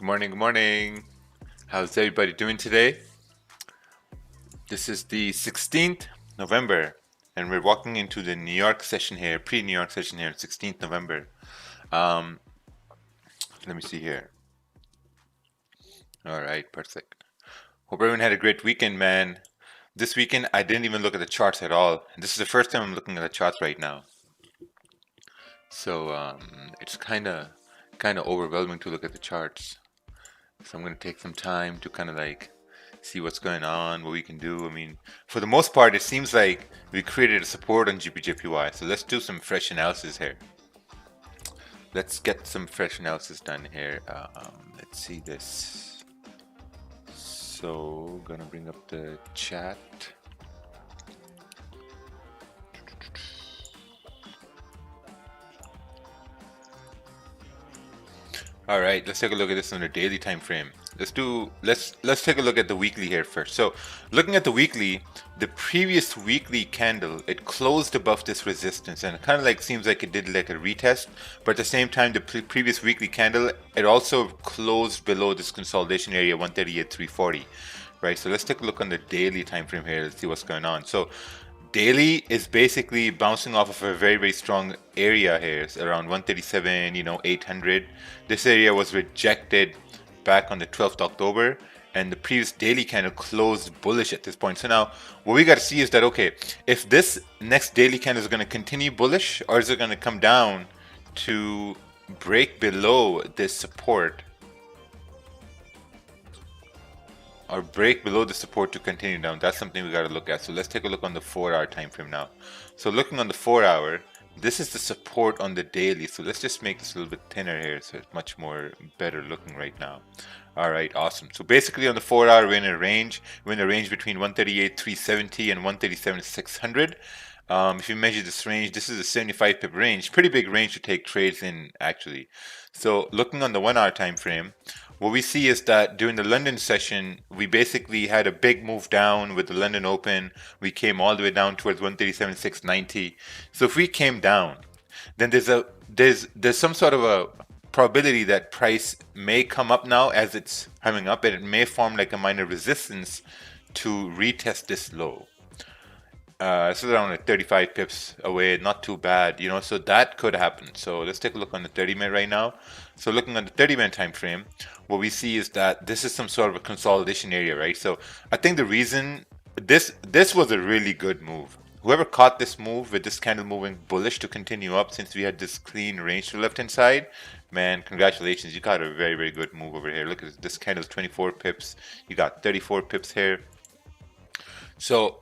morning, good morning. How's everybody doing today? This is the 16th November, and we're walking into the New York session here, pre-New York session here, 16th November. Um, Let me see here. All right, perfect. Hope everyone had a great weekend, man. This weekend, I didn't even look at the charts at all. This is the first time I'm looking at the charts right now. So it's kind of overwhelming to look at the charts. So I'm gonna take some time to kind of like see what's going on, what we can do. I mean, for the most part, it seems like we created a support on GBJPY. So let's do some fresh analysis here. Let's get some fresh analysis done here. Let's see this. So gonna bring up the chat. All right, let's take a look at this on the daily time frame. Let's take a look at the weekly here first. So, looking at the weekly, the previous weekly candle, it closed above this resistance, and it kind of like seems like it did like a retest. But at the same time, the previous weekly candle, it also closed below this consolidation area 138.340, right? So let's take a look on the daily time frame here. Let's see what's going on. So daily is basically bouncing off of a very strong area here. It's around 137, 800. This area was rejected back on the 12th October, and the previous daily candle closed bullish at this point. So now what we got to see is that, okay, if this next daily candle is going to continue bullish, or is it going to come down to break below this support, or break below the support to continue down? That's something we got to look at. So let's take a look on the 4-hour time frame now. So looking on the 4-hour, this is the support on the daily. So let's just make this a little bit thinner here, so it's much more better looking right now. All right, awesome. So basically on the 4-hour, we're in a range. We're in a range between 138.370 and 137.600. If you measure this range, this is a 75 pip range. Pretty big range to take trades in, actually. So looking on the 1-hour time frame, what we see is that during the London session, we basically had a big move down with the London Open. We came all the way down towards 137.690. So if we came down, then there's some sort of a probability that price may come up now as it's coming up, and it may form like a minor resistance to retest this low. This is around like 35 pips away, not too bad, so that could happen. So let's take a look on the 30-minute right now. So looking at the 30-minute time frame, what we see is that this is some sort of a consolidation area, right? So I think the reason this was a really good move. Whoever caught this move with this candle moving bullish to continue up, since we had this clean range to the left hand side, man, congratulations, you got a very good move over here. Look at this candle's 24 pips, you got 34 pips here. So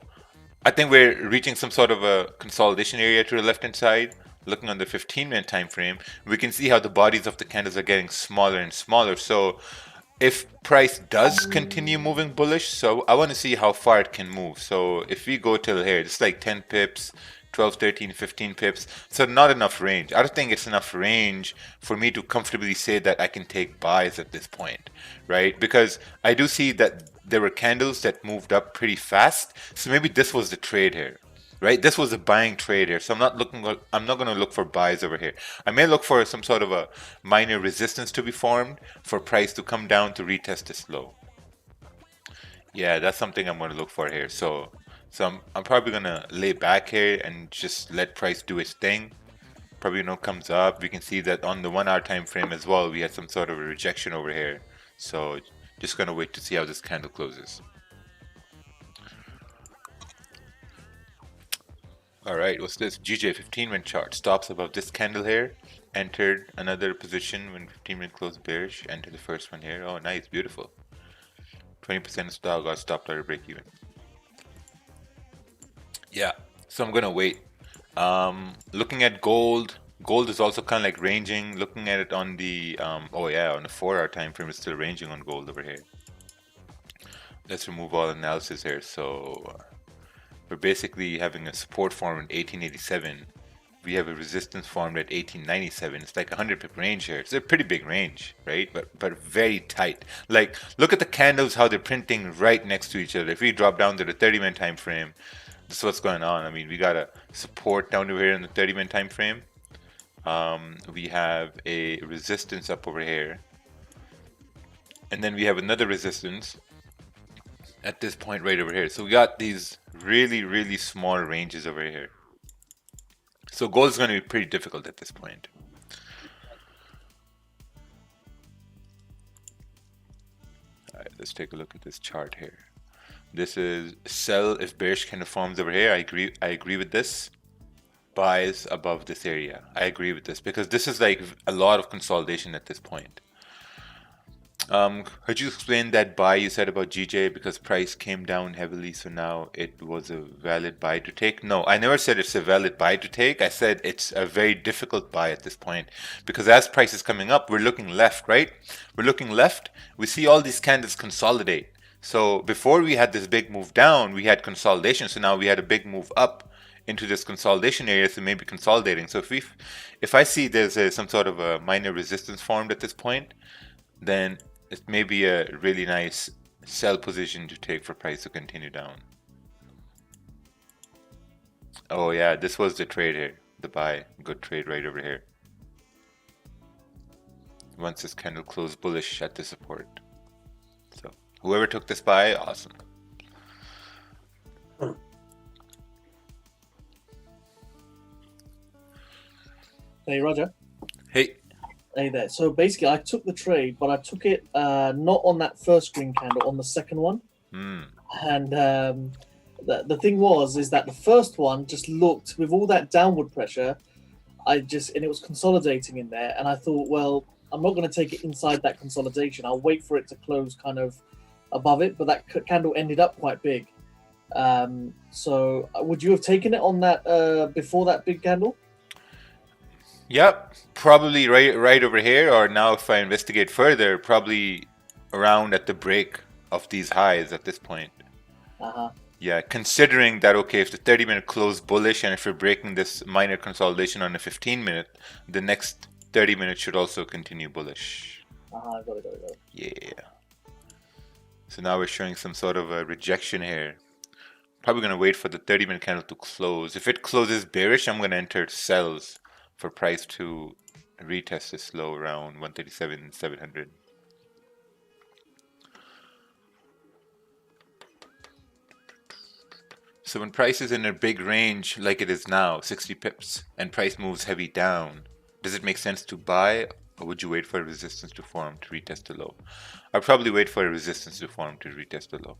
I think we're reaching some sort of a consolidation area to the left hand side. Looking on the 15-minute time frame, we can see how the bodies of the candles are getting smaller and smaller. So if price does continue moving bullish, so I want to see how far it can move. So if we go till here, it's like 10 pips, 12, 13, 15 pips. So not enough range. I don't think it's enough range for me to comfortably say that I can take buys at this point, right? Because I do see that there were candles that moved up pretty fast. So maybe this was the trade here, right? This was a buying trade here. So I'm not going to look for buys over here. I may look for some sort of a minor resistance to be formed for price to come down to retest this low. Yeah, that's something I'm going to look for here. So I'm probably going to lay back here and just let price do its thing. Probably comes up. We can see that on the 1-hour time frame as well, we had some sort of a rejection over here. So just going to wait to see how this candle closes. All right, what's this? GJ 15-minute chart stops above this candle here. Entered another position when 15-minute closed bearish. Enter the first one here. Oh, nice, beautiful. 20% stock got stopped at a break even. Yeah, so I'm gonna wait. Looking at gold. Gold is also kind of like ranging. Looking at it on the oh yeah, on the 4-hour time frame, it's still ranging on gold over here. Let's remove all analysis here. So we're basically having a support form in 1887. We have a resistance formed at 1897. It's like 100 pip range here. It's a pretty big range, right? But very tight. Like, look at the candles, how they're printing right next to each other. If we drop down to the 30-minute time frame, this is what's going on. I mean, we got a support down over here in the 30-minute time frame. We have a resistance up over here. And then we have another resistance at this point right over here. So we got these really, really small ranges over here. So gold is going to be pretty difficult at this point. All right, let's take a look at this chart here. This is sell if bearish candle forms over here. I agree with this. Buys above this area. I agree with this because this is like a lot of consolidation at this point. Could you explain that buy you said about GJ because price came down heavily, so now it was a valid buy to take? No, I never said it's a valid buy to take. I said it's a very difficult buy at this point because as price is coming up, we're looking left, right? We're looking left. We see all these candles consolidate. So before we had this big move down, we had consolidation. So now we had a big move up into this consolidation area, so maybe consolidating. So if I see there's some sort of a minor resistance formed at this point, then it may be a really nice sell position to take for price to continue down. Oh yeah, this was the trade here, the buy. Good trade right over here. Once this candle closed bullish at the support. So whoever took this buy, awesome. Hey, Roger. Hey. Hey there. So basically, I took the trade, but I took it not on that first green candle, on the second one. And the thing is that the first one just looked with all that downward pressure. And it was consolidating in there, and I thought, well, I'm not going to take it inside that consolidation. I'll wait for it to close kind of above it. But that candle ended up quite big. So would you have taken it on that before that big candle? Yep, probably right over here, or now if I investigate further, probably around at the break of these highs at this point. Yeah, considering that, okay, if the 30-minute closed bullish and if we're breaking this minor consolidation on a 15-minute, the next 30 minutes should also continue bullish. Got it. Yeah. So now we're showing some sort of a rejection here. Probably going to wait for the 30-minute candle to close. If it closes bearish, I'm going to enter sells for price to retest this low around 137,700. So when price is in a big range like it is now, 60 pips, and price moves heavy down, does it make sense to buy, or would you wait for a resistance to form to retest the low? I'd probably wait for a resistance to form to retest the low.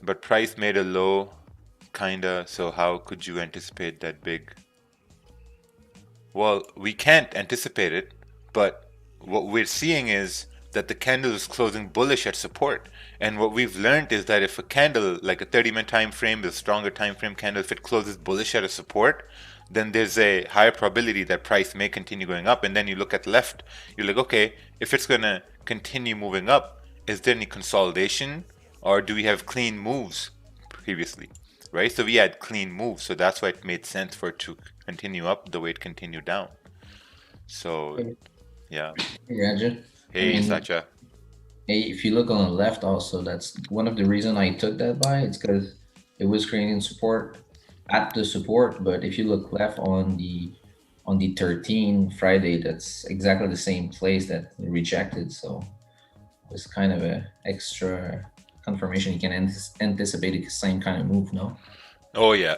But price made a low, kinda, so how could you anticipate that big? Well, we can't anticipate it, but what we're seeing is that the candle is closing bullish at support. And what we've learned is that if a candle, like a 30-minute time frame, the stronger time frame candle, if it closes bullish at a support, then there's a higher probability that price may continue going up. And then you look at left, you're like, okay, if it's gonna continue moving up, is there any consolidation, or do we have clean moves previously? Right, so we had clean moves, so that's why it made sense for it to continue up the way it continued down. So, yeah. Hey, Roger. Hey, Sacha. Hey, if you look on the left, also, that's one of the reasons I took that buy. It's because it was creating support at the support. But if you look left on the 13 Friday, that's exactly the same place that it rejected. So it's kind of an extra confirmation. You can anticipate the same kind of move, no? Oh yeah,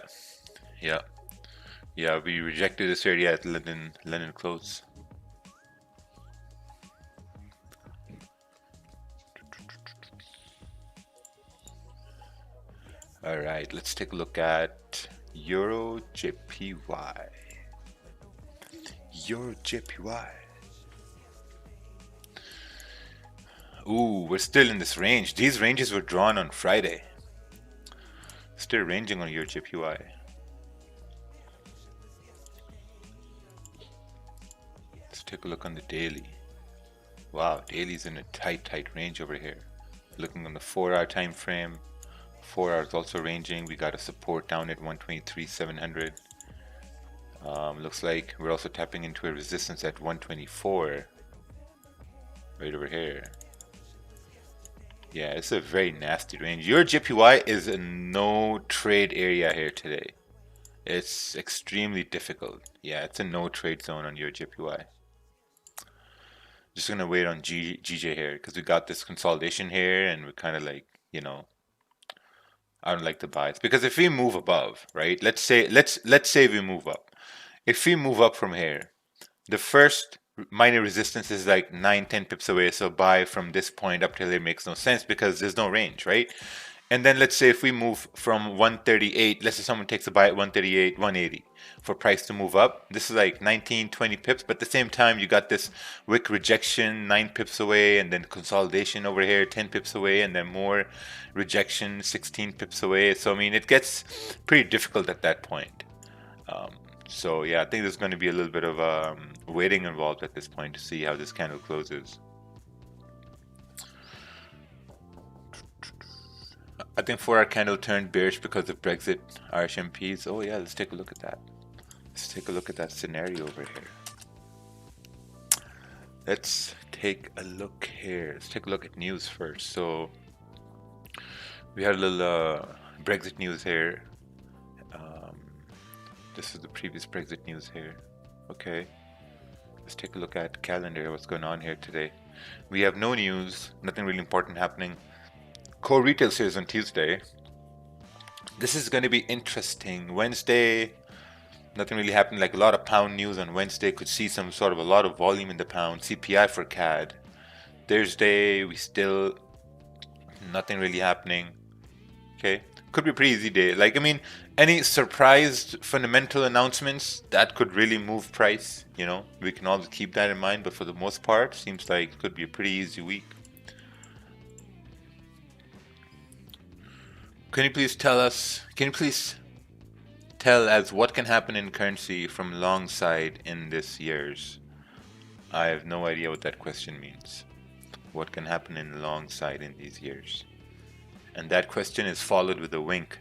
we rejected this area at London close. All right, let's take a look at Euro JPY. Euro JPY. Ooh, we're still in this range. These ranges were drawn on Friday. Still ranging on Euro JPY. Let's take a look on the daily. Wow, daily's in a tight range over here. Looking on the 4-hour time frame. 4 hours also ranging. We got a support down at 123,700. Looks like we're also tapping into a resistance at 124. Right over here. Yeah, it's a very nasty range. Your JPY is a no trade area here today. It's extremely difficult. Yeah, it's a no trade zone on your JPY. Just gonna wait on GJ here because we got this consolidation here, and we're kind of like, you know, I don't like to buy it because if we move above, right? Let's say we move up. If we move up from here, the first minor resistance is like 9-10 pips away. So buy from this point up till it makes no sense because there's no range, right? And then let's say if we move from 138, let's say someone takes a buy at 138, 180 for price to move up. This is like 19, 20 pips, but at the same time, you got this wick rejection 9 pips away, and then consolidation over here 10 pips away, and then more rejection 16 pips away. So, I mean, it gets pretty difficult at that point. So, yeah, I think there's going to be a little bit of waiting involved at this point to see how this candle closes. I think 4-hour candle turned bearish because of Brexit RHMPs. Oh yeah, let's take a look at that. Let's take a look at that scenario over here. Let's take a look here. Let's take a look at news first. So we had a little Brexit news here. This is the previous Brexit news here. Okay. Let's take a look at calendar, what's going on here today. We have no news, nothing really important happening. Core retail sales on Tuesday. This is going to be interesting. Wednesday, nothing really happened. Like a lot of pound news on Wednesday. Could see some sort of a lot of volume in the pound. CPI for CAD. Thursday, we still nothing really happening. Okay, could be a pretty easy day. Like, I mean, any surprised fundamental announcements that could really move price. You know, we can always keep that in mind. But for the most part, seems like it could be a pretty easy week. Can you please tell us what can happen in currency from long side in this years? I have no idea what that question means. What can happen in long side in these years? And that question is followed with a wink.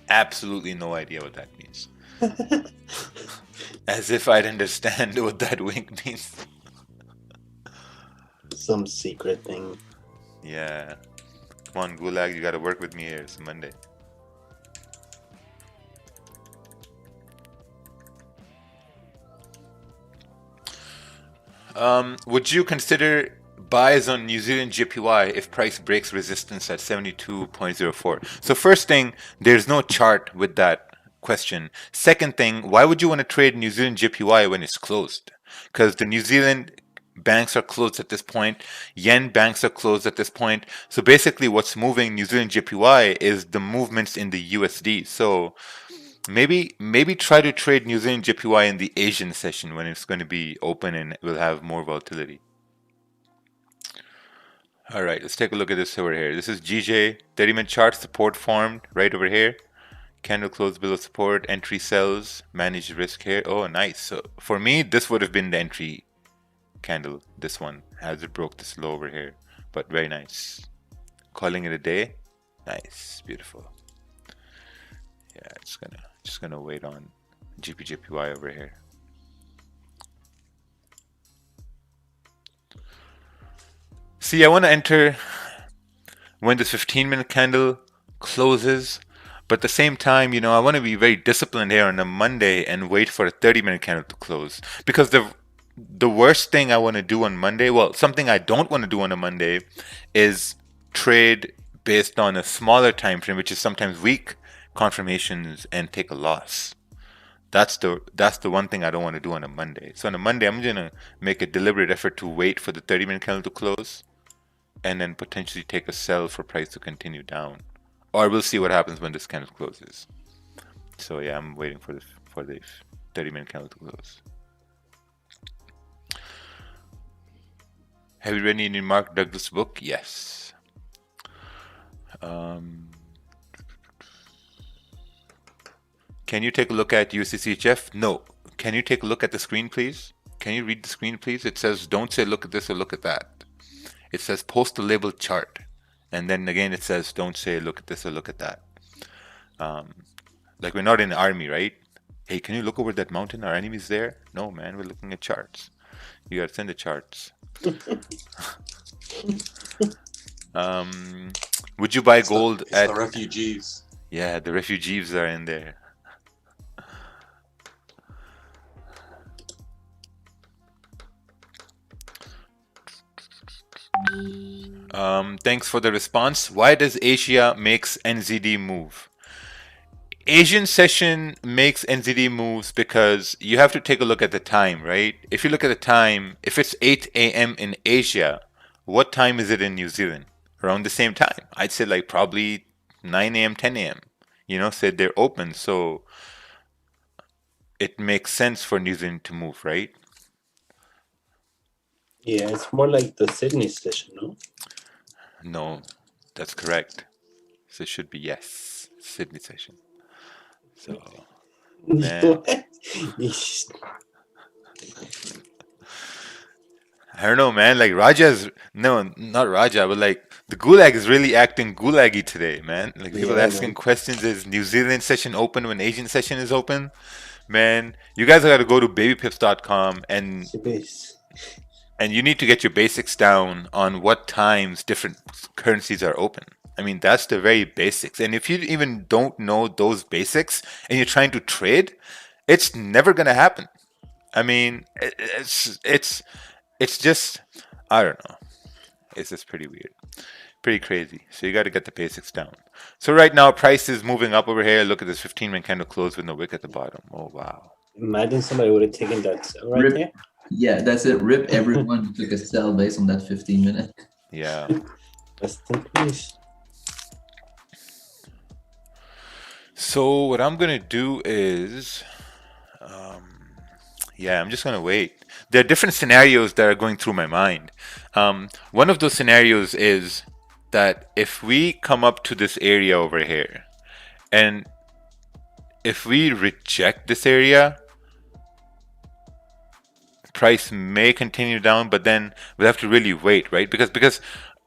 Absolutely no idea what that means. As if I'd understand what that wink means. Some secret thing. Yeah. Come on, Gulag, you gotta work with me here. It's Monday. Would you consider buys on New Zealand JPY if price breaks resistance at 72.04? So first thing, there's no chart with that question. Second thing, why would you want to trade New Zealand JPY when it's closed? Because the New Zealand banks are closed at this point. Yen banks are closed at this point. So basically what's moving New Zealand JPY is the movements in the USD. So maybe try to trade New Zealand JPY in the Asian session when it's going to be open and will have more volatility. All right, let's take a look at this over here. This is GJ 30-minute chart, support formed right over here. Candle closed below support, entry sells, manage risk here. Oh, nice. So for me, this would have been the entry candle, this one, as it broke this low over here. But very nice. Calling it a day. Nice, beautiful. Yeah, just gonna wait on GPJPY over here. See, I want to enter when this 15-minute candle closes, but at the same time, you know, I want to be very disciplined here on a Monday and wait for a 30-minute candle to close. Because the worst thing I want to do on Monday, well, something I don't want to do on a Monday, is trade based on a smaller time frame, which is sometimes weak confirmations, and take a loss. That's the one thing I don't want to do on a Monday. So on a Monday, I'm gonna make a deliberate effort to wait for the 30-minute candle to close, and then potentially take a sell for price to continue down. Or we'll see what happens when this candle closes. So yeah, I'm waiting for the 30-minute candle to close. Have you read any Mark Douglas book? Yes. Can you take a look at USDCHF? No. Can you take a look at the screen, please? Can you read the screen, please? It says, don't say look at this or look at that. It says post the label chart. And then again, it says, don't say look at this or look at that. Like we're not in the army, right? Hey, can you look over that mountain? Our enemy's there? No, man, we're looking at charts. You gotta send the charts. Would you buy gold at... the refugees. Yeah, the refugees are in there. Thanks for the response. Why does Asia makes NZD move? Asian session makes NZD moves because you have to take a look at the time, right? If you look at the time, if it's 8 a.m. in Asia, what time is it in New Zealand? Around the same time. I'd say like probably 9 a.m., 10 a.m. So they're open, so it makes sense for New Zealand to move, right? Yeah, it's more like the Sydney session, no? No, that's correct. So it should be yes, Sydney session. So, man, I don't know, man. Like Raja's, no, not Raja, but like the Gulag is really acting Gulaggy today, man. Like people Yeah, asking questions: is New Zealand session open when Asian session is open? Man, you guys got to go to babypips.com and you need to get your basics down on what times different currencies are open. I mean, that's the very basics. And if you even don't know those basics and you're trying to trade, it's never gonna happen. I mean, it's just, I don't know. It's just pretty weird, pretty crazy. So you got to get the basics down. So right now, price is moving up over here. Look at this 15-minute candle close with no wick at the bottom. Oh wow. imagine somebody would have taken that sell right Rip. there. Yeah, that's it. Rip everyone who took a sell based on that 15-minute. Yeah. Rest in peace. So what I'm gonna do is, yeah, I'm just gonna wait. There are different scenarios that are going through my mind. One of those scenarios is that if we come up to this area over here, and if we reject this area, price may continue down, but then we'll have to really wait, right? Because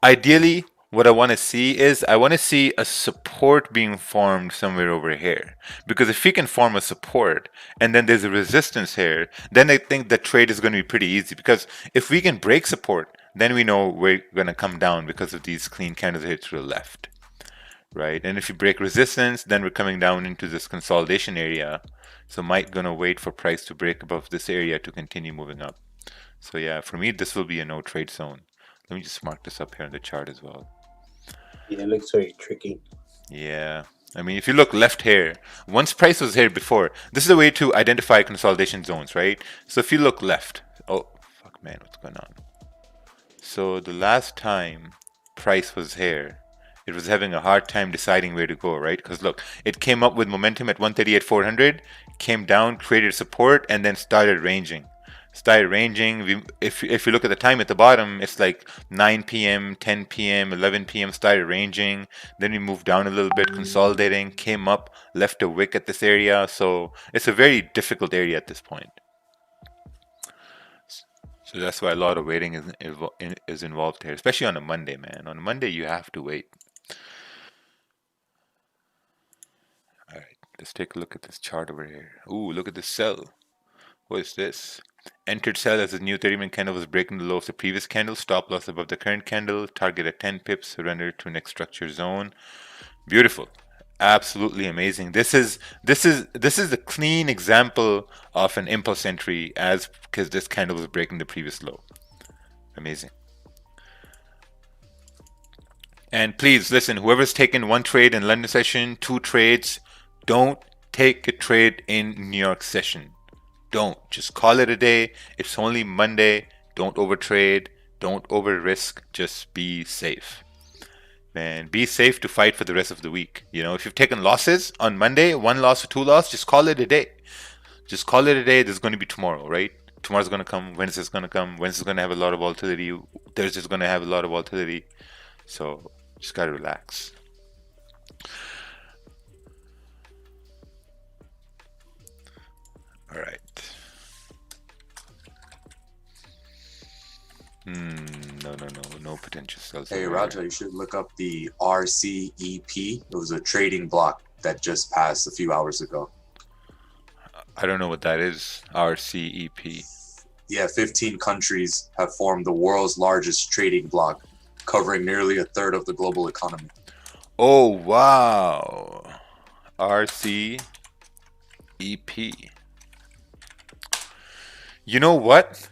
ideally, what I want to see is I want to see a support being formed somewhere over here. Because if we can form a support and then there's a resistance here, then I think the trade is going to be pretty easy. Because if we can break support, then we know we're going to come down because of these clean candles here to the left, right? And if you break resistance, then we're coming down into this consolidation area. So might gonna wait for price to break above this area to continue moving up. So yeah, for me, this will be a no trade zone. Let me just mark this up here on the chart as well. Yeah, it looks very tricky. Yeah. I mean, if you look left here, once price was here before, this is a way to identify consolidation zones, right? So if you look left, oh, fuck man, what's going on? So the last time price was here, it was having a hard time deciding where to go, right? Because look, it came up with momentum at 138.400, came down, created support, and then started ranging. If you look at the time at the bottom, it's like 9 p.m., 10 p.m., 11 p.m. started ranging. Then we moved down a little bit, consolidating, came up, left a wick at this area. So it's a very difficult area at this point. So that's why a lot of waiting is involved here, especially on a Monday, man. On a Monday, you have to wait. All right, let's take a look at this chart over here. Ooh, look at this sell. What is this? Entered sell as the new 30-minute candle was breaking the low of the previous candle. Stop loss above the current candle. Target at 10 pips. Surrender to next structure zone. Beautiful. Absolutely amazing. This is the clean example of an impulse entry because this candle was breaking the previous low. Amazing. And please listen, whoever's taken one trade in London session, 2 trades, don't take a trade in New York session. Don't. Just call it a day. It's only Monday. Don't overtrade. Don't over risk. Just be safe. Man, be safe to fight for the rest of the week. If you've taken losses on Monday, 1 loss or 2 loss, just call it a day. Just call it a day. There's going to be tomorrow, right? Tomorrow's going to come. Wednesday's going to come. Wednesday's going to have a lot of volatility. Thursday's going to have a lot of volatility. So just got to relax. All right. No potential sales. Hey, Raja, you should look up the RCEP. It was a trading block that just passed a few hours ago. I don't know what that is. RCEP. Yeah, 15 countries have formed the world's largest trading block, covering nearly a third of the global economy. Oh, wow. RCEP. You know what?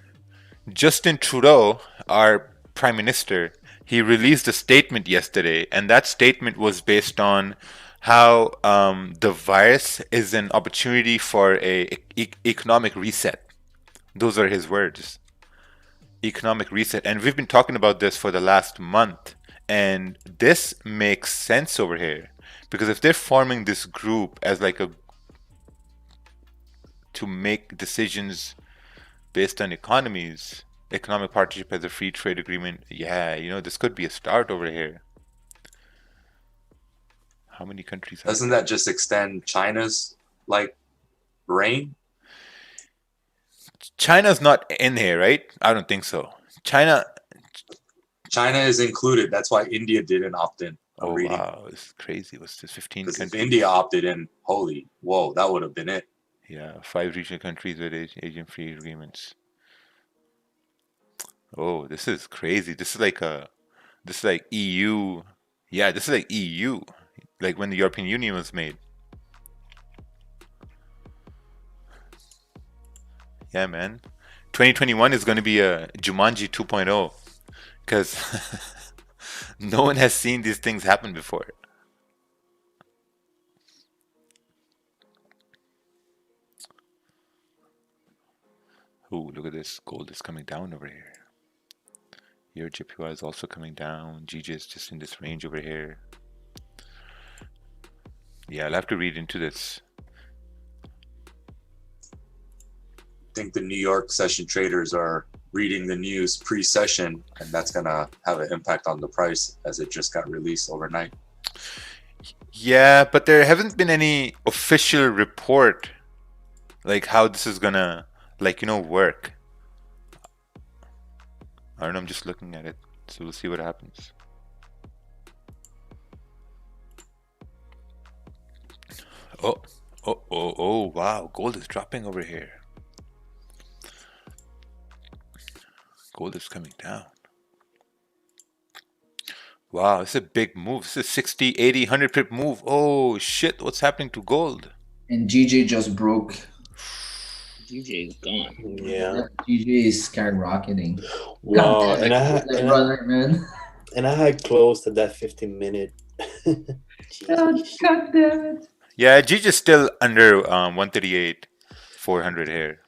Justin Trudeau, our Prime Minister, he released a statement yesterday, and that statement was based on how the virus is an opportunity for a economic reset. Those are his words. Economic reset. And we've been talking about this for the last month. And this makes sense over here. Because if they're forming this group as like a to make decisions based on economic partnership as a free trade agreement, yeah, you know, this could be a start over here. How many countries have Doesn't that just extend China's like reign? China's not in here, right? I don't think so. China Is included. That's why India didn't opt in. I'm oh reading. wow, it's crazy. What's this? 15 Because if countries. India opted in, holy, whoa, that would have been it. Yeah, 5 regional countries with Asian free agreements. Oh, this is crazy. This is like EU. Yeah, this is like EU. Like when the European Union was made. Yeah, man. 2021 is going to be a Jumanji 2.0 because no one has seen these things happen before. Ooh, look at this. Gold is coming down over here. Your JPY is also coming down. GJ is just in this range over here. Yeah, I'll have to read into this. I think the New York session traders are reading the news pre-session, and that's gonna have an impact on the price as it just got released overnight. Yeah, but there hasn't been any official report like how this is gonna work. I don't know, I'm just looking at it, so we'll see what happens. Oh, wow, gold is dropping over here. Gold is coming down. Wow, this is a big move. This is 60, 80, 100 pip move. Oh shit, what's happening to gold? And GJ just broke. DJ is gone. Yeah. GJ is skyrocketing. Wow. God damn, brother, man. And I had closed at that 15-minute. God damn it. Yeah, G just still under 138, 400 here.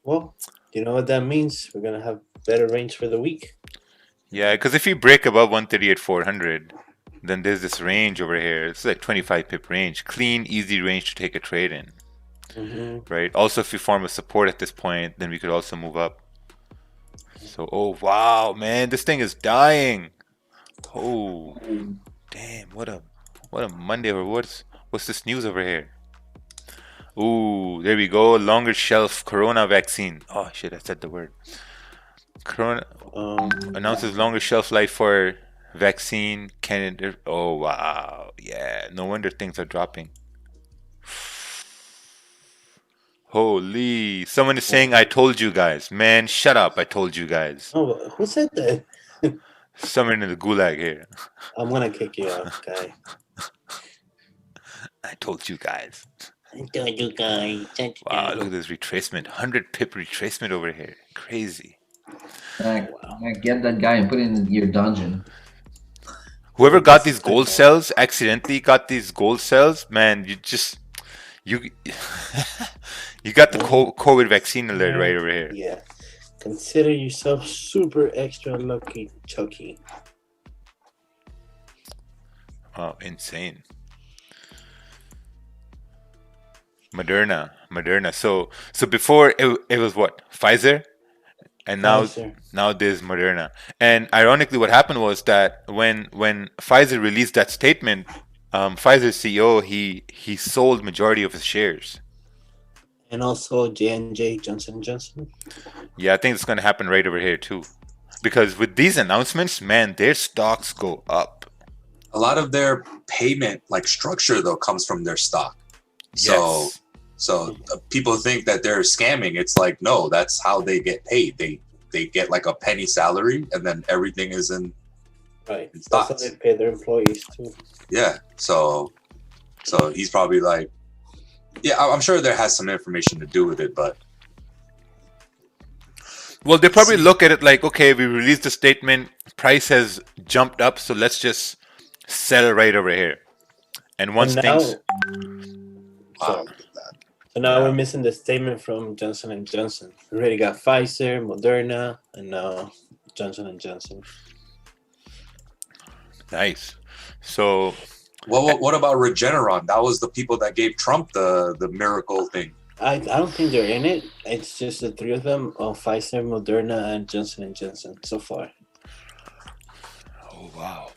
Well, you know what that means? We're gonna have better range for the week. Yeah, because if you break above 138, 400, then there's this range over here. It's like 25 pip range. Clean, easy range to take a trade in. Right? Also, if we form a support at this point, then we could also move up. So, oh wow, man, this thing is dying. Oh, damn! What a Monday, or what's this news over here? Ooh, there we go. Longer shelf corona vaccine. Oh shit, I said the word. Corona announces longer shelf life for vaccine candidate. Oh wow, yeah. No wonder things are dropping. Holy, someone is saying I told you guys. Man, shut up, I told you guys. Oh, who said that? Someone in the gulag here. I'm gonna kick you out, guy. I told you guys. I told you guys. Wow, look at this retracement. 100 pip retracement over here. Crazy. Get that guy and put it in your dungeon. Whoever got these gold cells, accidentally got these gold cells, man, you got the COVID vaccine alert right over here. Yeah. Consider yourself super extra lucky, Chucky. Oh, insane. Moderna. So before it was what? Pfizer? And now there's Moderna. And ironically what happened was that when Pfizer released that statement, Pfizer's CEO he sold majority of his shares. And also J&J, Johnson & Johnson. Yeah, I think it's going to happen right over here too. Because with these announcements, man, their stocks go up. A lot of their payment like structure though comes from their stock. Yes. So people think that they're scamming. It's like, no, that's how they get paid. They get like a penny salary and then everything is in Right. in That's how stocks. they pay their employees too. Yeah. So he's probably like, yeah, I'm sure there has some information to do with it, but Well, they probably look at it like, okay, we released a statement, price has jumped up, so let's just sell right over here. And once And things, now, sorry. So now yeah, we're missing the statement from Johnson and Johnson. We already got Pfizer, Moderna, and now Johnson and Johnson. nice. So What about Regeneron? That was the people that gave Trump the miracle thing. I don't think they're in it. It's just the three of them: Pfizer, Moderna, and Johnson and Johnson so far. oh wow,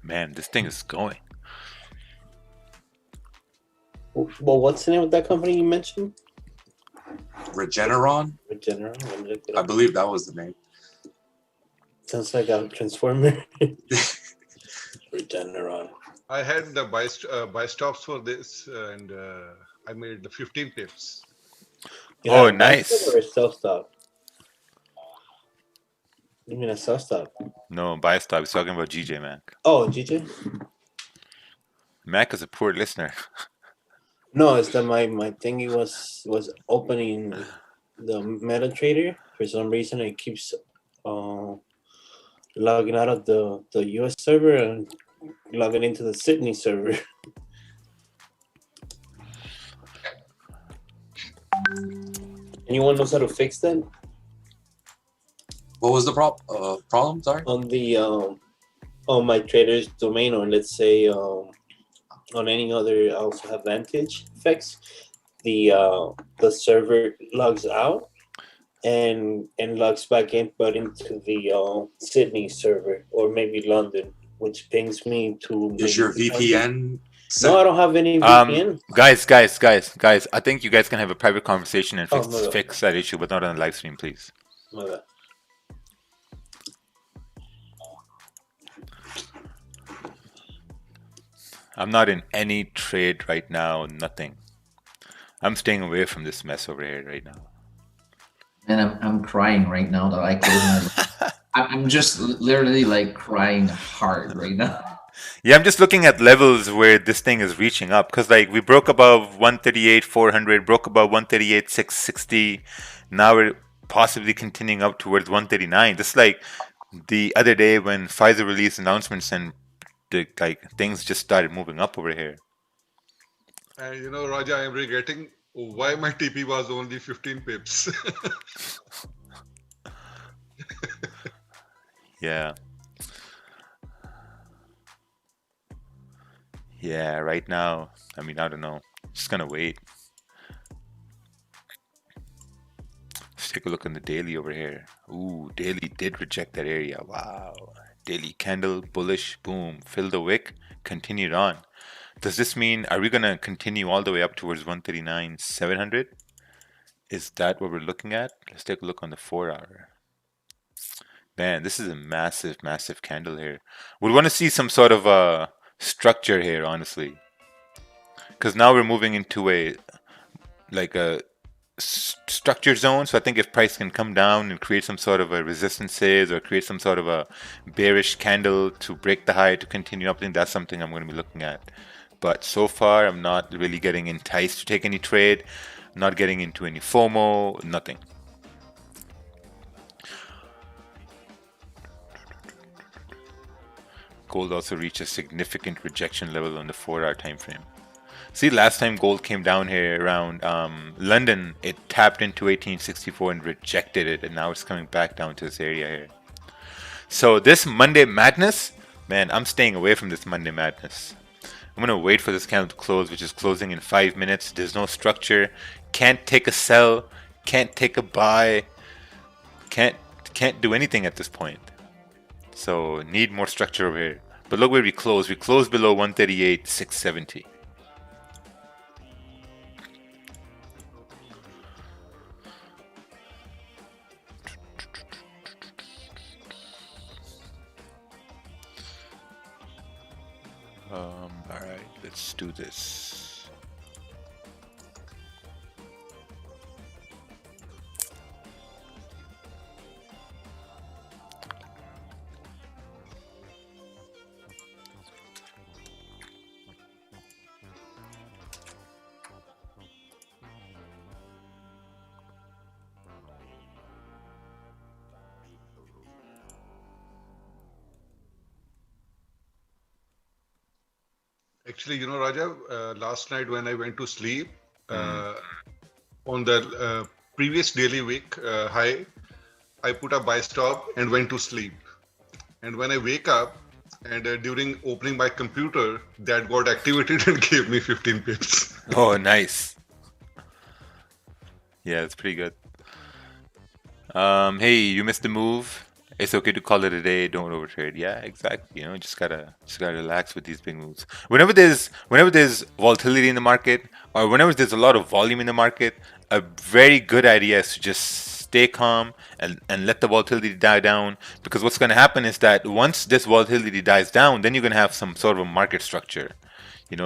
man, this thing is going. Well, what's the name of that company you mentioned? Regeneron? Regeneron. Let me look it I up. believe that was the name. Sounds like a transformer. Regeneron. I had the buy stops for this, and I made the 15 pips. You Oh, have a buy nice. stop or a sell stop? You mean a sell stop? No, buy stop. He's talking about GJ Mac. Oh, GJ? Mac is a poor listener. No, it's that my thingy was opening the MetaTrader. For some reason, it keeps logging out of the US server and logging into the Sydney server. Anyone knows how to fix that? What was the problem? Sorry. On the on my trader's domain, or let's say on any other also have Vantage effects, the server logs out and logs back in, but into the Sydney server or maybe London, which pings me to. Is your VPN? No, I don't have any VPN. Guys, I think you guys can have a private conversation and Oh, no. fix that issue, but not on the live stream, please. My bad. I'm not in any trade right now, nothing. I'm staying away from this mess over here right now. And I'm crying right now that I closed my. I'm just literally like crying hard right now. Yeah, I'm just looking at levels where this thing is reaching up, because like we broke above 138,400, broke above 138,660. Now we're possibly continuing up towards 139. Just like the other day when Pfizer released announcements and things just started moving up over here. And you know, Raja, I'm regretting why my TP was only 15 pips. Yeah. Yeah, right now, I mean, I don't know. Just gonna wait. Let's take a look on the daily over here. Ooh, daily did reject that area. Wow. Daily candle, bullish, boom, filled the wick, continued on. Does this mean, are we gonna continue all the way up towards 139,700? Is that what we're looking at? Let's take a look on the 4-hour. Man, this is a massive, massive candle here. We'd want to see some sort of structure here, honestly, because now we're moving into a structure zone. So I think if price can come down and create some sort of a resistances or create some sort of a bearish candle to break the high to continue up, I think that's something I'm going to be looking at. But so far, I'm not really getting enticed to take any trade, not getting into any FOMO, nothing. Gold also reached a significant rejection level on the 4-hour time frame. See, last time gold came down here around London, it tapped into 1864 and rejected it, and now it's coming back down to this area here. So this Monday madness, man, I'm staying away from this Monday madness. I'm gonna wait for this candle to close, which is closing in 5 minutes. There's no structure. Can't take a sell. Can't take a buy. Can't do anything at this point. So need more structure over here. But look where we closed. We closed below 138,670. All right, let's do this. Actually, Raja, last night when I went to sleep, on the previous daily wick high, I put a buy stop and went to sleep. And when I wake up, and during opening my computer, that got activated and gave me 15 pips. Oh, nice. Yeah, it's pretty good. Hey, you missed the move. It's okay to call it a day. Don't overtrade. Yeah, exactly. Just gotta relax with these big moves. Whenever there's volatility in the market, or whenever there's a lot of volume in the market, a very good idea is to just stay calm and let the volatility die down. Because what's gonna happen is that once this volatility dies down, then you're gonna have some sort of a market structure.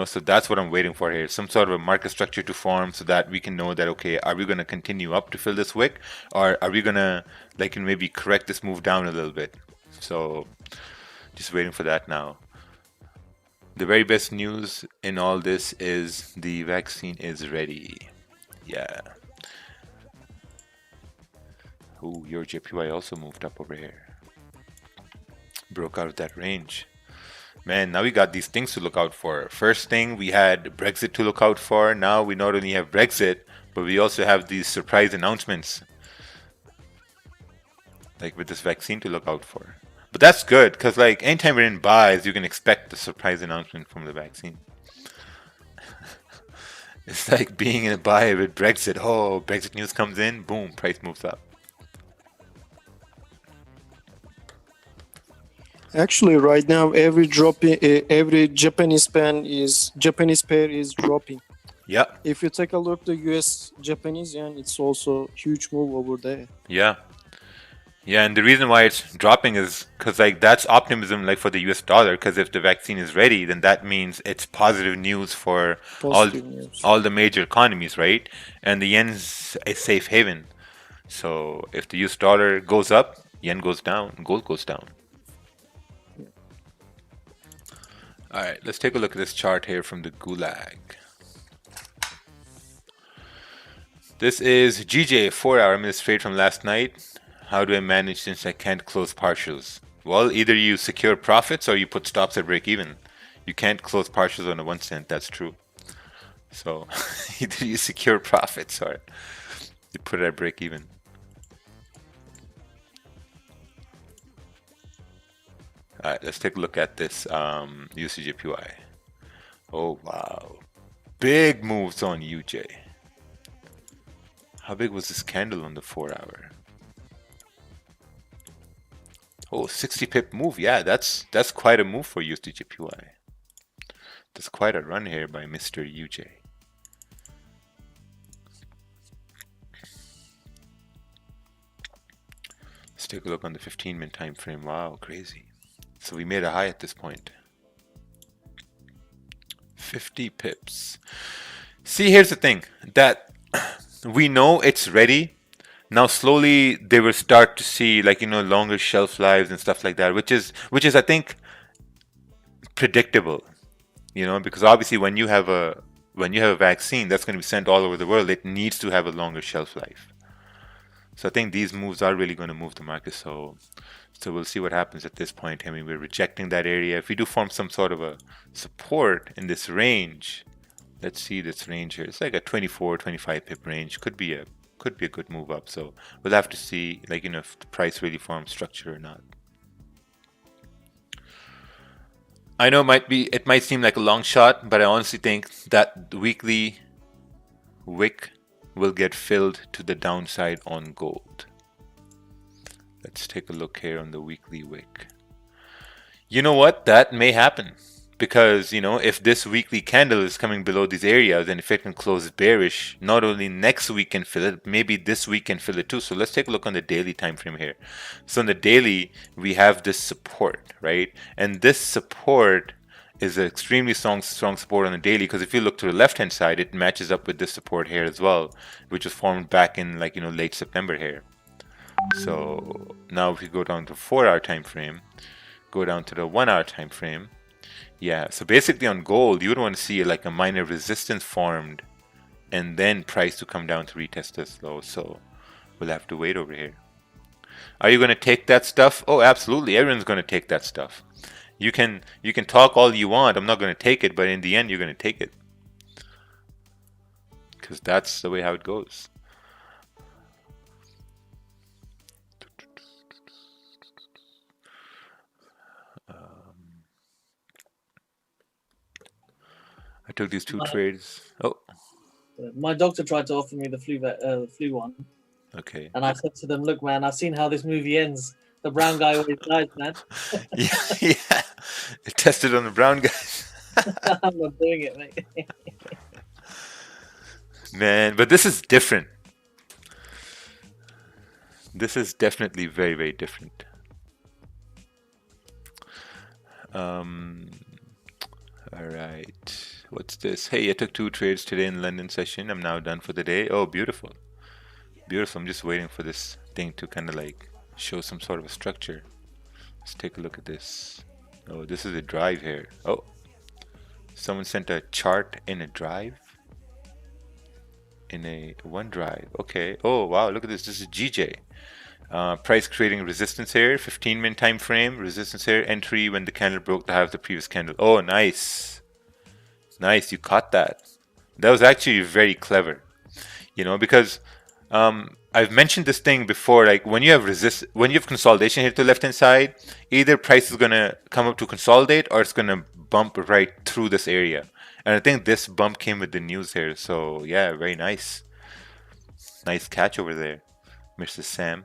So that's what I'm waiting for here. Some sort of a market structure to form so that we can know that, okay, are we going to continue up to fill this wick, or are we going to maybe correct this move down a little bit? So just waiting for that now. The very best news in all this is the vaccine is ready. Yeah. Ooh, your JPY also moved up over here. Broke out of that range. Man, now we got these things to look out for. First thing, we had Brexit to look out for. Now we not only have Brexit, but we also have these surprise announcements, like with this vaccine to look out for. But that's good, because anytime we're in buys, you can expect the surprise announcement from the vaccine. It's like being in a buy with Brexit. Oh, Brexit news comes in, boom, price moves up. Actually, right now, every Japanese pair is dropping. Yeah. If you take a look at the US Japanese yen, it's also huge move over there. Yeah. Yeah, and the reason why it's dropping is because that's optimism for the US dollar, because if the vaccine is ready, then that means it's positive news for all the major economies, right? And the yen's a safe haven. So if the US dollar goes up, yen goes down, gold goes down. All right, let's take a look at this chart here from the Gulag. This is GJ 4-hour. I'm in this trade from last night. How do I manage since I can't close partials? Well, either you secure profits or you put stops at break even. You can't close partials on a 1 cent, that's true. So either you secure profits or you put it at break even. All right, let's take a look at this USDJPY. Oh, wow. Big moves on UJ. How big was this candle on the 4-hour? Oh, 60 pip move. Yeah, that's quite a move for USDJPY. That's quite a run here by Mr. UJ. Let's take a look on the 15-minute time frame. Wow, crazy. So we made a high at this point. 50 pips. See, here's the thing, that we know it's ready. Now slowly they will start to see longer shelf lives and stuff like that, which is I think predictable. Because obviously when you have a vaccine that's going to be sent all over the world, it needs to have a longer shelf life. So I think these moves are really going to move the market. So we'll see what happens at this point. I mean, we're rejecting that area. If we do form some sort of a support in this range, let's see this range here. It's like a 24, 25 pip range. Could be a good move up. So we'll have to see if the price really forms structure or not. I know it might seem like a long shot, but I honestly think that the weekly wick will get filled to the downside on gold. Let's take a look here on the weekly wick. You know what? That may happen. Because, if this weekly candle is coming below these areas, and if it can close bearish, not only next week can fill it, maybe this week can fill it too. So let's take a look on the daily time frame here. So on the daily, we have this support, right? And this support is an extremely strong support on the daily, because if you look to the left-hand side, it matches up with this support here as well, which was formed back in late September here. So now if we go down to 4-hour time frame, go down to the 1-hour time frame. Yeah, so basically on gold, you would want to see a minor resistance formed and then price to come down to retest this low. So we'll have to wait over here. Are you going to take that stuff? Oh, absolutely. Everyone's going to take that stuff. You can talk all you want. I'm not going to take it, but in the end, you're going to take it. Because that's the way how it goes. I took these 2 trades. Oh, My doctor tried to offer me the flu one, okay. and I said to them, "Look, man, I've seen how this movie ends. The brown guy always dies, man. Yeah. It tested on the brown guys. I'm not doing it, mate." Man, but this is different. This is definitely very, very different. All right. What's this? Hey, I took 2 trades today in London session. I'm now done for the day. Oh, beautiful. Beautiful. I'm just waiting for this thing to kind of like show some sort of a structure. Let's take a look at this. Oh, this is a drive here. Oh, someone sent a chart in a drive. In a OneDrive. Okay. Oh, wow. Look at this. This is GJ. Price creating resistance here. 15-minute time frame. Resistance here. Entry when the candle broke the high of the previous candle. Oh, nice. Nice, you caught that. That was actually very clever, you know, because I've mentioned this thing before. Like when you have consolidation here to the left hand side, either price is gonna come up to consolidate or it's gonna bump right through this area. And I think this bump came with the news here. So yeah, very nice. Nice catch over there, Mr. Sam.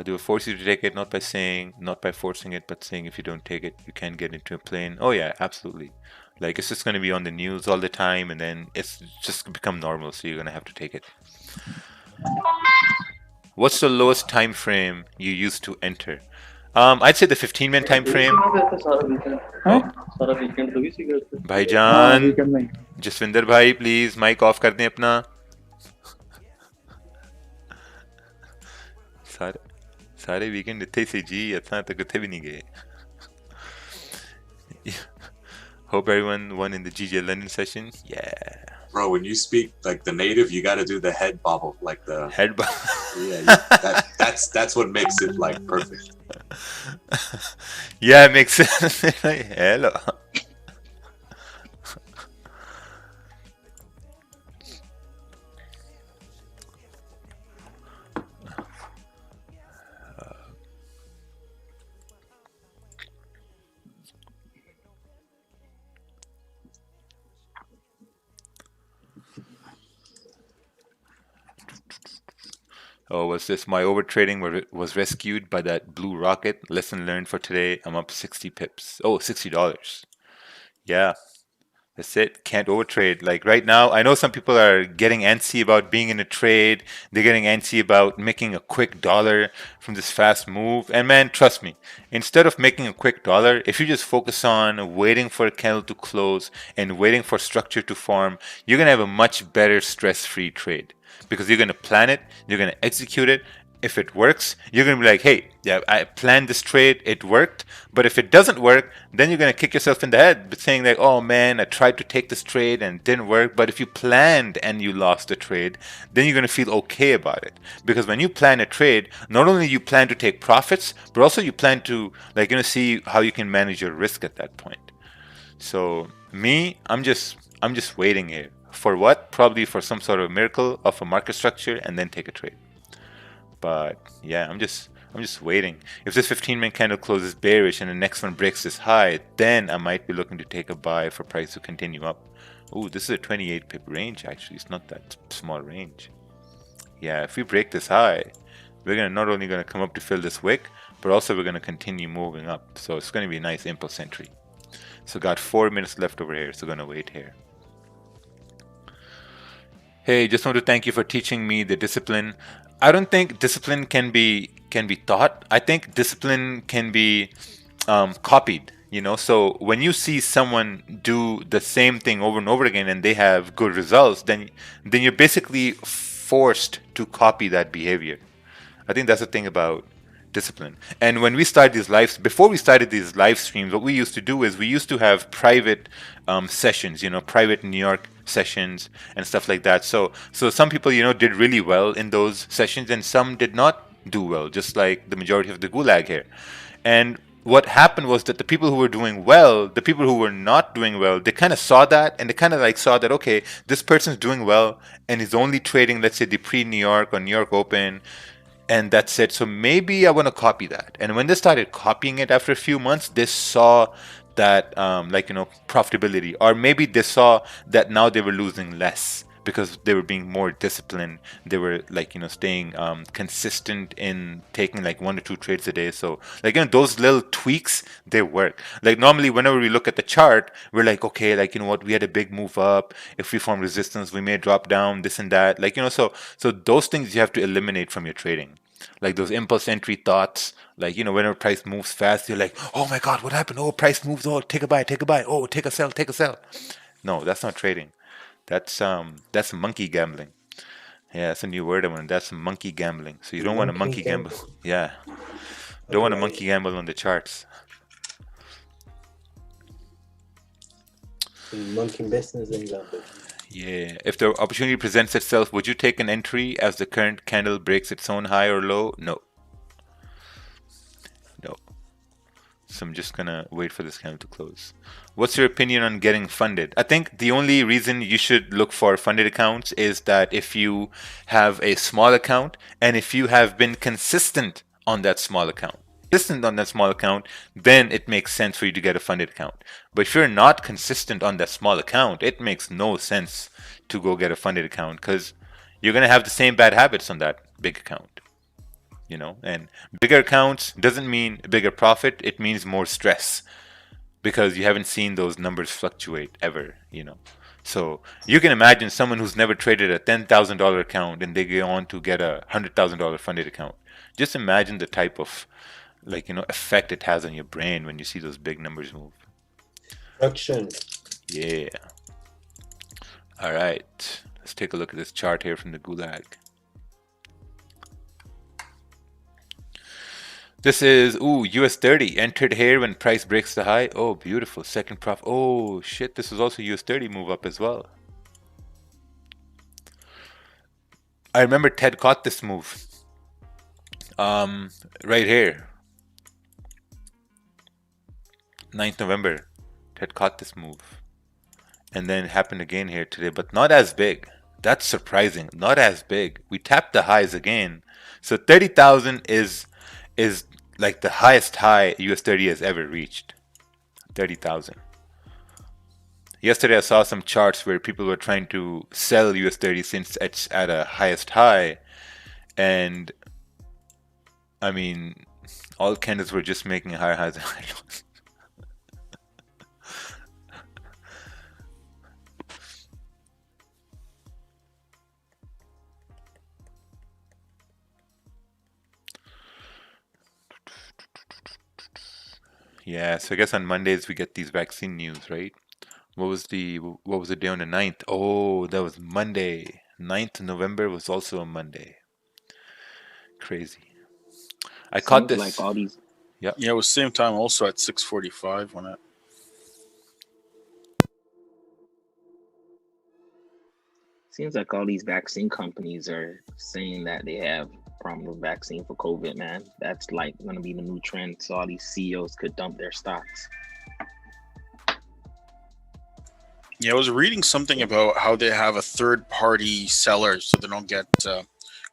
They will force you to take it, not by forcing it, but saying if you don't take it, you can't get into a plane. Oh yeah, absolutely. Like it's just going to be on the news all the time, and then it's just become normal. So you're going to have to take it. What's the lowest time frame you used to enter? I'd say the 15-minute time frame. भाईजान, जसविंदर भाई, please mic off कर दें अपना. सारे weekend इत्थे से जी असां तो किथे भी नहीं गए. Hope everyone won in the GJ London session. Yeah. Bro, when you speak like the native, you got to do the head bobble, like the head bobble. Yeah, that's what makes it like perfect. Yeah, it makes sense. Hello. Oh, what's this? My overtrading was rescued by that blue rocket. Lesson learned for today. I'm up 60 pips. Oh, $60. Yeah, that's it. Can't overtrade. Like right now, I know some people are getting antsy about being in a trade. They're getting antsy about making a quick dollar from this fast move. And man, trust me, instead of making a quick dollar, if you just focus on waiting for a candle to close and waiting for structure to form, you're going to have a much better stress-free trade. Because you're going to plan it, you're going to execute it. If it works, you're going to be like, hey, yeah, I planned this trade, it worked. But if it doesn't work, then you're going to kick yourself in the head with saying like, oh man, I tried to take this trade and it didn't work. But if you planned and you lost the trade, then you're going to feel okay about it. Because when you plan a trade, not only you plan to take profits, but also you plan to like, see how you can manage your risk at that point. So me, I'm just waiting here. For what? Probably for some sort of miracle of a market structure and then take a trade. But yeah, I'm just waiting. If this 15-minute candle closes bearish and the next one breaks this high, then I might be looking to take a buy for price to continue up. Oh, this is a 28 pip range actually. It's not that small range. Yeah, if we break this high, we're not only gonna come up to fill this wick, but also we're gonna continue moving up. So it's gonna be a nice impulse entry. So got 4 minutes left over here, so gonna wait here. Hey, just want to thank you for teaching me the discipline. I don't think discipline can be taught. I think discipline can be copied. So when you see someone do the same thing over and over again and they have good results, then you're basically forced to copy that behavior. I think that's the thing about discipline. And when we started before we started these live streams, what we used to do is we used to have private sessions, private New York sessions and stuff like that. So some people, did really well in those sessions and some did not do well, just like the majority of the gulag here. And what happened was that the people who were doing well, the people who were not doing well, they kind of saw that, and they kind of like saw that, okay, this person's doing well and is only trading, let's say, the pre-New York or New York Open, and that's it. So maybe I want to copy that. And when they started copying it after a few months, they saw that profitability, or maybe they saw that now they were losing less because they were being more disciplined. They were staying consistent in taking like 1 or 2 trades a day. So those little tweaks, they work. Like normally whenever we look at the chart, we're like, okay, what, we had a big move up. If we form resistance, we may drop down, this and that. So those things you have to eliminate from your trading. Like those impulse entry thoughts, whenever price moves fast, you're like, oh my god, what happened? Oh, price moves, oh, take a buy, oh, take a sell. No, that's not trading. That's monkey gambling. Yeah, that's a new word I want. That's monkey gambling. So you don't want to monkey gamble. Yeah. Don't want to monkey gamble on the charts. Monkey business and gambling. Yeah. If the opportunity presents itself, would you take an entry as the current candle breaks its own high or low? No. No. So I'm just gonna wait for this candle to close. What's your opinion on getting funded? I think the only reason you should look for funded accounts is that if you have a small account and if you have been consistent on that small account, then it makes sense for you to get a funded account. But if you're not consistent on that small account, it makes no sense to go get a funded account because you're gonna have the same bad habits on that big account. And bigger accounts doesn't mean bigger profit, it means more stress because you haven't seen those numbers fluctuate ever. So you can imagine someone who's never traded a $10,000 account and they go on to get a $100,000 funded account. Just imagine the type of effect it has on your brain when you see those big numbers move. Action. Yeah. All right, let's take a look at this chart here from the Gulag. This is, US 30 entered here when price breaks the high. Oh, beautiful. Second profit. Oh, shit. This is also US 30 move up as well. I remember Ted caught this move. Right here. 9th November. Ted caught this move. And then it happened again here today, but not as big. That's surprising. Not as big. We tapped the highs again. So 30,000 is like the highest high US 30 has ever reached. 30,000. Yesterday I saw some charts where people were trying to sell US 30 since it's at a highest high, and I mean all candles were just making higher highs and higher lows. Yeah, so I guess on Mondays we get these vaccine news, right? What was the day on the 9th? Oh, that was Monday. 9th November was also a Monday. Crazy. I caught this. Like all these. Yeah. Yeah, it was same time also at 6:45 when it. Seems like all these vaccine companies are saying that they have problem with vaccine for COVID, man. That's like going to be the new trend. So all these CEOs could dump their stocks. Yeah, I was reading something about how they have a third-party seller so they don't get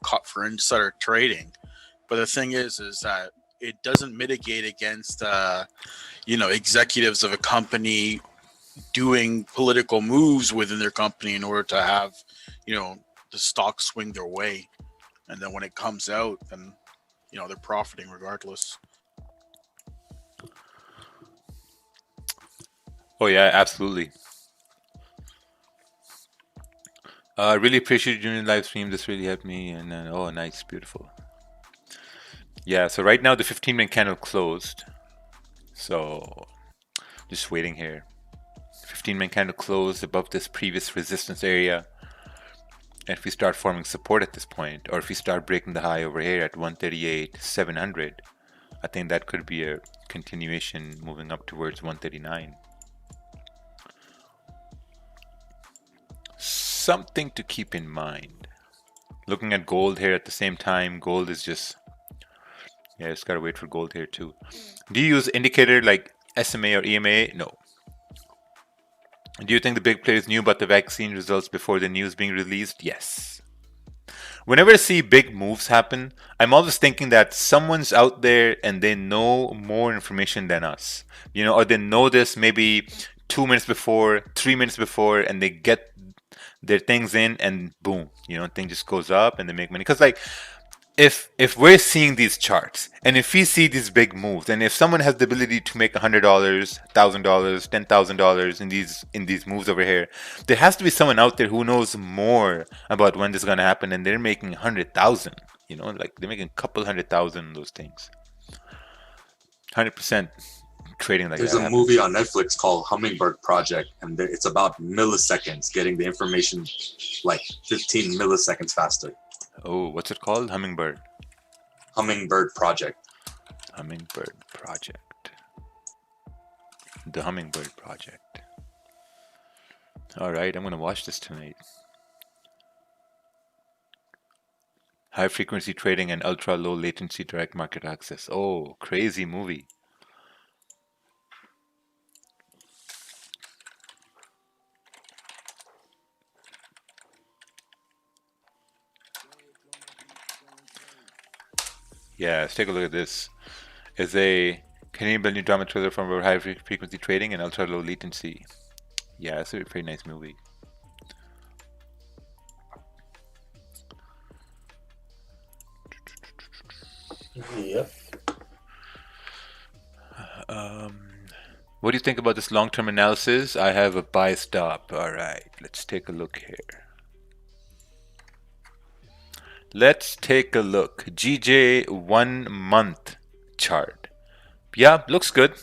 caught for insider trading. But the thing is that it doesn't mitigate against, executives of a company doing political moves within their company in order to have, the stock swing their way. And then when it comes out, then, they're profiting regardless. Oh, yeah, absolutely. Really appreciate you doing the live stream. This really helped me. And then, oh, nice, beautiful. Yeah, so right now the 15-minute candle closed. So just waiting here. 15-minute candle closed above this previous resistance area. And if we start forming support at this point, or if we start breaking the high over here at 138.700, I think that could be a continuation moving up towards 139. Something to keep in mind. Looking at gold here at the same time, gold is just Yeah, just gotta wait for gold here too. Do you use indicator like SMA or EMA? No. Do you think the big players knew about the vaccine results before the news being released? Yes. Whenever I see big moves happen, I'm always thinking that someone's out there and they know more information than us. Or they know this maybe 2 minutes before, 3 minutes before, and they get their things in and boom, thing just goes up and they make money. Because like if we're seeing these charts and if we see these big moves and if someone has the ability to make $100, $1,000, $10,000 in these moves over here, there has to be someone out there who knows more about when this is going to happen, and they're making 100,000, like they're making a couple 100,000 those things. 100% trading like There's that a happens. movie on Netflix called Hummingbird Project, and it's about milliseconds, getting the information like 15 milliseconds faster. Oh, what's it called? Hummingbird. Hummingbird Project. Hummingbird Project. The Hummingbird Project. All right, I'm gonna watch this tonight. High frequency trading and ultra low latency direct market access. Oh, crazy movie. Yeah, let's take a look at this. It's a Canadian building drama thriller from high frequency trading and ultra low latency. Yeah, it's a very nice movie. Yep. What do you think about this long-term analysis? I have a buy stop. All right, let's take a look here. Let's take a look. GJ 1 month chart. Yeah, looks good.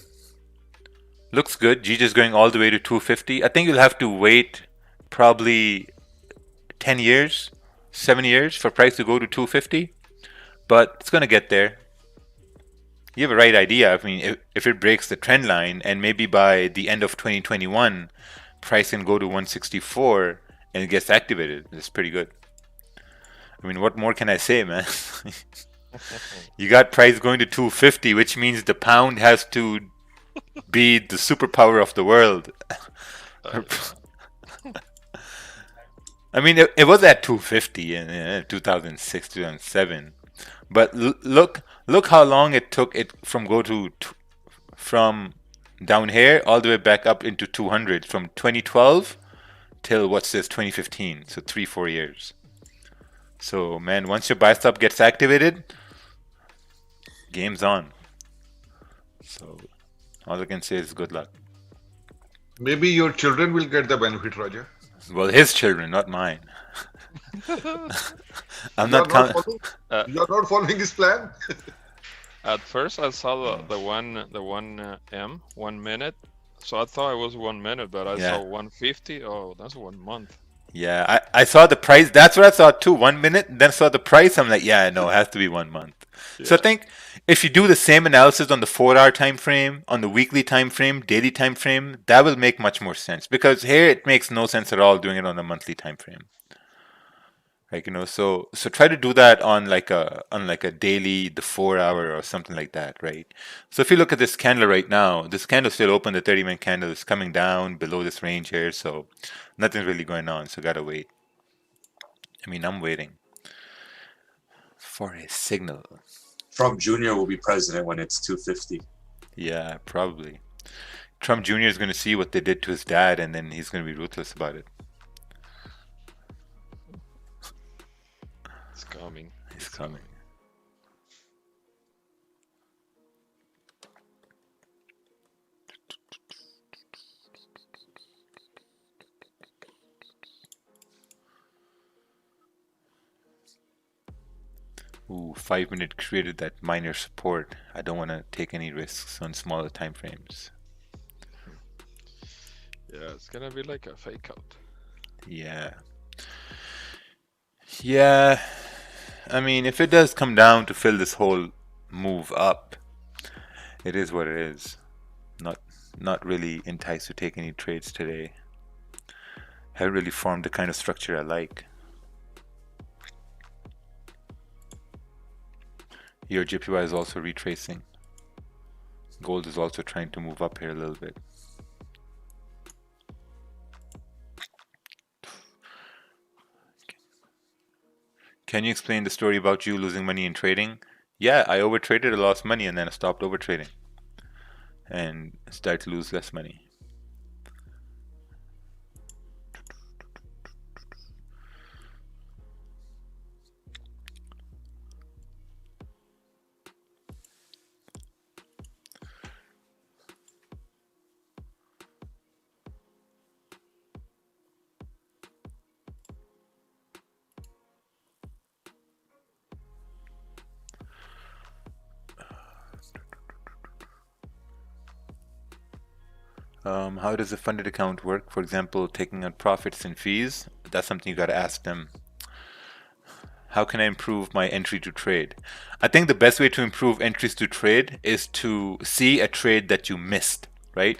Looks good. GJ is going all the way to 250. I think you'll have to wait probably 10 years, 7 years for price to go to 250. But it's going to get there. You have a right idea. I mean, if it breaks the trend line and maybe by the end of 2021, price can go to 164 and it gets activated. It's pretty good. I mean, what more can I say, man? You got price going to 250, which means the pound has to be the superpower of the world. I mean, it was at 250 in 2006, 2007. But look how long it took it from down here all the way back up into 200 from 2012 till what's this 2015. So 3-4 years. So man, once your buy stop gets activated, game's on. So all I can say is good luck. Maybe your children will get the benefit, Roger. Well, his children, not mine. I'm not counting. You're not following his plan. At first, I saw the 1 minute. So I thought it was 1 minute, but I saw 150. Oh, that's 1 month. Yeah, I saw the price. That's what I saw too. 1 minute, then saw the price. I'm like, yeah, no, it has to be 1 month. Yeah. So I think if you do the same analysis on the 4-hour time frame, on the weekly time frame, daily time frame, that will make much more sense. Because here it makes no sense at all doing it on a monthly time frame. Like, so try to do that on like a daily, the 4-hour or something like that, right? So if you look at this candle right now, this candle still open. The 30-minute candle is coming down below this range here, so nothing's really going on. So gotta wait. I mean, I'm waiting for a signal. Trump Jr. will be president when it's 250. Yeah, probably. Trump Jr. is going to see what they did to his dad, and then he's going to be ruthless about it. It's coming. He's coming. Ooh, 5-minute created that minor support. I don't want to take any risks on smaller time frames. Yeah, it's gonna be like a fake out. Yeah. Yeah. I mean, if it does come down to fill this whole move up, it is what it is. Not really enticed to take any trades today. Haven't really formed the kind of structure I like. Your JPY is also retracing. Gold is also trying to move up here a little bit. Can you explain the story about you losing money in trading? Yeah, I overtraded, I lost money, and then I stopped overtrading and started to lose less money. How does a funded account work? For example, taking out profits and fees. That's something you got to ask them. How can I improve my entry to trade? I think the best way to improve entries to trade is to see a trade that you missed, right?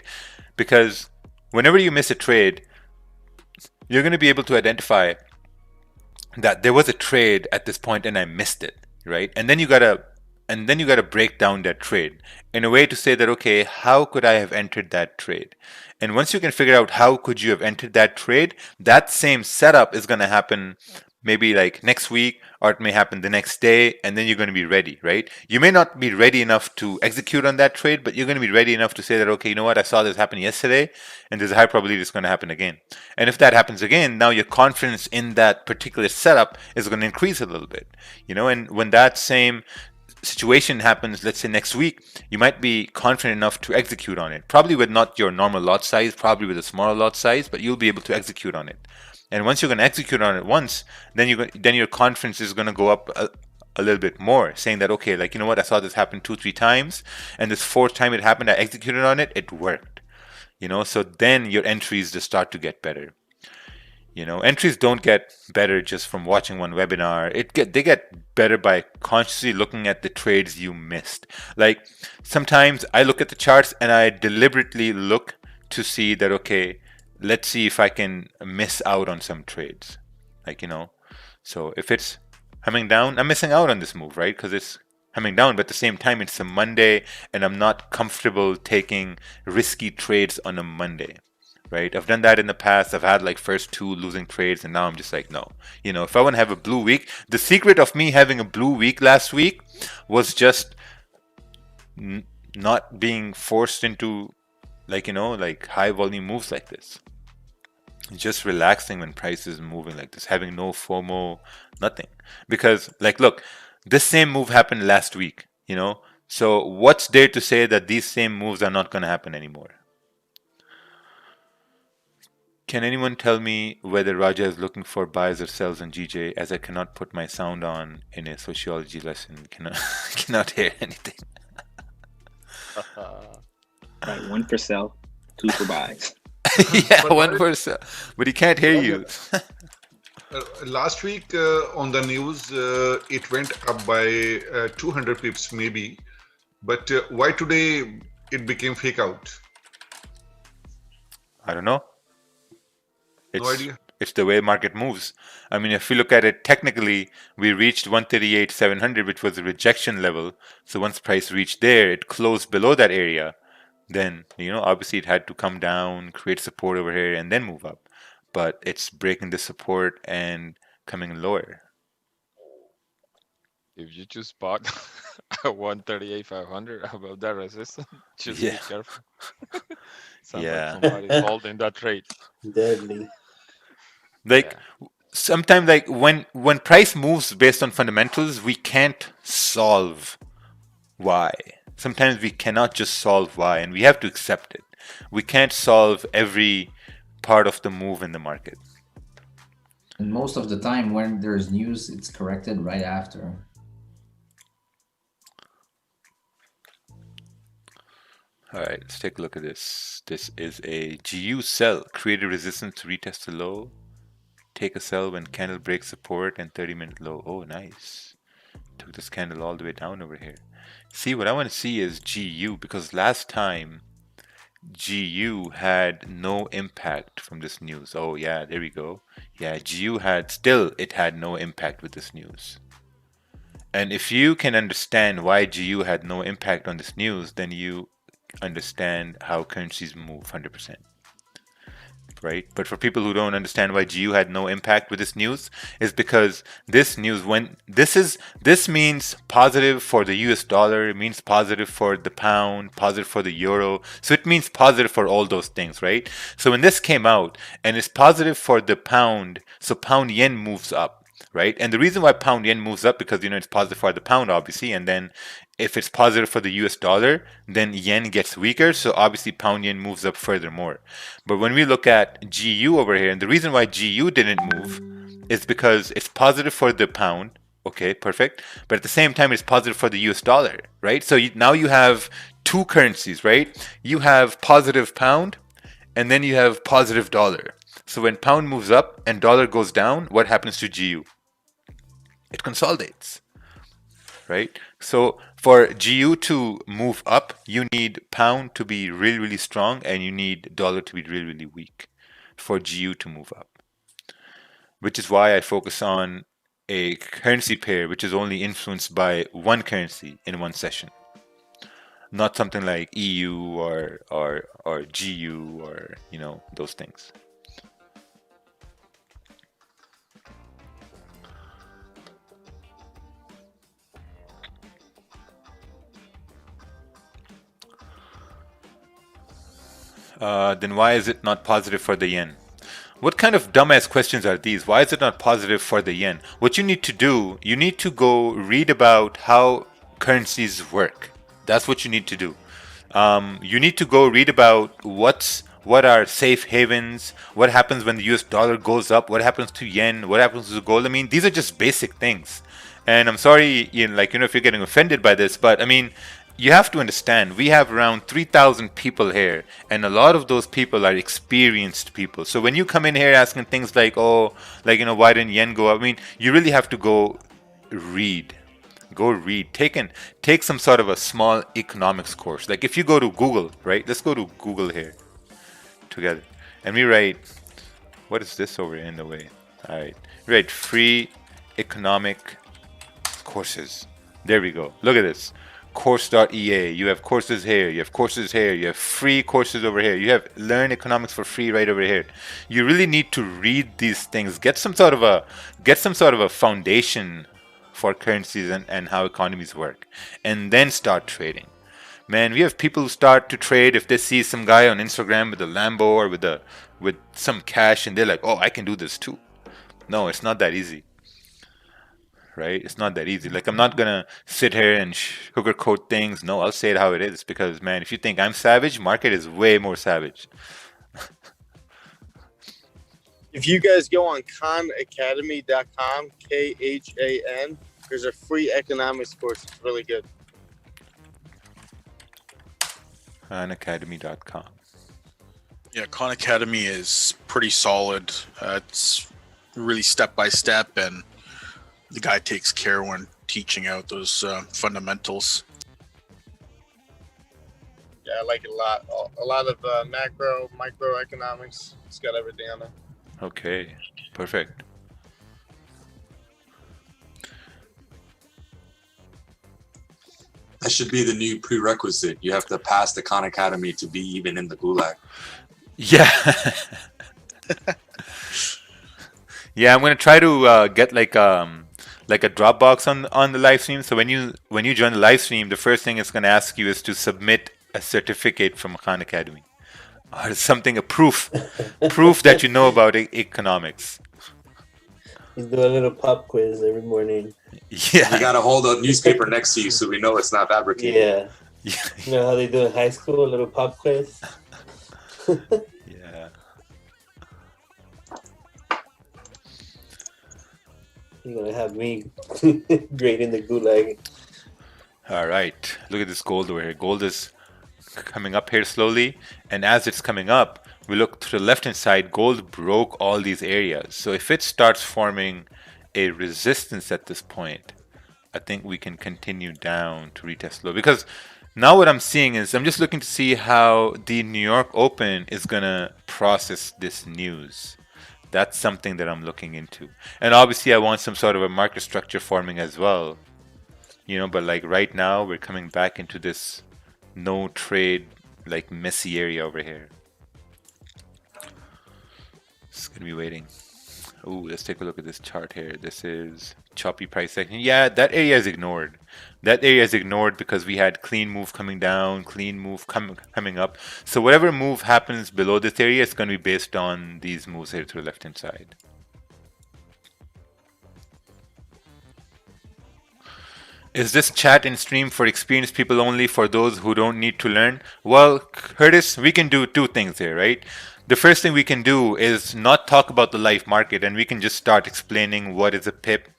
Because whenever you miss a trade, you're going to be able to identify that there was a trade at this point and I missed it, right? And then you gotta break down that trade in a way to say that, okay, how could I have entered that trade? And once you can figure out how could you have entered that trade, that same setup is going to happen maybe like next week, or it may happen the next day, and then you're going to be ready, right? You may not be ready enough to execute on that trade, but you're going to be ready enough to say that, okay, you know what, I saw this happen yesterday, and there's a high probability it's going to happen again. And if that happens again, now your confidence in that particular setup is going to increase a little bit, you know. And when that same situation happens, let's say next week, you might be confident enough to execute on it, probably with not your normal lot size, probably with a smaller lot size, but you'll be able to execute on it. And once you're going to execute on it once, then your confidence is going to go up a little bit more, saying that, okay, like, you know what, I saw this happen 2-3 times, and this fourth time it happened, I executed on it, it worked, you know. So then your entries just start to get better. You know, entries don't get better just from watching one webinar. They get better by consciously looking at the trades you missed. Like sometimes I look at the charts and I deliberately look to see that, okay, let's see if I can miss out on some trades. Like, you know, so if it's coming down, I'm missing out on this move, right? Because it's coming down, but at the same time, it's a Monday and I'm not comfortable taking risky trades on a Monday. Right? I've done that in the past. I've had like first 2 losing trades, and now I'm just like, no. You know, if I want to have a blue week, the secret of me having a blue week last week was just not being forced into like, you know, like high volume moves like this. Just relaxing when price is moving like this, having no FOMO, nothing. Because like, look, this same move happened last week, you know? So what's there to say that these same moves are not going to happen anymore? Can anyone tell me whether Raja is looking for buys or sells on GJ, as I cannot put my sound on in a sociology lesson? Cannot hear anything. Right, 1 for sell, 2 for buys. Yeah, 1 for sell, but he can't hear you. Last week on the news, it went up by 200 pips maybe, but why today it became fake out? I don't know. No idea. It's the way market moves. I mean, if you look at it technically, we reached 138,700, which was a rejection level. So once price reached there, it closed below that area. Then, you know, obviously it had to come down, create support over here, and then move up. But it's breaking the support and coming lower. If you just bought 138,500 above that resistance, just be careful. Sounds like somebody's holding that trade. Deadly. Like sometimes, like when price moves based on fundamentals, we can't solve why. Sometimes we cannot just solve why, and we have to accept it. We can't solve every part of the move in the market. And most of the time when there's news, it's corrected right after. All right, let's take a look at this. This is a GU sell, created resistance to retest the low. Take a sell when candle breaks support and 30-minute low. Oh, nice. Took this candle all the way down over here. See, what I want to see is GU, because last time GU had no impact from this news. Oh yeah, there we go. Yeah, GU had no impact with this news. And if you can understand why GU had no impact on this news, then you understand how currencies move 100%. Right? But for people who don't understand why GU had no impact with this news, is because this news, when this means positive for the US dollar, it means positive for the pound, positive for the euro. So it means positive for all those things, right? So when this came out and it's positive for the pound, so pound yen moves up. Right, and the reason why pound yen moves up because it's positive for the pound, obviously, and then if it's positive for the US dollar, then yen gets weaker, so obviously pound yen moves up furthermore. But when we look at GU over here, and the reason why GU didn't move is because it's positive for the pound, okay, perfect, but at the same time it's positive for the US dollar, right? So now you have two currencies, right? You have positive pound, and then you have positive dollar. So when pound moves up and dollar goes down, what happens to GU? It consolidates, right? So for GU to move up, you need pound to be really, really strong, and you need dollar to be really, really weak for GU to move up. Which is why I focus on a currency pair which is only influenced by one currency in one session. Not something like EU or GU or those things. Then why is it not positive for the yen? What kind of dumbass questions are these? Why is it not positive for the yen? What you need to do, you need to go read about how currencies work. That's what you need to do. You need to go read about what are safe havens, what happens when the US dollar goes up, what happens to yen, what happens to gold. I mean, these are just basic things. And I'm sorry, if you're getting offended by this, but I mean, you have to understand, we have around 3,000 people here, and a lot of those people are experienced people. So when you come in here asking things like, why didn't yen go up? I mean, you really have to go read. Go read. Take some sort of a small economics course. Like if you go to Google, right? Let's go to Google here together. And we write, what is this over in the way? All right. We write free economic courses. There we go. Look at this. Course.ea. You have courses here. You have courses here. You have free courses over here. You have learn economics for free right over here. You really need to read these things. Get some sort of a foundation for currencies and how economies work, and then start trading. Man, we have people who start to trade if they see some guy on Instagram with a Lambo or with some cash, and they're like, "Oh, I can do this too." No, it's not that easy. Right? It's not that easy. Like, I'm not gonna sit here and sugarcoat things. No, I'll say it how it is, because man, if you think I'm savage, market is way more savage. If you guys go on khanacademy.com, KHAN, there's a free economics course. It's really good. Khanacademy.com. Yeah, Khan Academy is pretty solid. It's really step by step, and the guy takes care when teaching out those fundamentals. Yeah, I like it a lot. A lot of macro, microeconomics. It's got everything on it. Okay, perfect. That should be the new prerequisite. You have to pass the Khan Academy to be even in the gulag. Yeah. Yeah, I'm gonna try to get like a Dropbox on the live stream. So when you join the live stream, the first thing it's gonna ask you is to submit a certificate from Khan Academy, or something, a proof that you know about economics. You do a little pop quiz every morning. Yeah, you gotta hold a newspaper next to you so we know it's not fabricated. Yeah. You know how they do in high school, a little pop quiz. Yeah. You're gonna have me grading the gulag. All right, look at this gold over here. Gold is coming up here slowly, and as it's coming up, we look to the left hand side. Gold broke all these areas, so if it starts forming a resistance at this point, I think we can continue down to retest low, because now what I'm seeing is I'm just looking to see how the New York Open is gonna process this news. That's something that I'm looking into, and obviously I want some sort of a market structure forming as well. You know, but like right now we're coming back into this no trade, like messy area over here. It's gonna be waiting. Oh, let's take a look at this chart here. This is choppy price action. Yeah, that area is ignored. That area is ignored because we had clean move coming down, clean move coming up. So whatever move happens below this area is going to be based on these moves here to the left hand side. Is this chat and stream for experienced people only, for those who don't need to learn? Well, Curtis, we can do two things here, right? The first thing we can do is not talk about the live market, and we can just start explaining what is a pip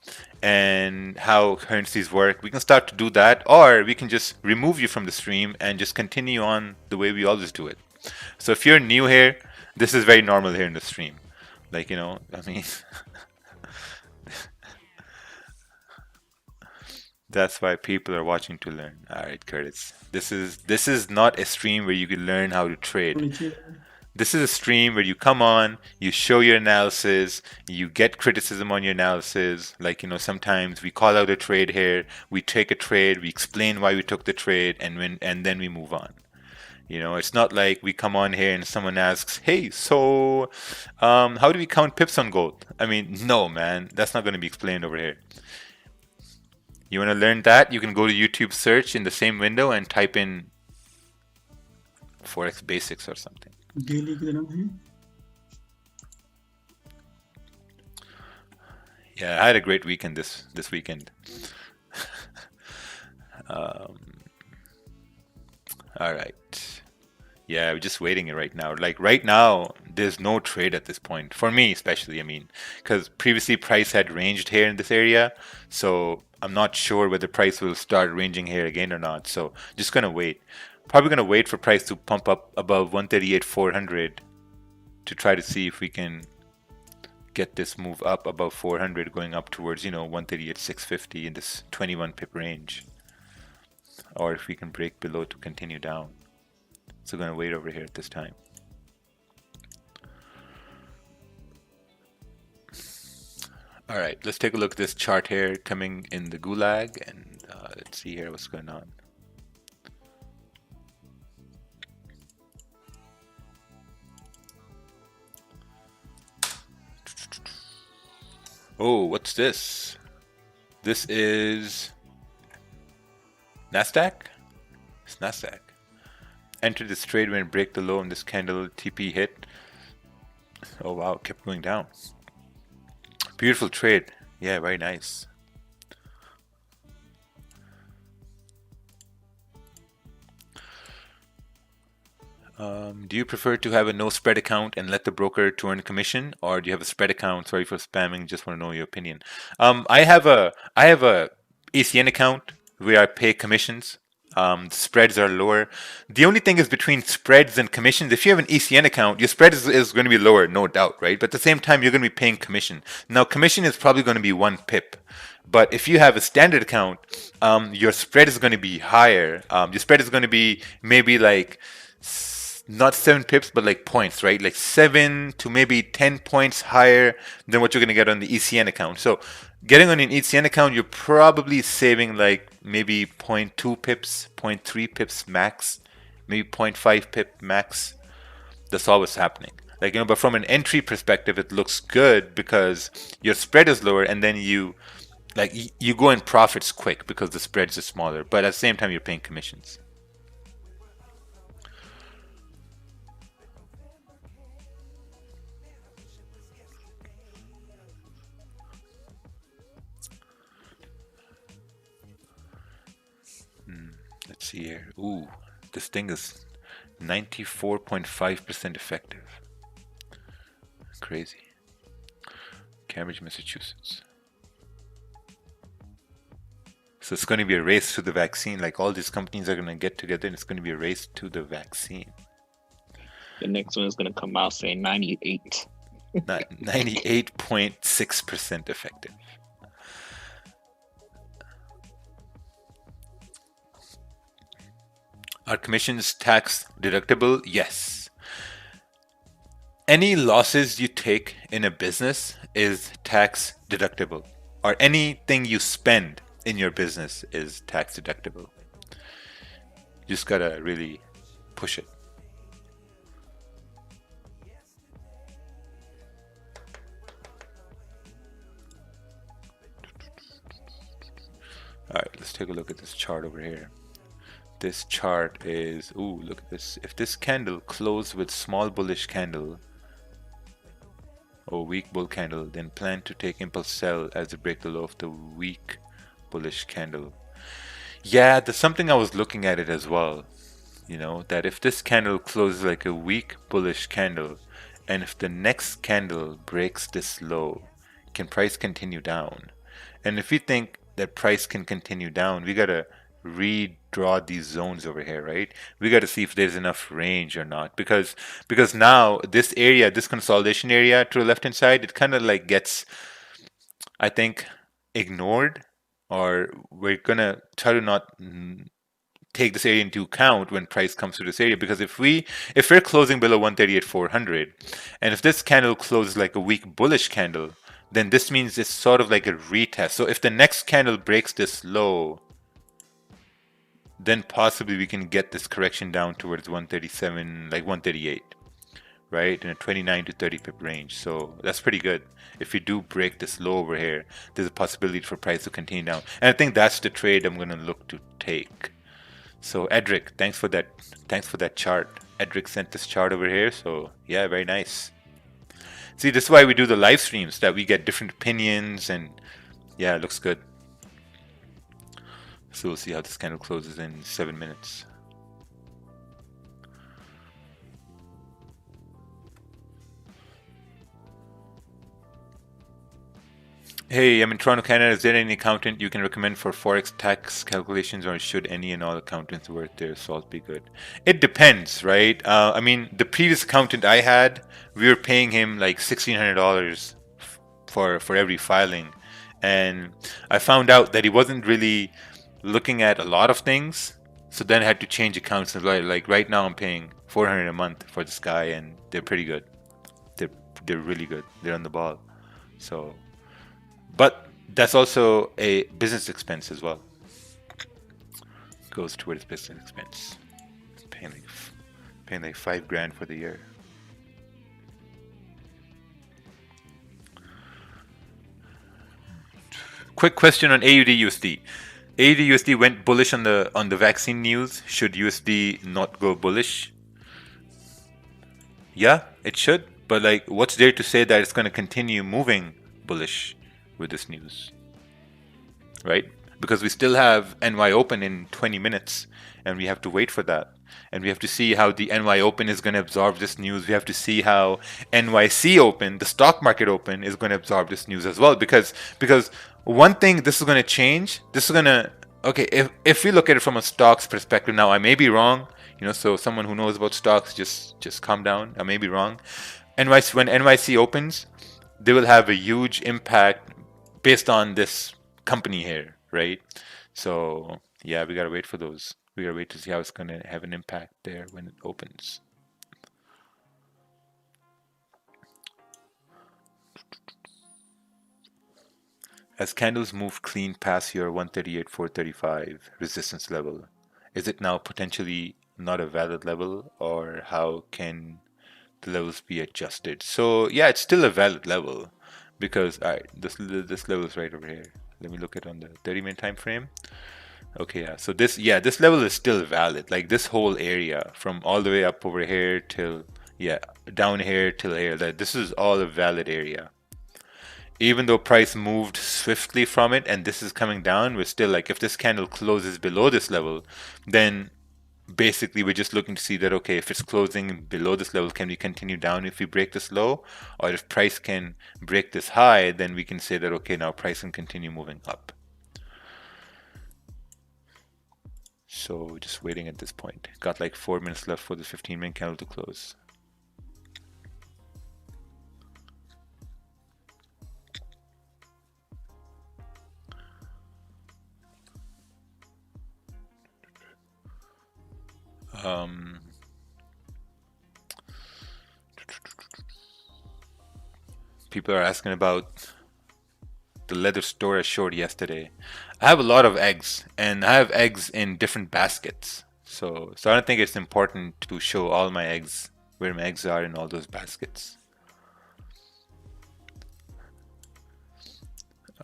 and how currencies work. We can start to do that, or we can just remove you from the stream and just continue on the way we always do it. So if you're new here, this is very normal here in the stream. Like, you know, I mean... That's why people are watching to learn. All right, Curtis. This is not a stream where you can learn how to trade. This is a stream where you come on, you show your analysis, you get criticism on your analysis. Like, you know, sometimes we call out a trade here, we take a trade, we explain why we took the trade, and then we move on. You know, it's not like we come on here and someone asks, hey, so how do we count pips on gold? I mean, no, man, that's not going to be explained over here. You want to learn that? You can go to YouTube search in the same window and type in Forex basics or something. Yeah, I had a great weekend this weekend. All right. Yeah, we're just waiting it right now. Like right now, there's no trade at this point. For me especially, I mean, because previously price had ranged here in this area. So I'm not sure whether price will start ranging here again or not. So just going to wait. Probably going to wait for price to pump up above 138,400 to try to see if we can get this move up above 400 going up towards, you know, 138,650 in this 21 pip range. Or if we can break below to continue down. So I'm going to wait over here at this time. All right, let's take a look at this chart here coming in the gulag, and let's see here what's going on. Oh, what's this? This is NASDAQ? It's NASDAQ. Enter this trade when it break the low and this candle TP hit. Oh wow, kept going down. Beautiful trade. Yeah, very nice. Do you prefer to have a no spread account and let the broker to earn commission, or do you have a spread account? Sorry for spamming, just want to know your opinion. I have a ECN account where I pay commissions. Spreads are lower. The only thing is between spreads and commissions, if you have an ECN account, your spread is going to be lower, no doubt, right? But at the same time, you're going to be paying commission. Now, commission is probably going to be 1 pip. But if you have a standard account, your spread is going to be higher. Your spread is going to be maybe like not 7 pips, but like points, right? Like 7 to maybe 10 points higher than what you're going to get on the ECN account. So getting on an ECN account, you're probably saving like maybe 0.2 pips, 0.3 pips max, maybe 0.5 pip max. That's all what's happening. Like, you know, but from an entry perspective, it looks good because your spread is lower, and then you go in profits quick because the spreads are smaller. But at the same time, you're paying commissions. Let's see here. Ooh, this thing is 94.5% effective. Crazy. Cambridge, Massachusetts. So it's going to be a race to the vaccine. Like all these companies are going to get together and it's going to be a race to the vaccine. The next one is going to come out saying 98. 98.6% effective. Are commissions tax deductible? Yes. Any losses you take in a business is tax deductible, or anything you spend in your business is tax deductible. You just gotta really push it. All right, let's take a look at this chart over here. This chart is, ooh, look at this. If this candle closed with small bullish candle or weak bull candle, then plan to take impulse sell as they break the low of the weak bullish candle. Yeah, there's something I was looking at it as well. You know, that if this candle closes like a weak bullish candle, and if the next candle breaks this low, can price continue down? And if we think that price can continue down, we gotta redraw these zones over here, right? We gotta see if there's enough range or not, because now this area, this consolidation area to the left hand side, it kind of like gets, I think, ignored, or we're gonna try to not take this area into account when price comes to this area, because if we're closing below 138,400, and if this candle closes like a weak bullish candle, then this means it's sort of like a retest. So if the next candle breaks this low, then possibly we can get this correction down towards 137, like 138, right, in a 29 to 30 pip range. So that's pretty good. If we do break this low over here, there's a possibility for price to continue down, and I think that's the trade I'm going to look to take. So Edric, thanks for that chart. Edric sent this chart over here, so yeah, very nice. See, this is why we do the live streams, that we get different opinions, and yeah, it looks good. So we'll see how this candle closes in 7 minutes. Hey, I'm in Toronto, Canada. Is there any accountant you can recommend for Forex tax calculations, or should any and all accountants worth their salt be good? It depends, right? I mean, the previous accountant I had, we were paying him like $1,600 for every filing. And I found out that he wasn't really looking at a lot of things. So then I had to change accounts. Like right now I'm paying $400 a month for this guy, and they're pretty good. They're really good. They're on the ball. So... but that's also a business expense as well. Goes towards business expense. Paying like $5,000 for the year. Quick question on AUD USD. AUD USD went bullish on the vaccine news. Should USD not go bullish? Yeah, it should. But like, what's there to say that it's going to continue moving bullish with this news, right? Because we still have NY Open in 20 minutes, and we have to wait for that, and we have to see how the NY Open is going to absorb this news. We have to see how NYC Open, the stock market open, is going to absorb this news as well, because one thing this is going to change, this is going to, okay, if we look at it from a stocks perspective, now I may be wrong, you know, so someone who knows about stocks, just calm down. I may be wrong. NYC, when NYC opens, they will have a huge impact based on this company here, right? So yeah, we gotta wait for those. We gotta wait to see how it's gonna have an impact there when it opens. As candles move clean past your 138,435 resistance level, is it now potentially not a valid level, or how can the levels be adjusted? So yeah, it's still a valid level. Because this level is right over here. Let me look at it on the 30-minute time frame. Okay, yeah. So this level is still valid. Like this whole area from all the way up over here till down here till here. That this is all a valid area. Even though price moved swiftly from it and this is coming down, we're still like, if this candle closes below this level, then basically we're just looking to see that, okay, if it's closing below this level, can we continue down if we break this low? Or if price can break this high, then we can say that, okay, now price can continue moving up. So just waiting at this point. Got like 4 minutes left for the 15-minute candle to close. People are asking about the leather store I showed yesterday. I have a lot of eggs, and I have eggs in different baskets. So I don't think it's important to show all my eggs, where my eggs are in all those baskets.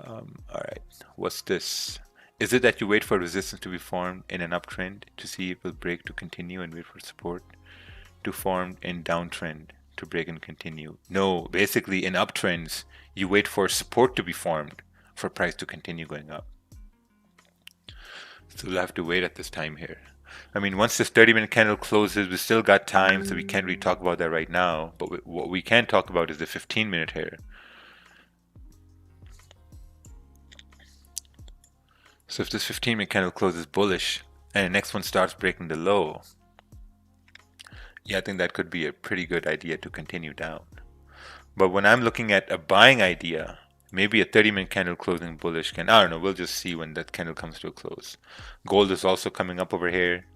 All right, what's this? Is it that you wait for resistance to be formed in an uptrend to see if it will break to continue and wait for support to form in downtrend to break and continue? No, basically in uptrends, you wait for support to be formed for price to continue going up. So we'll have to wait at this time here. I mean, once this 30-minute candle closes, we still got time, so we can't really talk about that right now. But what we can talk about is the 15-minute here. So if this 15-minute candle closes bullish and the next one starts breaking the low, yeah, I think that could be a pretty good idea to continue down. But when I'm looking at a buying idea, maybe a 30-minute candle closing bullish can, I don't know, we'll just see when that candle comes to a close. Gold is also coming up over here.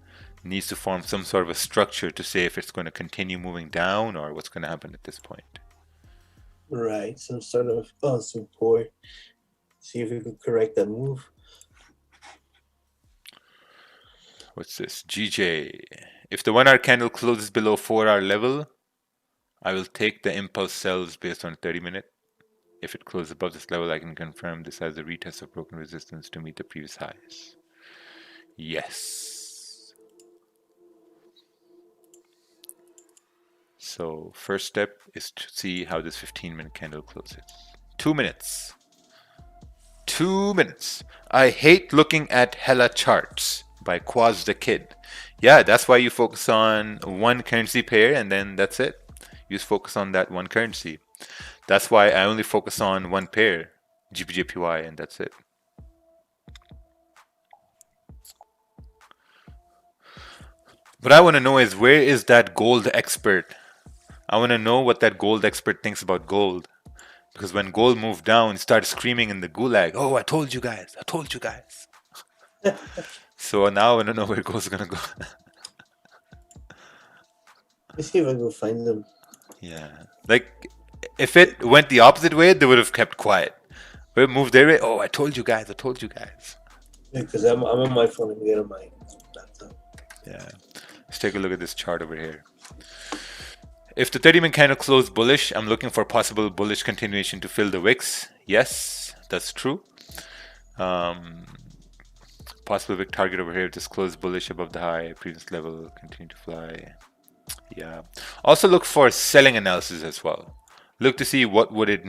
Needs to form some sort of a structure to say if it's going to continue moving down or what's going to happen at this point. Right, some sort of support. See if we can correct that move. What's this? GJ. If the 1-hour candle closes below 4-hour level, I will take the impulse sells based on 30-minute. If it closes above this level, I can confirm this has a retest of broken resistance to meet the previous highs. Yes. So first step is to see how this 15-minute candle closes. 2 minutes. 2 minutes. I hate looking at hella charts by Quaz the Kid. Yeah, that's why you focus on one currency pair and then that's it. You just focus on that one currency. That's why I only focus on one pair, GBJPY, and that's it. What I want to know is, where is that gold expert? I want to know what that gold expert thinks about gold. Because when gold moved down, it started screaming in the gulag, oh, I told you guys, I told you guys. So now I want to know where gold's going to go. Let's see if I can find them. Yeah. Like, if it went the opposite way, they would have kept quiet. But it moved their way, oh, I told you guys, I told you guys. Yeah, because I'm on my phone and get on my laptop. Yeah. Let's take a look at this chart over here. If the 30-minute candle closed bullish, I'm looking for possible bullish continuation to fill the wicks. Yes, that's true. Possible wick target over here, just close bullish above the high, previous level, continue to fly. Yeah. Also look for selling analysis as well. Look to see what would it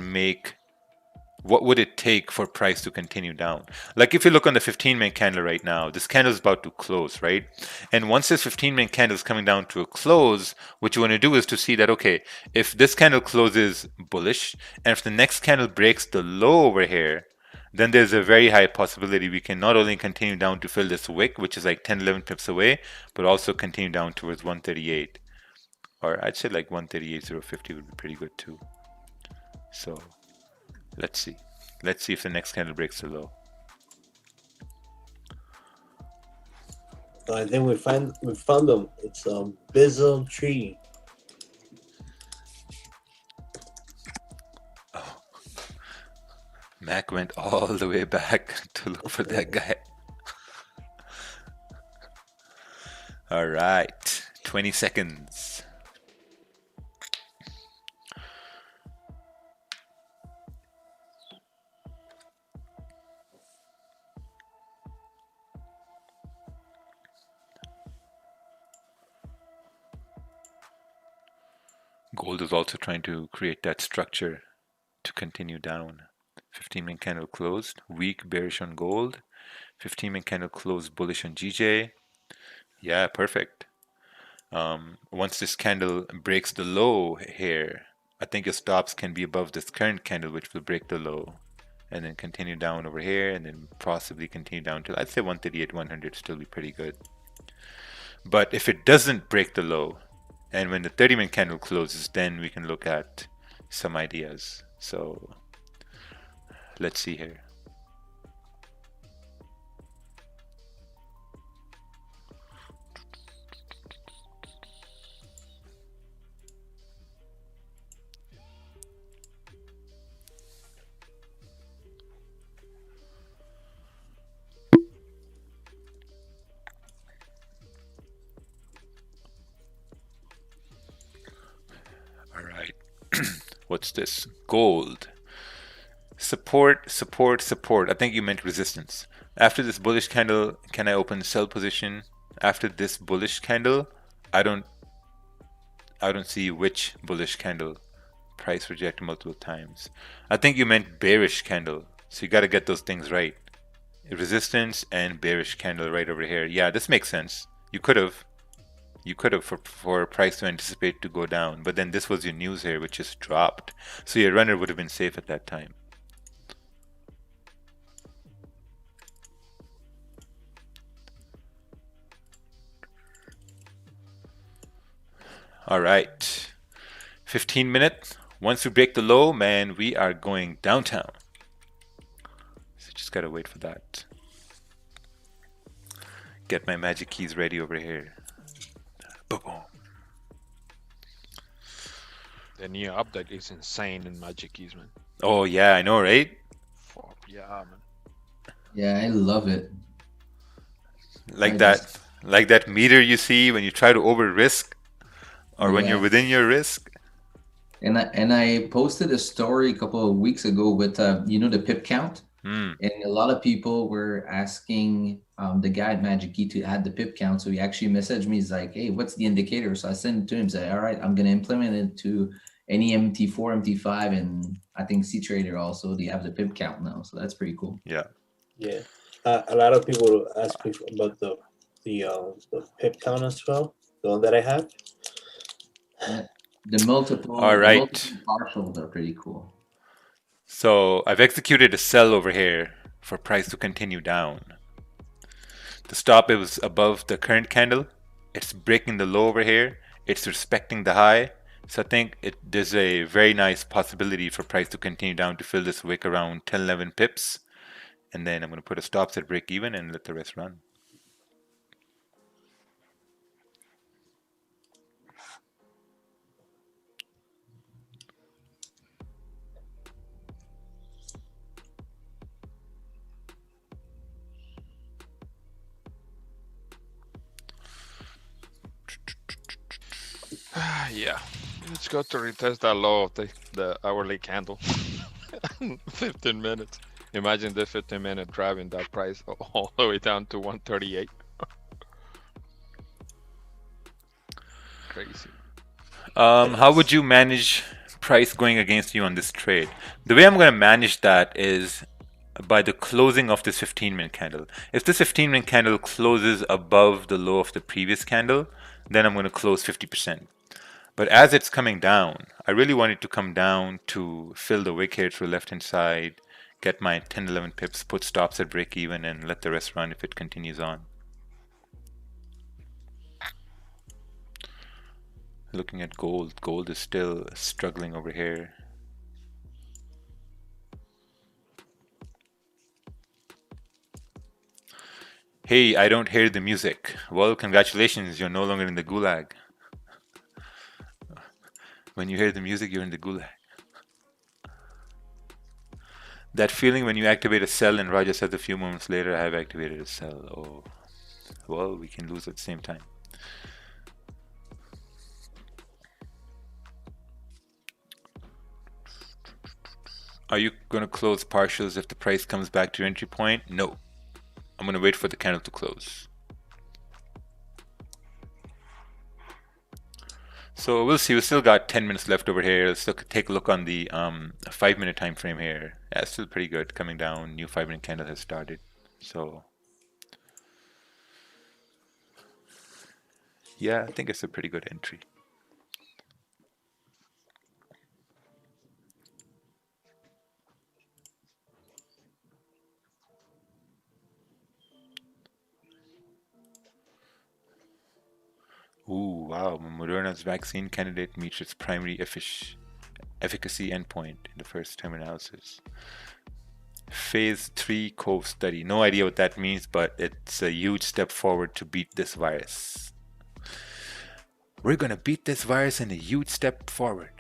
take for price to continue down. Like if you look on the 15-minute candle right now, this candle is about to close, right? And once this 15-minute candle is coming down to a close, what you want to do is to see that, okay, if this candle closes bullish, and if the next candle breaks the low over here, then there's a very high possibility we can not only continue down to fill this wick, which is like 10, 11 pips away, but also continue down towards 138. Or I'd say like 138.050 would be pretty good too. So let's see. Let's see if the next candle breaks the low. I think we found them. It's Bizzle Tree. Oh. Mac went all the way back to look for that guy. All right, 20 seconds. Gold is also trying to create that structure to continue down. 15-minute candle closed, weak bearish on gold. 15-minute candle closed bullish on GJ. Yeah, perfect. Once this candle breaks the low here, I think your stops can be above this current candle, which will break the low. And then continue down over here, and then possibly continue down to, I'd say 138, 100 still be pretty good. But if it doesn't break the low, and when the 30-minute candle closes, then we can look at some ideas. So let's see here. What's this? Gold. Support, support, support. I think you meant resistance. After this bullish candle, can I open sell position? After this bullish candle, I don't see which bullish candle. Price reject multiple times. I think you meant bearish candle. So you got to get those things right. Resistance and bearish candle right over here. Yeah, this makes sense. You could have for price to anticipate to go down, but then this was your news here, which just dropped. So your runner would have been safe at that time. All right, 15 minutes. Once we break the low, man, we are going downtown. So just gotta wait for that. Get my magic keys ready over here. Boom. The new update is insane in Magic Keys, man. Oh yeah, I know, right? Fuck, yeah, man. Yeah, I love it. Like that meter you see when you try to over risk, or when you're within your risk. And I posted a story a couple of weeks ago with you know, the pip count. And a lot of people were asking the guy at Magic Key to add the pip count. So he actually messaged me. He's like, hey, what's the indicator? So I sent it to him. Say, all right, I'm going to implement it to any MT4, MT5, and I think cTrader also. They have the pip count now. So that's pretty cool. Yeah. Yeah. A lot of people ask me about the pip count as well, the one that I have. The multiple, all right. multiple partials are pretty cool. So I've executed a sell over here for price to continue down. The stop, it was above the current candle. It's breaking the low over here. It's respecting the high. So I think there's a very nice possibility for price to continue down to fill this wick around 10, 11 pips. And then I'm going to put a stop at break even and let the rest run. Yeah, let's go to retest that low of the hourly candle. 15 minutes. Imagine the 15-minute driving that price all the way down to 138. Crazy. How would you manage price going against you on this trade? The way I'm going to manage that is by the closing of this 15-minute candle. If this 15-minute candle closes above the low of the previous candle, then I'm going to close 50%. But as it's coming down, I really want it to come down to fill the wick here to the left-hand side, get my 10, 11 pips, put stops at break even, and let the rest run if it continues on. Looking at gold. Gold is still struggling over here. Hey, I don't hear the music. Well, congratulations, you're no longer in the gulag. When you hear the music, you're in the gulag. That feeling when you activate a sell and Raja says a few moments later, I have activated a sell. Oh, well, we can lose at the same time. Are you going to close partials if the price comes back to your entry point? No. I'm going to wait for the candle to close. So we'll see. We still got 10 minutes left over here. Let's take a look on the 5-minute time frame here. Yeah, it's still pretty good. Coming down. New 5-minute candle has started. So yeah, I think it's a pretty good entry. Ooh, wow. Moderna's vaccine candidate meets its primary efficacy endpoint in the first term analysis. Phase 3 COVE study. No idea what that means, but it's a huge step forward to beat this virus. We're going to beat this virus in a huge step forward.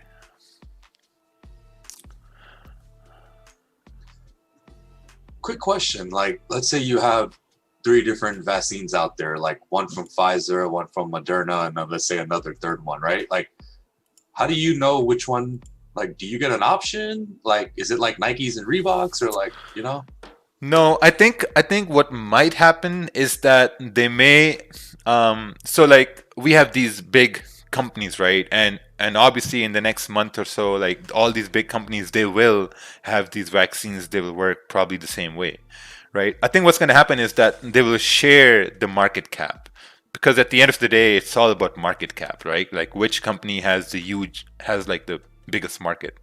Quick question. Like, let's say you have 3 different vaccines out there, like one from Pfizer, one from Moderna, and let's say another third one, right? Like, how do you know which one Like, do you get an option? Like, is it like Nikes and Reeboks or like, No, I think what might happen is that they may so like we have these big companies, right? And obviously in the next month or so, like all these big companies, they will have these vaccines, they will work probably the same way, right? I think what's going to happen is that they will share the market cap. Because at the end of the day, it's all about market cap, right? Like which company has like the biggest market.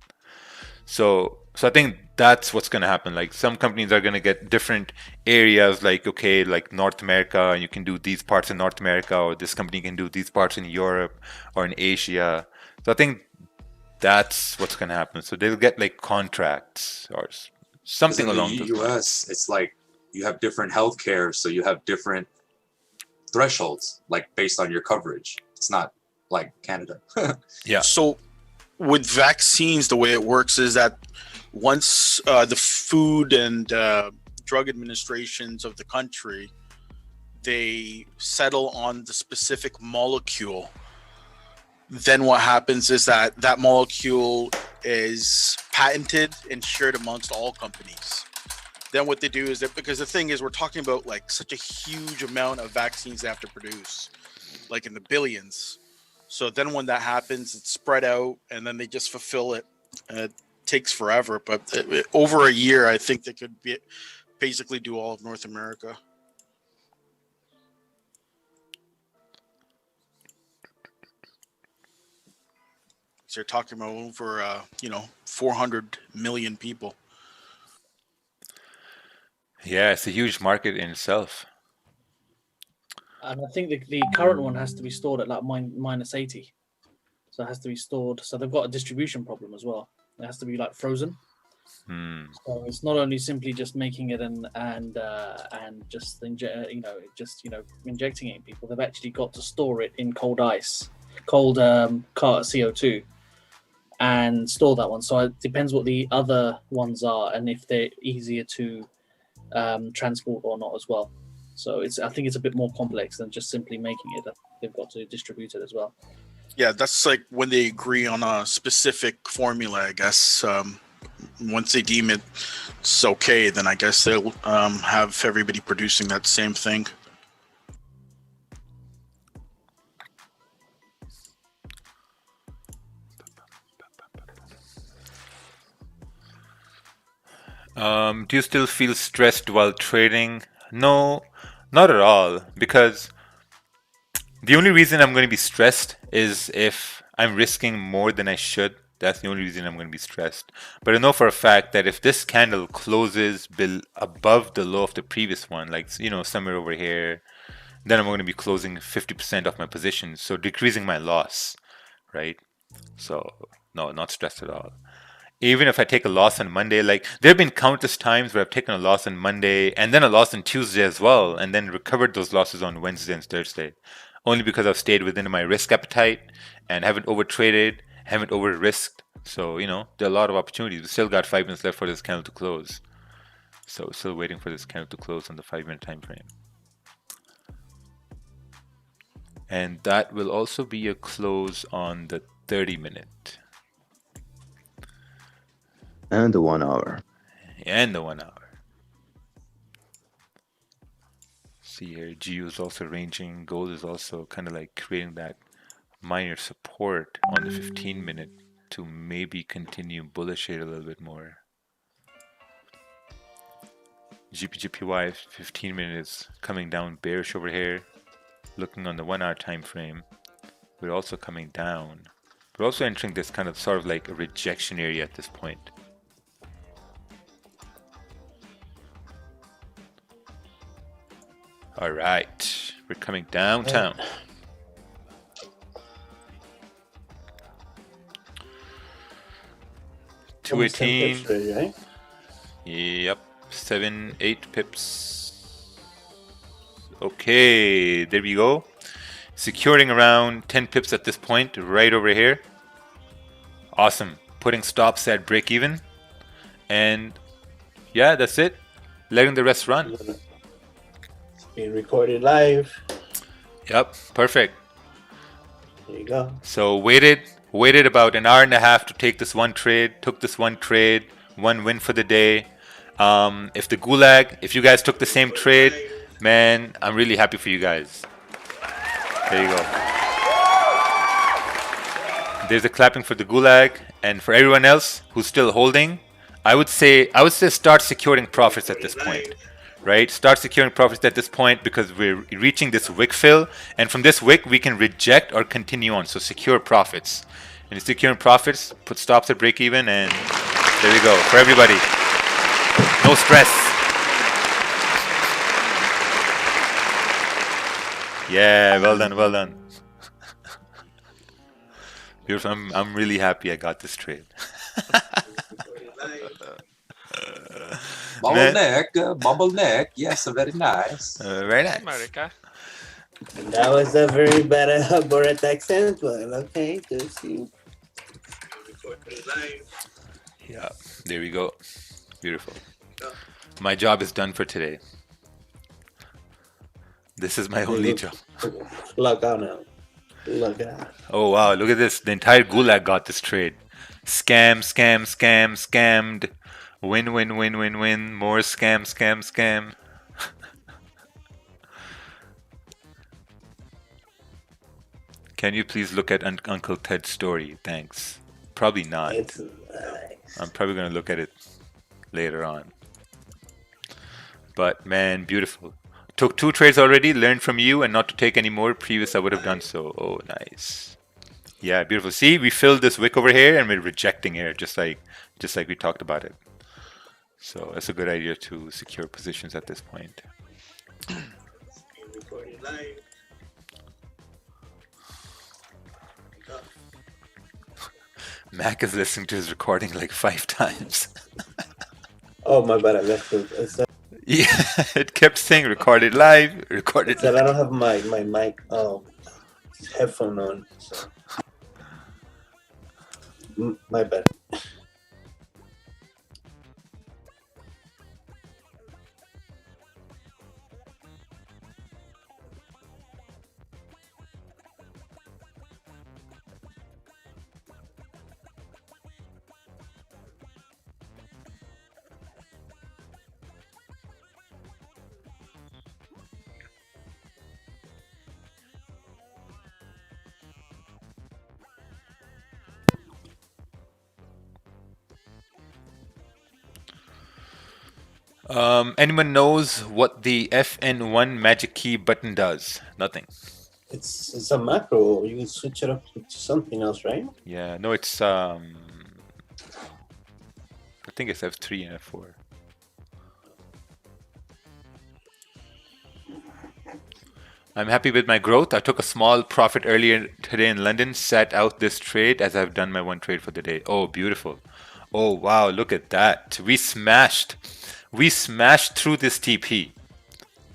So I think that's what's going to happen. Like some companies are going to get different areas, like okay, like North America, and you can do these parts in North America, or this company can do these parts in Europe or in Asia. So I think that's what's going to happen. So they'll get like contracts or something in the along those lines. US, it's like you have different healthcare, so you have different thresholds, like based on your coverage. It's not like Canada. Yeah. So with vaccines, the way it works is that once the Food and Drug Administrations of the country, they settle on the specific molecule, then what happens is that that molecule is patented and shared amongst all companies. Then what they do is that, because the thing is, we're talking about like such a huge amount of vaccines they have to produce, like in the billions. So then when that happens, it's spread out and then they just fulfill it. It takes forever, but over a year, I think they could basically do all of North America. So you're talking about over, 400 million people. Yeah, it's a huge market in itself. And I think the current one has to be stored at like minus 80. So it has to be stored. So they've got a distribution problem as well. It has to be like frozen. So it's not only simply just making it and just injecting it in people. They've actually got to store it in cold ice, cold CO2, and store that one. So it depends what the other ones are and if they're easier to transport or not as well. So I think it's a bit more complex than just simply making it. They've got to distribute it as well. Yeah, that's like when they agree on a specific formula, I guess. Once they deem it's okay, then I guess they'll have everybody producing that same thing. Do you still feel stressed while trading? No, not at all, because the only reason I'm going to be stressed is if I'm risking more than I should. That's the only reason I'm going to be stressed. But I know for a fact that if this candle closes above the low of the previous one, like, somewhere over here, then I'm going to be closing 50% of my position, so decreasing my loss, right? So, no, not stressed at all. Even if I take a loss on Monday, like there have been countless times where I've taken a loss on Monday and then a loss on Tuesday as well, and then recovered those losses on Wednesday and Thursday, only because I've stayed within my risk appetite and haven't overtraded, haven't over risked. So, there are a lot of opportunities. We still got 5 minutes left for this candle to close. So still waiting for this candle to close on the 5-minute time frame. And that will also be a close on the 30-minute. And the 1 hour. And the 1 hour. See here, GU is also ranging. Gold is also kind of like creating that minor support on the 15-minute to maybe continue bullish here a little bit more. GPGPY 15-minute is coming down bearish over here. Looking on the 1 hour time frame, we're also coming down. We're also entering this kind of sort of like a rejection area at this point. All right, we're coming downtown. Almost 10 218. pips already, right? Yep, 7-8 pips. Okay, there we go. Securing around 10 pips at this point, right over here. Awesome. Putting stops at break even. And yeah, that's it. Letting the rest run. It's being recorded live. Yep, perfect. There you go. So waited about an hour and a half to take this one trade. Took this one trade, one win for the day. If you guys took the same trade, man, I'm really happy for you guys. There you go. There's a clapping for the Gulag, and for everyone else who's still holding, I would say start securing profits at this point, right? Start securing profits at this point because we're reaching this wick fill, and from this wick we can reject or continue on. So secure profits, and securing profits, put stops at break even, and there we go for everybody. No stress. Yeah, well done, well done. Beautiful. I'm really happy I got this trade. Bottleneck, yes, very nice. Very nice. America. That was a very bad Borat accent, but okay, just you. Yeah, there we go. Beautiful. My job is done for today. This is my only job. Log out now. Log out. Oh wow, look at this. The entire Gulag got this trade. Scammed. Win. More scam. Can you please look at Uncle Ted's story? Thanks. Probably not. It's nice. I'm probably going to look at it later on. But man, beautiful. Took 2 trades already, learned from you, and not to take any more. Previous I would have done so. Oh, nice. Yeah, beautiful. See, we filled this wick over here and we're rejecting here, just like we talked about it. So that's a good idea to secure positions at this point. Mac is listening to his recording like 5 times. Oh my bad, I left it. Yeah, it kept saying recorded live, recorded Said live. I don't have my mic headphone on. So. My bad. Anyone knows what the FN1 magic key button does? Nothing. It's a macro. You can switch it up to something else, right? Yeah, no, it's I think it's F3 and F4. I'm happy with my growth. I took a small profit earlier today in London, sat out this trade as I've done my one trade for the day. Oh, beautiful. Oh, wow, look at that. We smashed through this TP.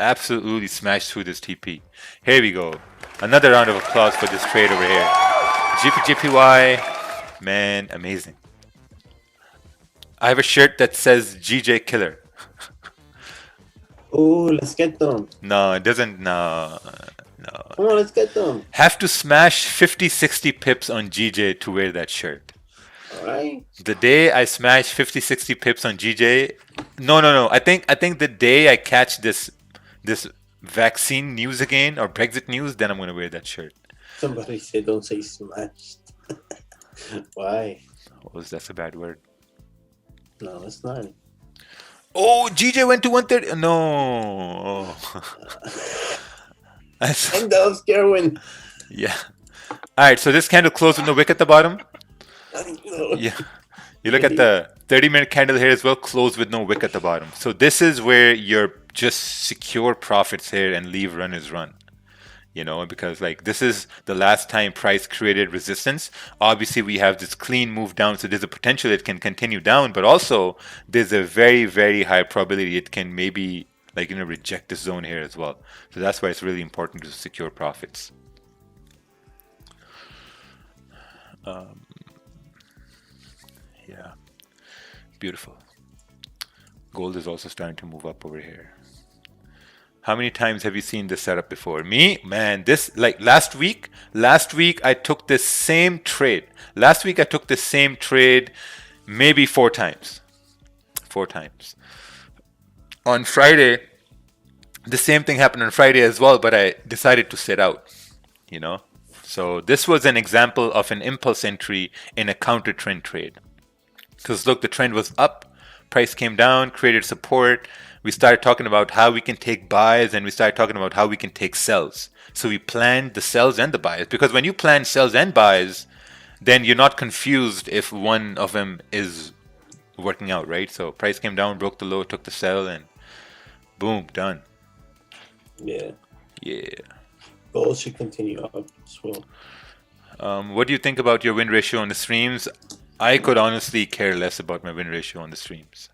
Absolutely smashed through this TP. Here we go. Another round of applause for this trade over here. GPY, man, amazing. I have a shirt that says GJ Killer. Oh, let's get them. No, it doesn't. No. Come on, let's get them. Have to smash 50, 60 pips on GJ to wear that shirt. All right. The day I smash 50, 60 pips on GJ. No. I think the day I catch this vaccine news again or Brexit news, then I'm gonna wear that shirt. Somebody said don't say smashed. Why? Oh, that's a bad word. No, it's not. Oh, GJ went to 130. No. And that was Gerwin. Yeah. All right. So this candle closed with no wick at the bottom. No. Yeah. You look at the 30-minute candle here as well, closed with no wick at the bottom. So this is where you're just secure profits here and leave runners run. You know, because like this is the last time price created resistance. Obviously, we have this clean move down, so there's a potential it can continue down, but also there's a very, very high probability it can maybe like, you know, reject this zone here as well. So that's why it's really important to secure profits. Yeah, beautiful. Gold is also starting to move up over here. How many times have you seen this setup before? Me, man, this like last week I took this same trade. Last week I took this same trade maybe 4 times. 4 times. On Friday, the same thing happened on Friday as well, but I decided to sit out, you know? So this was an example of an impulse entry in a counter trend trade. Because look, the trend was up, price came down, created support. We started talking about how we can take buys, and we started talking about how we can take sells. So we planned the sells and the buys. Because when you plan sells and buys, then you're not confused if one of them is working out, right? So price came down, broke the low, took the sell, and boom, done. Yeah. Yeah. Gold should continue up as well. What do you think about your win ratio on the streams? I could honestly care less about my win ratio on the streams.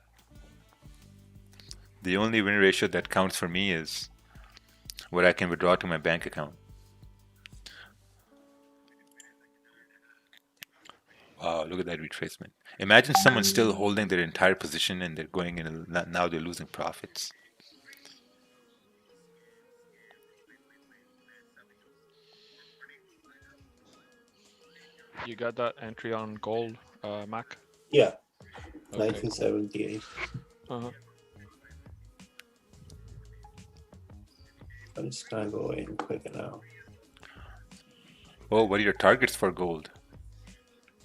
The only win ratio that counts for me is what I can withdraw to my bank account. Wow, look at that retracement. Imagine someone still holding their entire position and they're going in, now they're losing profits. You got that entry on gold, Mac? Yeah. Okay, 1978. cool. I'm just gonna go in quick now. Oh, what are your targets for gold?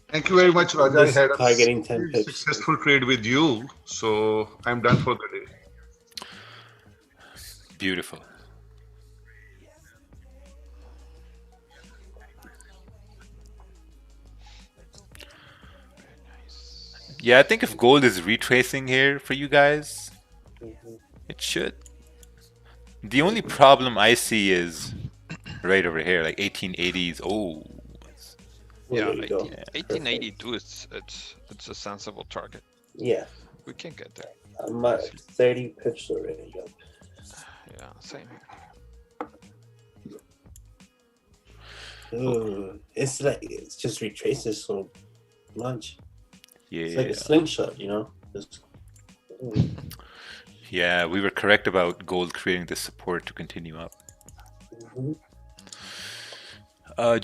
Thank you very much, Raja. I Just had a targeting 10 very pips. successful trade with you, so I'm done for the day. Beautiful. Yeah, I think if gold is retracing here for you guys, it should. The only problem I see is right over here, like 1880s. Oh, Yeah, There you go. 1882 it's a sensible target. Yeah. We can get there. I'm at 30 pips already. Up. Yeah, same here. Ooh, it's like it's just retraces so much. yeah. It's like a slingshot, you know. Just, Yeah, we were correct about gold creating this support to continue up.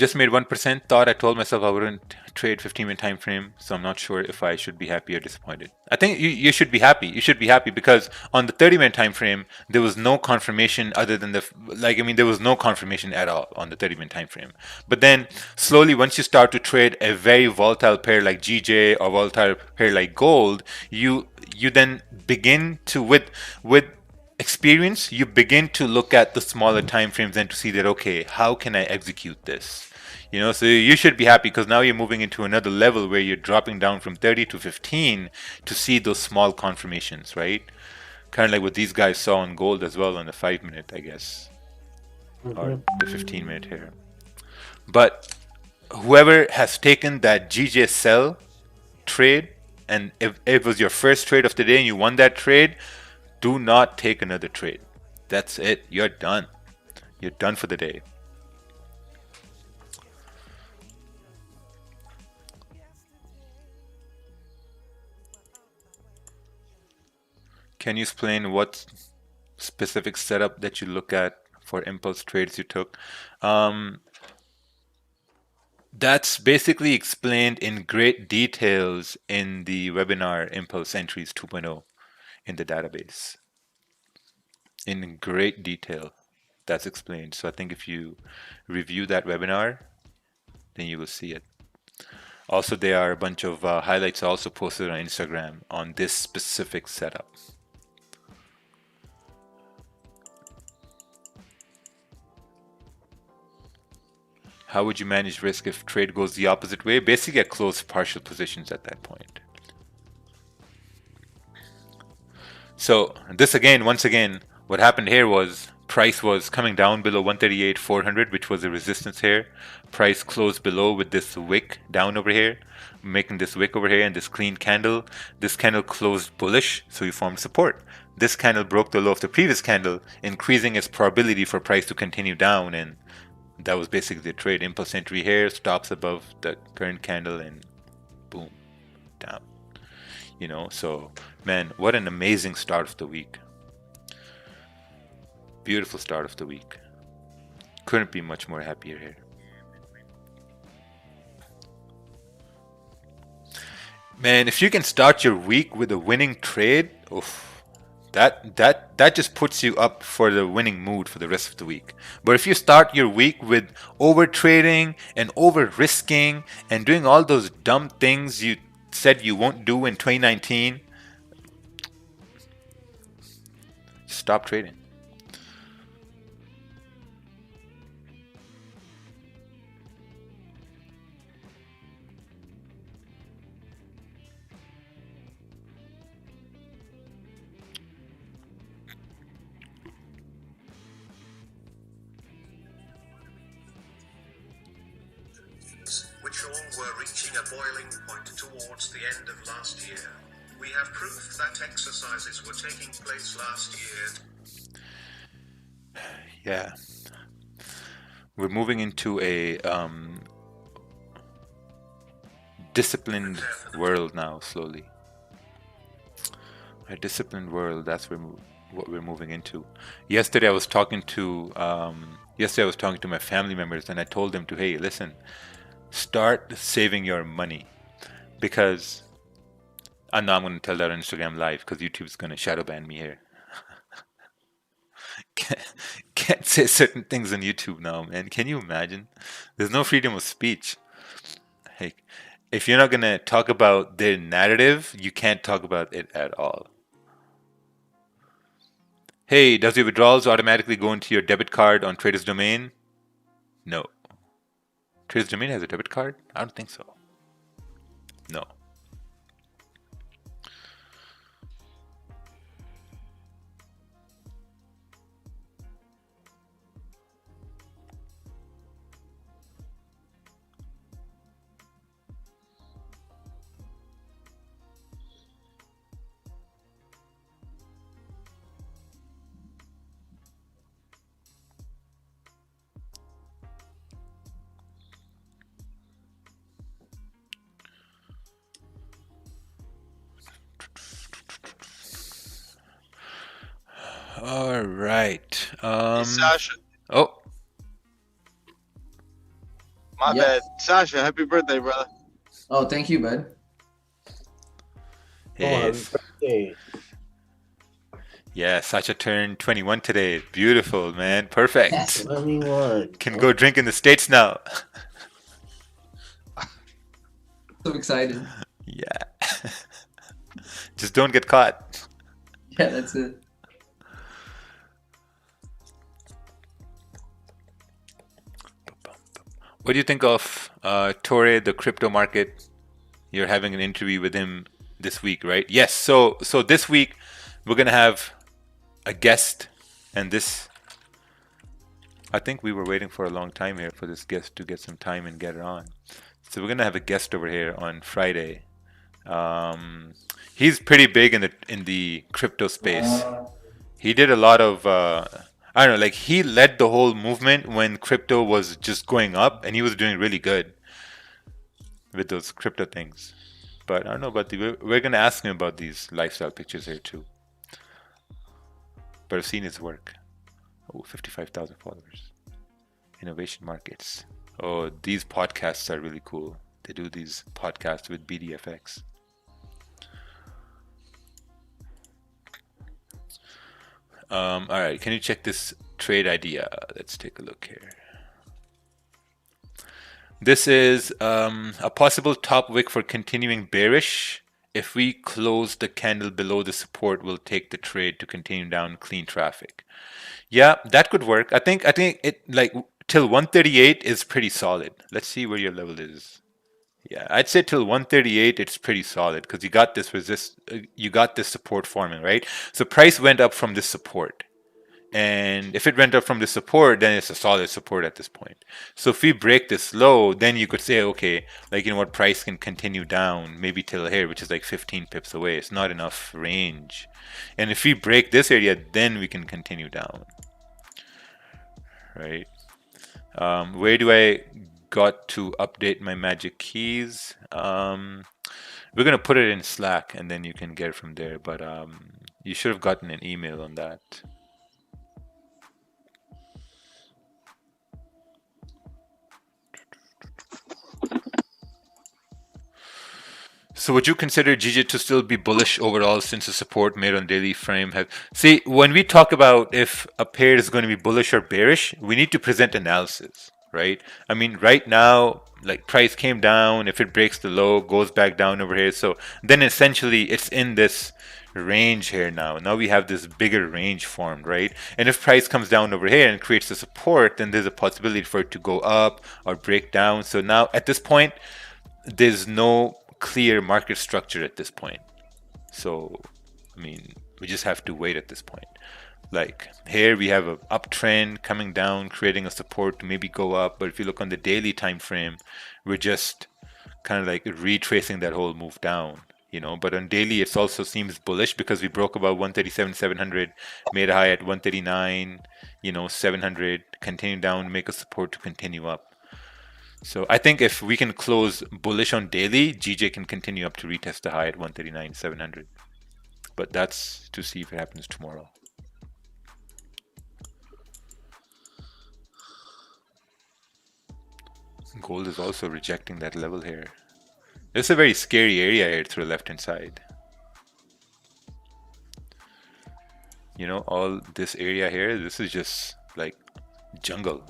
Just made 1%. Thought I told myself I wouldn't trade 15-minute time frame, so I'm not sure if I should be happy or disappointed. I think you should be happy. You should be happy because on the 30-minute time frame, there was no confirmation other than there was no confirmation at all on the 30-minute time frame. But then slowly, once you start to trade a very volatile pair like GJ or volatile pair like gold, you then begin to with experience, you begin to look at the smaller time frames and to see that, okay, how can I execute this? You know, so you should be happy because now you're moving into another level where you're dropping down from 30 to 15 to see those small confirmations, right? Kind of like what these guys saw on gold as well on the 5-minute, I guess, or the 15-minute here. But whoever has taken that GJ sell trade, and if it was your first trade of the day and you won that trade, do not take another trade. That's it. You're done. You're done for the day. Can you explain what specific setup that you look at for impulse trades you took? That's basically explained in great details in the webinar Impulse Entries 2.0 in the database. In great detail, that's explained. So I think if you review that webinar, then you will see it. Also, there are a bunch of highlights also posted on Instagram on this specific setup. How would you manage risk if trade goes the opposite way? Basically, I close partial positions at that point. So this again, once again, what happened here was price was coming down below 138,400, which was a resistance here. Price closed below with this wick down over here, making this wick over here and this clean candle. This candle closed bullish, so we formed support. This candle broke the low of the previous candle, increasing its probability for price to continue down, and that was basically the trade. Impulse entry here, stops above the current candle, and boom, down. You know, so man, what an amazing start of the week. Beautiful start of the week. Couldn't be much more happier here. Man, if you can start your week with a winning trade, oof, that just puts you up for the winning mood for the rest of the week. But if you start your week with over trading and over risking and doing all those dumb things you said you won't do in 2019, stop trading. Which all were reaching a boiling point towards the end of last year. We have proof that exercises were taking place last year. Yeah. We're moving into a disciplined world now, slowly. A disciplined world, that's what we're moving into. Yesterday I was talking to my family members, and I told them to, hey, listen, start saving your money, because I know I'm going to tell that on Instagram Live because YouTube's going to shadow ban me here. Can't say certain things on YouTube now, man. Can you imagine? There's no freedom of speech. Hey, if you're not going to talk about their narrative, you can't talk about it at all. Hey, does your withdrawals automatically go into your debit card on Trader's Domain? No. Trader's Domain has a debit card? I don't think so. No. All right. Hey, Sasha. Oh. My bad. Sasha, happy birthday, brother. Oh, thank you, bud. Yes. Yeah, Sasha turned 21 today. Beautiful, man. Perfect. Yes, 21. Can go drink in the States now. So excited. Yeah. Just don't get caught. Yeah, that's it. What do you think of Torre, the crypto market? You're having an interview with him this week, right? Yes. So this week we're gonna have a guest, and this, I think we were waiting for a long time here for this guest to get some time and get it on. So we're gonna have a guest over here on Friday. He's pretty big in the crypto space. He did a lot of I don't know, like he led the whole movement when crypto was just going up, and he was doing really good with those crypto things. But I don't know about we're gonna ask him about these lifestyle pictures here too. But I've seen his work. Oh, 55,000 followers. Innovation markets. Oh, these podcasts are really cool. They do these podcasts with BDFX. All right, can you check this trade idea? Let's take a look here. This is a possible top wick for continuing bearish. If we close the candle below the support, we'll take the trade to continue down clean traffic. Yeah, that could work. I think it like till 138 is pretty solid. Let's see where your level is. Yeah, I'd say till 138 it's pretty solid because you got this support forming, right? So price went up from this support. And if it went up from the support, then it's a solid support at this point. So if we break this low, then you could say, okay, like, you know what, price can continue down maybe till here, which is like 15 pips away. It's not enough range. And if we break this area, then we can continue down. Right? Where do I got to update my magic keys? We're going to put it in Slack, and then you can get it from there. But you should have gotten an email on that. So would you consider GJ to still be bullish overall since the support made on daily frame have... See, when we talk about if a pair is going to be bullish or bearish, we need to present analysis, right? I mean, right now, like price came down, if it breaks the low, goes back down over here. So then essentially it's in this range here now. Now we have this bigger range formed, right? And if price comes down over here and creates a support, then there's a possibility for it to go up or break down. So now at this point, there's no clear market structure at this point. So, I mean, we just have to wait at this point. Like here we have an uptrend coming down, creating a support to maybe go up. But if you look on the daily time frame, we're just kind of like retracing that whole move down, you know. But on daily, it also seems bullish because we broke about 137,700, made a high at 139, you know, 700, continue down, make a support to continue up. So I think if we can close bullish on daily, GJ can continue up to retest the high at 139,700. But that's to see if it happens tomorrow. Gold is also rejecting that level here. It's a very scary area here through the left hand side. You know, all this area here, this is just like jungle.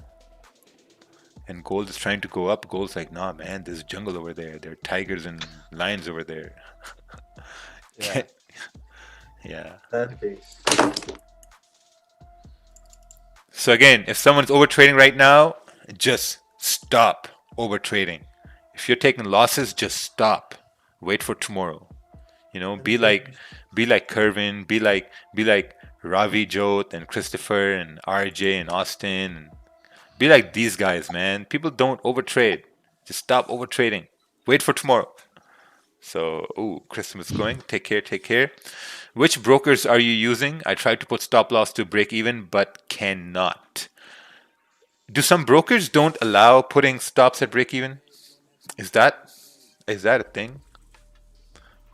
And gold is trying to go up. Gold's like, nah, man, there's jungle over there. There are tigers and lions over there. Yeah. Yeah. That case. So again, if someone's overtrading right now, just stop overtrading. If you're taking losses, just stop. Wait for tomorrow. You know, be like Kervin, be like Ravi Jot and Christopher and RJ and Austin and be like these guys, man. People don't overtrade. Just stop overtrading. Wait for tomorrow. So, ooh, Christmas going. Take care, take care. Which brokers are you using? I tried to put stop loss to break even, but cannot. Do some brokers don't allow putting stops at break even? Is that a thing?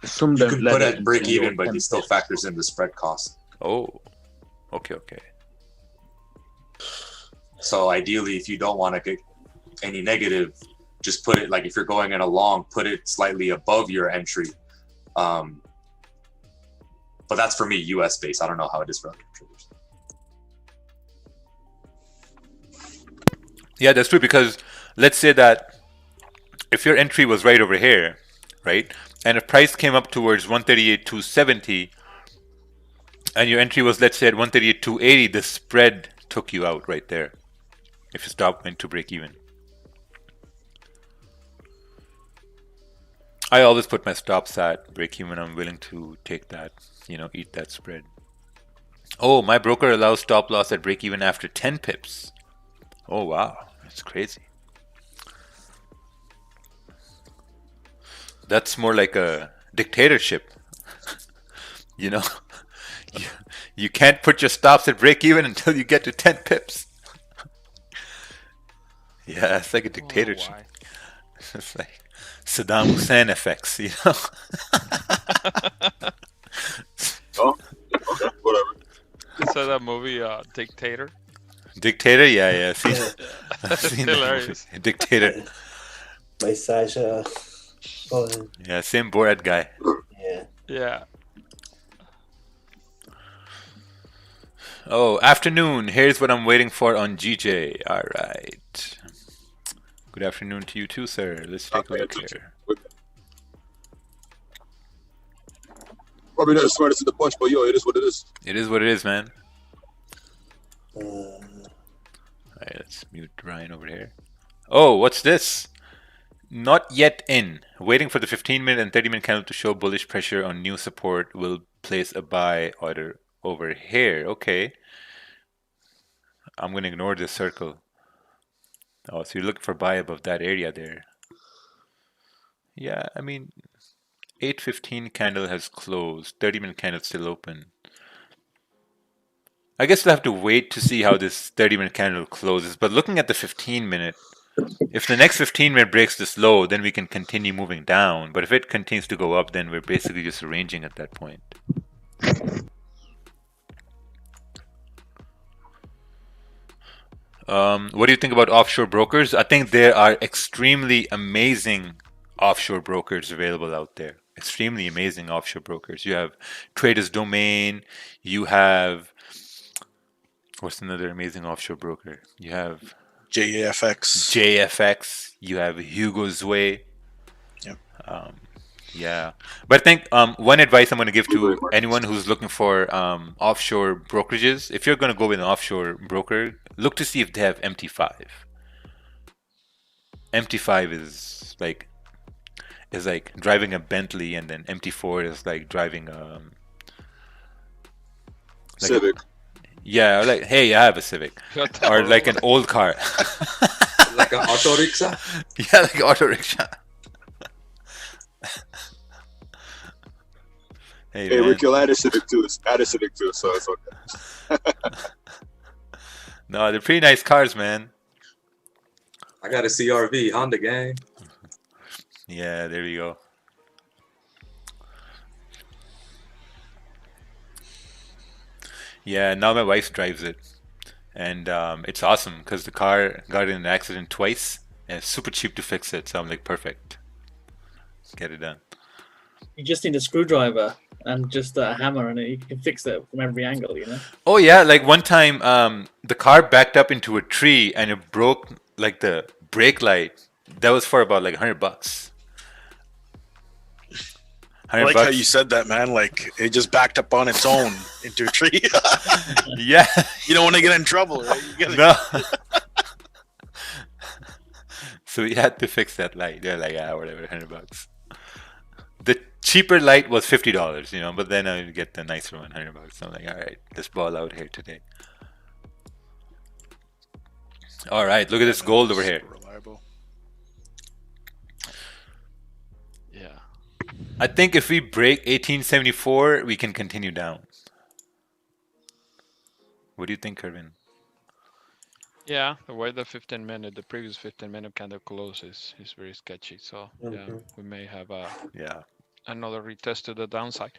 You can put at break even, but he still factors in the spread cost. Oh, okay. So ideally, if you don't want to get any negative, just put it like if you're going in a long, put it slightly above your entry. But that's for me, US based. I don't know how it is for other traders. Yeah, that's true, because let's say that if your entry was right over here, right, and if price came up towards 138.270 and your entry was, let's say, at 138.280, the spread took you out right there if your stop went to break even. I always put my stops at break even. I'm willing to take that, you know, eat that spread. Oh, my broker allows stop loss at break even after 10 pips. Oh, wow. That's crazy. That's more like a dictatorship. You know, you can't put your stops at break even until you get to 10 pips. Yeah, it's like a dictatorship. It's like Saddam Hussein effects, you know. Oh, okay, whatever. You saw that movie, Dictator? Dictator, yeah. I've That's seen that hilarious. movie. Dictator. By Sasha. Yeah, same Borat guy. Yeah. Oh, afternoon. Here's what I'm waiting for on GJ. All right. Good afternoon to you too, sir. Let's take a look here. Probably not the smartest in the bunch, but yo, it is what it is. It is what it is, man. All right, let's mute Ryan over here. Oh, what's this? Not yet in. Waiting for the 15-minute and 30-minute candle to show bullish pressure on new support. Will place a buy order over here. Okay. I'm going to ignore this circle. Oh, so you're looking for buy above that area there. Yeah, I mean, 8:15 candle has closed. 30-minute candle still open. I guess we'll have to wait to see how this 30-minute candle closes. But looking at the 15-minute, if the next 15-minute breaks this low, then we can continue moving down. But if it continues to go up, then we're basically just arranging at that point. What do you think about offshore brokers? I think there are extremely amazing offshore brokers available out there. extremely amazing offshore brokers. You have Traders Domain. You have what's another amazing offshore broker? You have JFX. JFX. You have Hugo's Way. Yep. Yeah, but I think one advice I'm going to give to anyone who's looking for offshore brokerages, if you're going to go with an offshore broker, look to see if they have MT5. MT5 is like driving a Bentley, and then MT4 is like driving Civic. Yeah, like hey, I have a Civic, or like an old car. Like an auto rickshaw. Yeah, like an auto rickshaw. Hey, Hey, man. Rakeel, add a Civic too. So it's okay. No, they're pretty nice cars, man. I got a CRV Honda gang. Yeah, there we go. Yeah, now my wife drives it, and it's awesome because the car got in an accident twice, and it's super cheap to fix it. So I'm like, perfect, get it done. You just need a screwdriver and just a hammer, and you can fix it from every angle, you know. Oh yeah, like one time, the car backed up into a tree and it broke like the brake light. That was for about like $100. I like how you said that, man. Like it just backed up on its own into a tree. Yeah. You don't want to get in trouble, right? You gotta... No. So we had to fix that light. They're like, yeah, whatever, $100. The cheaper light was $50, you know, but then I would get the nicer one, $100. So I'm like, all right, let's ball out here today. All right, look at this gold over here. Reliable. Yeah. I think if we break 1874, we can continue down. What do you think, Kervin? Yeah, the way the previous 15-minute candle closes is very sketchy. So yeah, we may have another retest to the downside.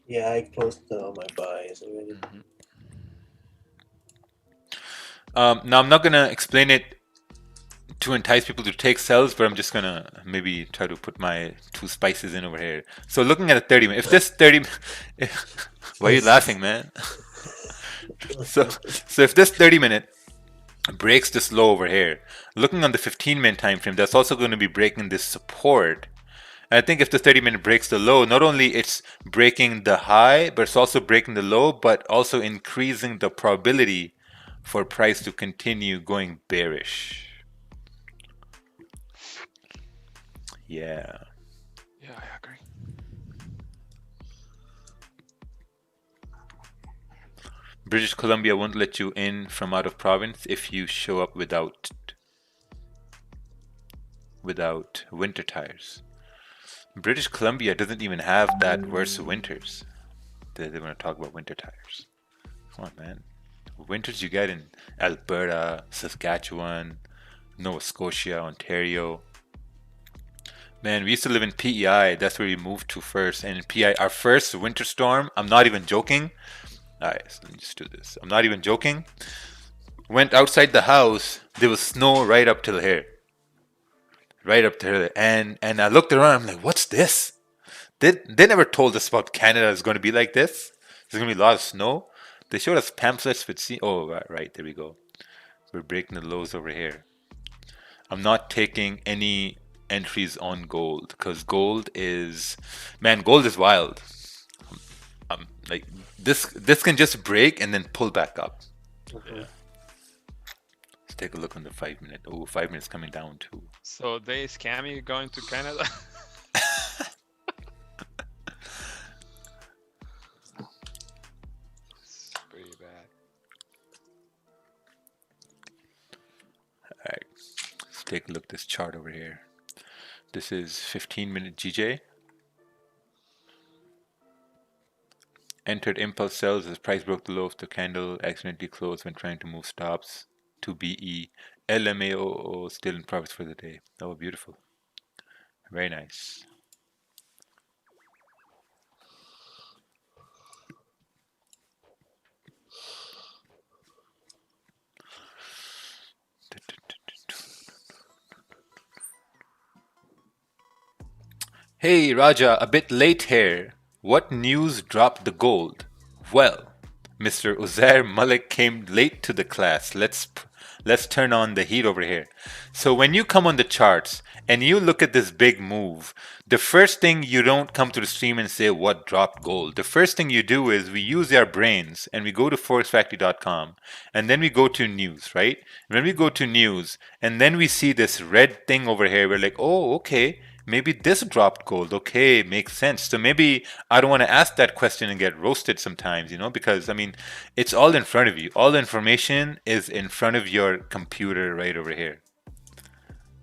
Yeah, I closed all my buys already. Now I'm not gonna explain it to entice people to take sells, but I'm just gonna maybe try to put my two spices in over here. So looking at a 30-minute, if this 30, why are you laughing, man? So if this 30-minute breaks this low over here, looking on the 15-minute time frame, that's also going to be breaking this support. And I think if the 30-minute breaks the low, not only it's breaking the high, but it's also breaking the low, but also increasing the probability for price to continue going bearish. Yeah. Yeah, I agree. British Columbia won't let you in from out of province if you show up without winter tires. British Columbia doesn't even have that worse winters. They want to talk about winter tires. Come on, man. Winters you get in Alberta, Saskatchewan, Nova Scotia, Ontario. Man, we used to live in PEI. That's where we moved to first. And in PEI, our first winter storm, I'm not even joking. Alright, so let me just do this. I'm not even joking. Went outside the house. There was snow right up till here. Right up there. And I looked around. I'm like, what's this? They never told us about Canada is going to be like this. There's going to be a lot of snow. They showed us pamphlets with right, there we go. We're breaking the lows over here. I'm not taking any entries on gold because gold is wild. Like this can just break and then pull back up. Yeah. Let's take a look on the 5-minute. Oh, 5 minutes coming down too. So they scam you going to Canada? It's pretty bad. Alright, let's take a look at this chart over here. This is 15-minute GJ. Entered impulse sells as price broke the low of the candle, accidentally closed when trying to move stops to BE. LMAO still in profits for the day. Oh, beautiful. Very nice. Hey Raja, a bit late here. What news dropped the gold? Well, Mr. Uzair Malik came late to the class. Let's turn on the heat over here. So when you come on the charts and you look at this big move, the first thing you don't come to the stream and say what dropped gold. The first thing you do is we use our brains and we go to forexfactory.com and then we go to news, right? When we go to news and then we see this red thing over here, we're like, oh, okay. Maybe this dropped gold. Okay, makes sense. So maybe I don't want to ask that question and get roasted sometimes, because I mean, it's all in front of you. All the information is in front of your computer right over here.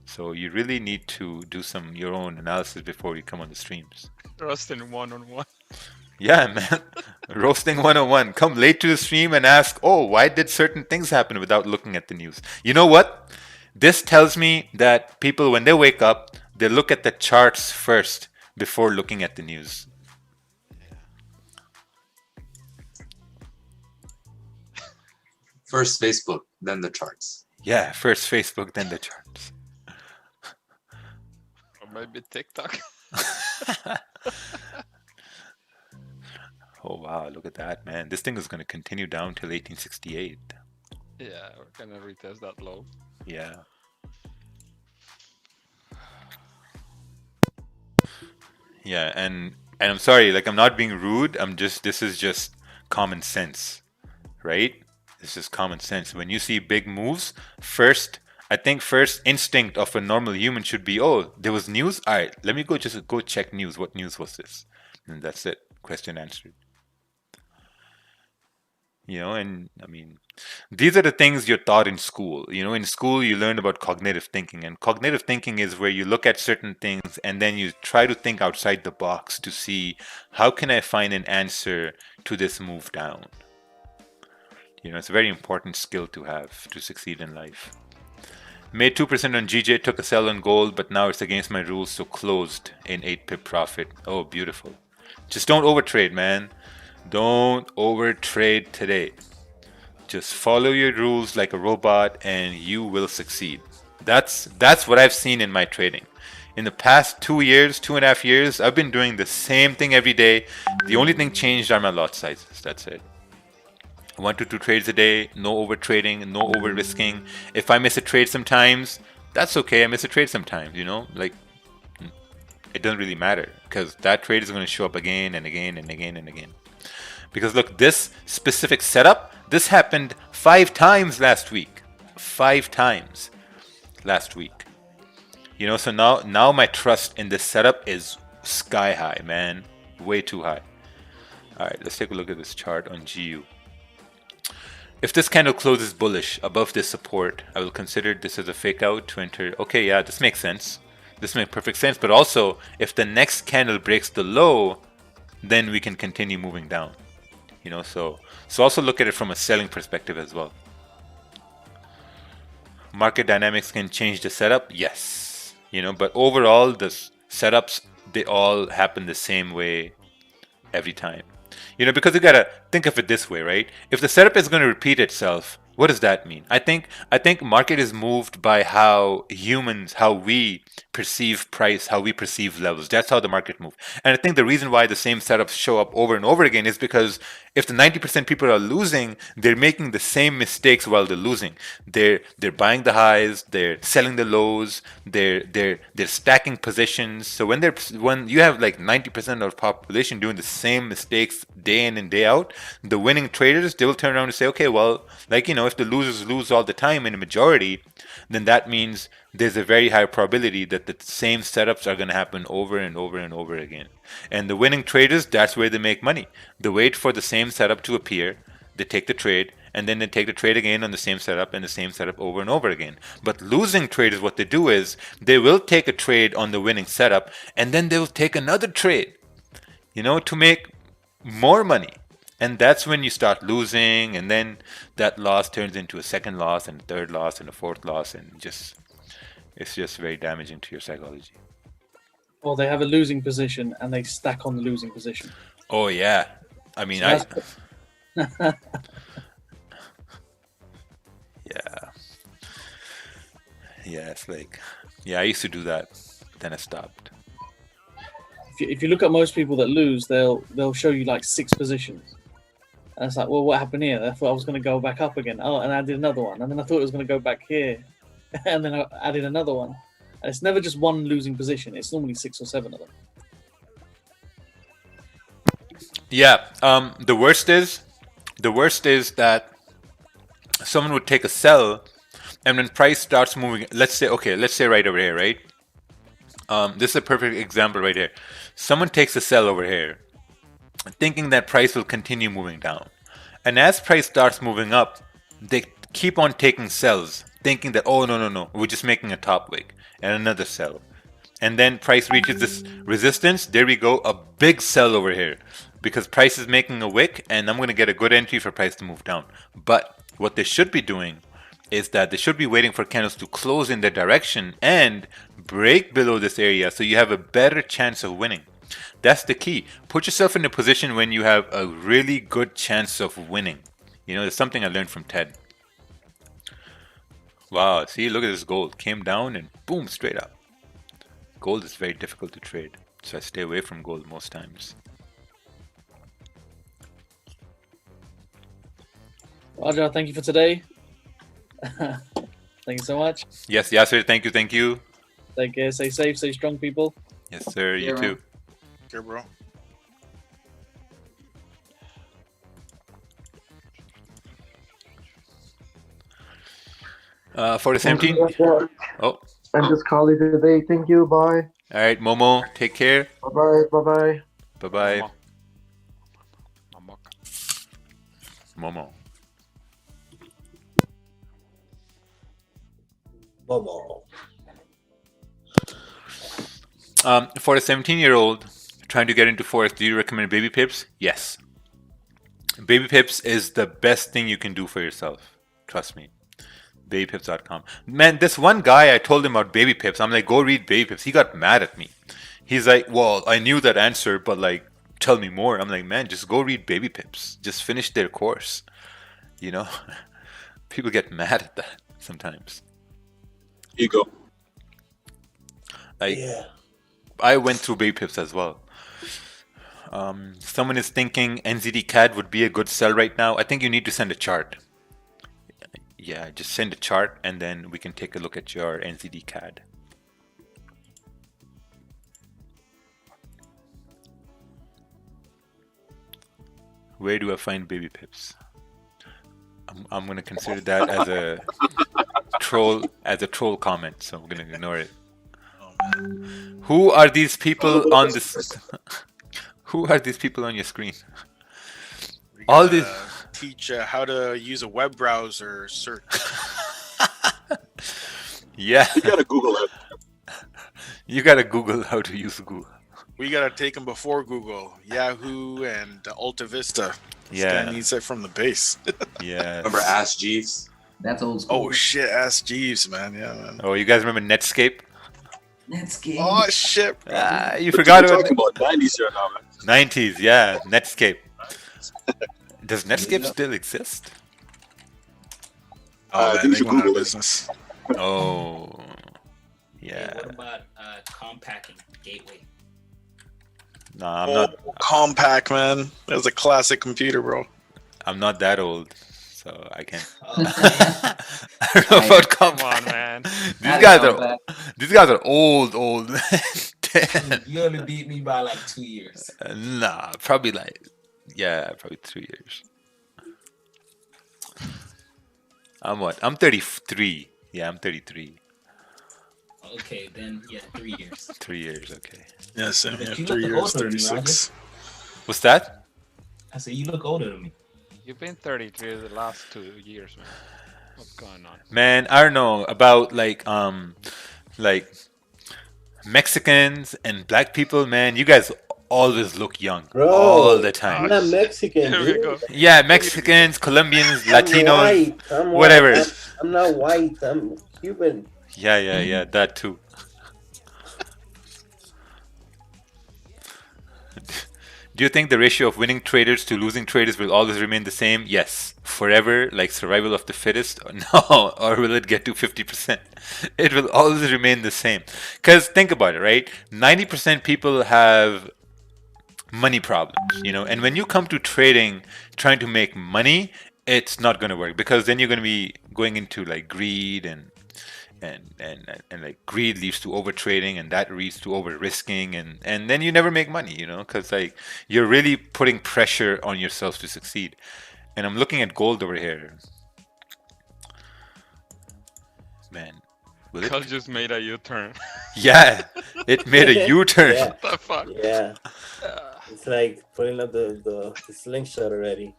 So you really need to do your own analysis before you come on the streams. Roasting one-on-one. Yeah, man. Roasting 101. Come late to the stream and ask, oh, why did certain things happen without looking at the news? You know what? This tells me that people, when they wake up, they look at the charts first before looking at the news. First Facebook, then the charts. Yeah, first Facebook, then the charts. Or maybe TikTok. Oh, wow, look at that, man. This thing is going to continue down till 1868. Yeah, we're going to retest that low. Yeah. Yeah, and I'm sorry, like I'm not being rude. This is just common sense, right? This is common sense. When you see big moves, I think first instinct of a normal human should be, oh, there was news. All right, let me go check news. What news was this? And that's it. Question answered. And I mean, these are the things you're taught in school. In school, you learn about cognitive thinking. And cognitive thinking is where you look at certain things and then you try to think outside the box to see how can I find an answer to this move down. It's a very important skill to have to succeed in life. Made 2% on GJ, took a sell on gold, but now it's against my rules, so closed in 8 pip profit. Oh, beautiful. Just don't overtrade, man. Don't overtrade today. Just follow your rules like a robot and you will succeed. That's what I've seen in my trading. In the past 2.5 years, I've been doing the same thing every day. The only thing changed are my lot sizes. That's it. 1 to 2 trades a day, no over trading, no over risking. If I miss a trade sometimes, that's okay. I miss a trade sometimes, like it doesn't really matter because that trade is going to show up again and again and again and again. Because look, this specific setup, this happened 5 times last week. 5 times last week. So now my trust in this setup is sky high, man. Way too high. All right, let's take a look at this chart on GU. If this candle closes bullish above this support, I will consider this as a fake out to enter. Okay, yeah, this makes sense. This makes perfect sense. But also, if the next candle breaks the low, then we can continue moving down. So also look at it from a selling perspective as well. Market dynamics can change the setup, yes. But overall, the setups, they all happen the same way every time. Because you gotta think of it this way, right? If the setup is going to repeat itself, what does that mean? I think market is moved by how we perceive price, how we perceive levels. That's how the market moves. And I think the reason why the same setups show up over and over again is because if the 90% people are losing, they're making the same mistakes while they're losing. They're buying the highs, they're selling the lows, they're stacking positions. So when you have like 90% of the population doing the same mistakes day in and day out, the winning traders, they will turn around and say, okay, well, if the losers lose all the time in a majority, then that means there's a very high probability that the same setups are going to happen over and over and over again. And the winning traders, that's where they make money. They wait for the same setup to appear, they take the trade, and then they take the trade again on the same setup and the same setup over and over again. But losing traders, what they do is they will take a trade on the winning setup and then they will take another trade, to make more money. And that's when you start losing, and then that loss turns into a second loss and a third loss and a fourth loss, and it's just very damaging to your psychology. Or they have a losing position and they stack on the losing position. Oh yeah, I mean, So yeah, it's like, yeah, I used to do that, but then I stopped. if you look at most people that lose, they'll show you like 6 positions. And it's like, well, what happened here? I thought I was going to go back up again. Oh, and I did another one. And then I thought it was going to go back here. And then I added another one. And it's never just one losing position. It's normally 6 or 7 of them. Yeah. The worst is that someone would take a sell, and when price starts moving, let's say right over here, right? This is a perfect example right here. Someone takes a sell over here, thinking that price will continue moving down. And as price starts moving up, they keep on taking sells, thinking that, oh, no, we're just making a top wick, and another sell. And then price reaches this resistance. There we go, a big sell over here, because price is making a wick, and I'm going to get a good entry for price to move down. But what they should be doing is that they should be waiting for candles to close in their direction and break below this area, so you have a better chance of winning. That's the key. Put yourself in a position when you have a really good chance of winning. You know, there's something I learned from Ted. Wow, see, look at this gold. Came down and boom, straight up. Gold is very difficult to trade, so I stay away from gold most times. Roger, thank you for today. Thank you so much. Yes, Yasser, thank you. Take care, stay safe, stay strong, people. Yes, sir, you too. Care, bro. For the 17. Oh. I'm just calling today. Thank you. Bye. All right, Momo, take care. Bye-bye. Bye-bye. Bye-bye. Momo. For a 17-year-old trying to get into Forex, do you recommend baby pips? Yes. Baby pips is the best thing you can do for yourself. Trust me. Babypips.com. Man, this one guy, I told him about baby pips. I'm like, go read baby pips. He got mad at me. He's like, well, I knew that answer, but like, tell me more. I'm like, man, just go read baby pips. Just finish their course. You know? People get mad at that sometimes. Ego. I went through baby pips as well. Someone is thinking NZD CAD would be a good sell right now. I think you need to send a chart. Yeah, just send a chart and then we can take a look at your NZD CAD. Where do I find baby pips? I'm gonna consider that as a troll comment, so I'm gonna ignore it. Who are these people on this? Who are these people on your screen? All these teach how to use a web browser search. Yeah. You gotta Google it. You gotta Google how to use Google. We gotta take them before Google, Yahoo, and Alta Vista. This Yeah. guy needs it from the base. Yeah. Remember Ask Jeeves? That's old school. Oh shit, Ask Jeeves, man. Yeah, man. Oh, you guys remember Netscape? Netscape. Oh shit. You forgot We're about talking about 90s here now, man. 90s, yeah, Netscape. Does Netscape still exist? Oh, I man, think they you should went out of Google it. business. Oh, Hey, yeah. what about compacting gateway? No, I'm not. Compact, man. That was a classic computer, bro. I'm not that old, so I can't. Oh, I don't know about Come compact. on, man. These guys are old. You only beat me by like 2 years. Nah, probably probably 2 years. I'm what? I'm 33. Yeah, I'm 33. Okay, then yeah, 3 years. 3 years, okay. Yeah, same But here. you 3 look years, older than me, 36. What's that? I said you look older than me. You've been 33 the last 2 years, man. What's going on? Man, I don't know about like Mexicans and black people, man. You guys always look young. Bro, all the time. I'm not Mexican. Here we Dude. go. Yeah, Mexicans, Colombians, Latinos, white. I'm white. whatever. I'm not white. I'm Cuban. Yeah, that too. Do you think the ratio of winning traders to losing traders will always remain the same? Yes, forever, like survival of the fittest? No, or will it get to 50%? It will always remain the same. Because think about it, right? 90% people have money problems, you know, and when you come to trading trying to make money, it's not going to work, because then you're going to be going into like greed, and like greed leads to over trading, and that leads to over risking, and then you never make money, you know, because like you're really putting pressure on yourself to succeed. And I'm looking at gold over here, man. Gold just made a U-turn. Yeah, it made a U-turn. Yeah. What the fuck? Yeah. It's like putting up the slingshot already.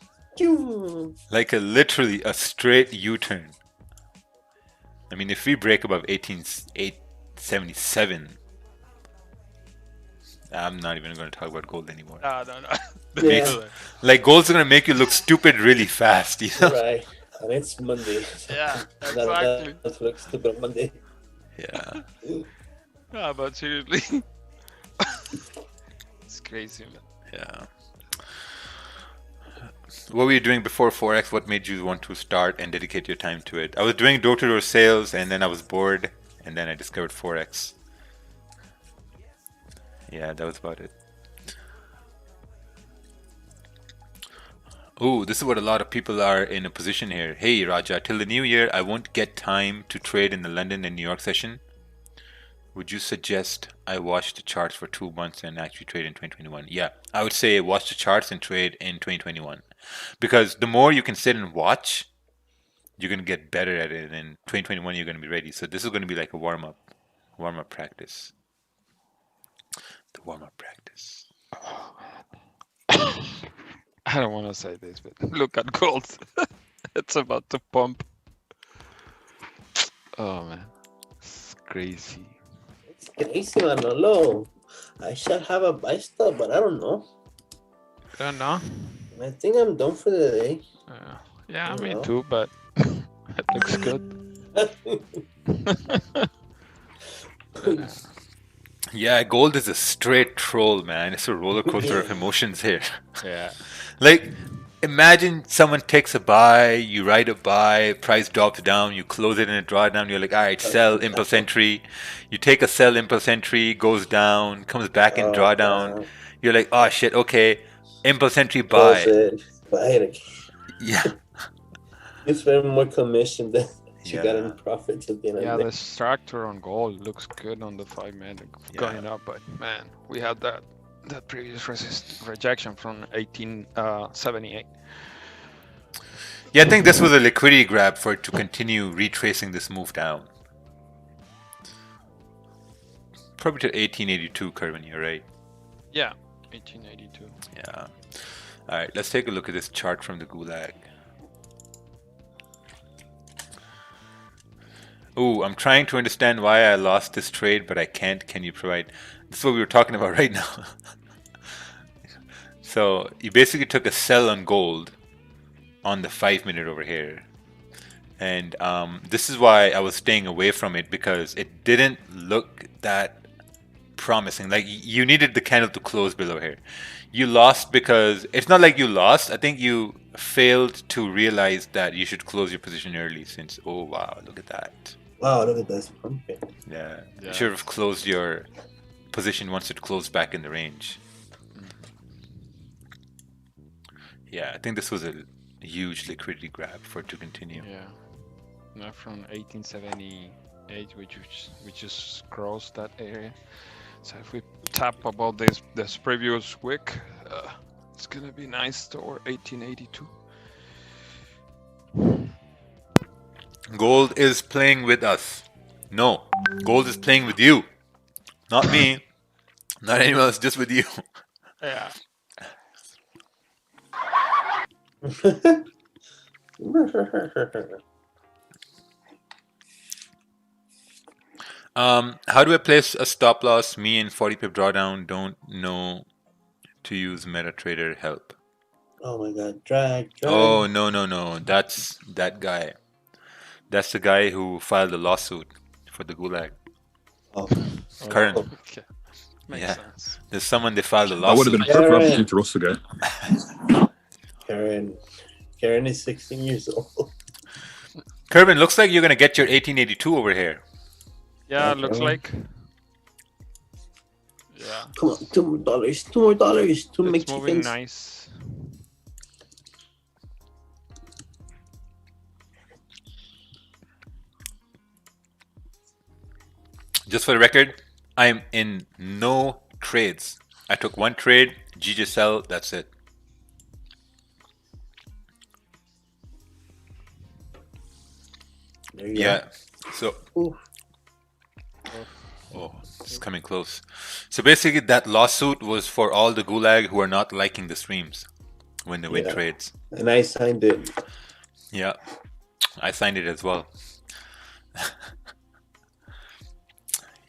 Like literally a straight U-turn. I mean, if we break above 18,877, I'm not even going to talk about gold anymore. No. Yeah. Like gold's going to make you look stupid really fast, you know? Right. And it's Monday. Yeah, exactly. That looks stupid on Monday. Yeah. Yeah, but seriously. It's crazy, man. Yeah. What were you doing before Forex? What made you want to start and dedicate your time to it? I was doing door-to-door sales, and then I was bored, and then I discovered Forex. Yeah, that was about it. Oh, this is what a lot of people are in a position here. Hey, Raja, till the new year, I won't get time to trade in the London and New York session. Would you suggest I watch the charts for 2 months and actually trade in 2021? Yeah, I would say watch the charts and trade in 2021. Because the more you can sit and watch, you're going to get better at it. And in 2021, you're going to be ready. So this is going to be like a warm-up practice. The warm-up practice. I don't want to say this, but look at gold. It's about to pump. Oh, man. It's crazy. It's crazy, Manolo. I should have a buy stop, but I don't know. I don't know. I think I'm done for the day. Yeah, me know. too, but it looks good. Yeah, gold is a straight troll, man. It's a roller coaster of emotions here. Yeah. Like, imagine someone takes a buy, you write a buy, price drops down, you close it in a drawdown, you're like, all right, sell, impulse entry. You take a sell, impulse entry, goes down, comes back in drawdown. You're like, oh shit, okay, impulse entry, buy. Buy it. Yeah. You spend more commission than you got in Yeah. profit at the end Yeah, of the the day. structure on gold looks good on the 5 minute going up, but man, we had that previous rejection from 1878. Yeah, I think this was a liquidity grab for it to continue retracing this move down. Probably to 1882, Kerwin, you're right. Yeah, 1882. Yeah. All right, let's take a look at this chart from the Gulag. Ooh, I'm trying to understand why I lost this trade, but I can't. Can you provide? This is what we were talking about right now. So you basically took a sell on gold on the 5 minute over here. And this is why I was staying away from it, because it didn't look that promising. Like, you needed the candle to close below here. You lost because it's not like you lost. I think you failed to realize that you should close your position early, since, oh wow, look at that. Wow, look at this pumping. Yeah, you should have closed your position once it closed back in the range. Yeah, I think this was a huge liquidity grab for it to continue. Yeah. Now from 1878, we just crossed that area. So if we tap about this previous wick, it's gonna be nice toward 1882. Gold is playing with us. No, gold is playing with you. Not me. Not anyone else, just with you. Yeah. How do I place a stop loss? Me and 40 pip drawdown don't know to use MetaTrader help. Oh my god, drag. Oh, no. That's that guy. That's the guy who filed the lawsuit for the Gulag. Oh. Current. Okay. Makes sense. There's someone they filed a lawsuit. That would have been a perfect opportunity for us to go. Karen, Karen is 16 years old. Kervin, looks like you're gonna get your 1882 over here. Yeah, Okay. looks like. Yeah. Come on, $2 more. $2 more to make It's moving chickens. nice. Just for the record, I'm in no trades. I took one trade, GG sell, that's it. There you Yeah. So Ooh. oh, it's coming close. So basically that lawsuit was for all the gulag who are not liking the streams when they win Yeah. trades. And I signed it. Yeah. I signed it as well.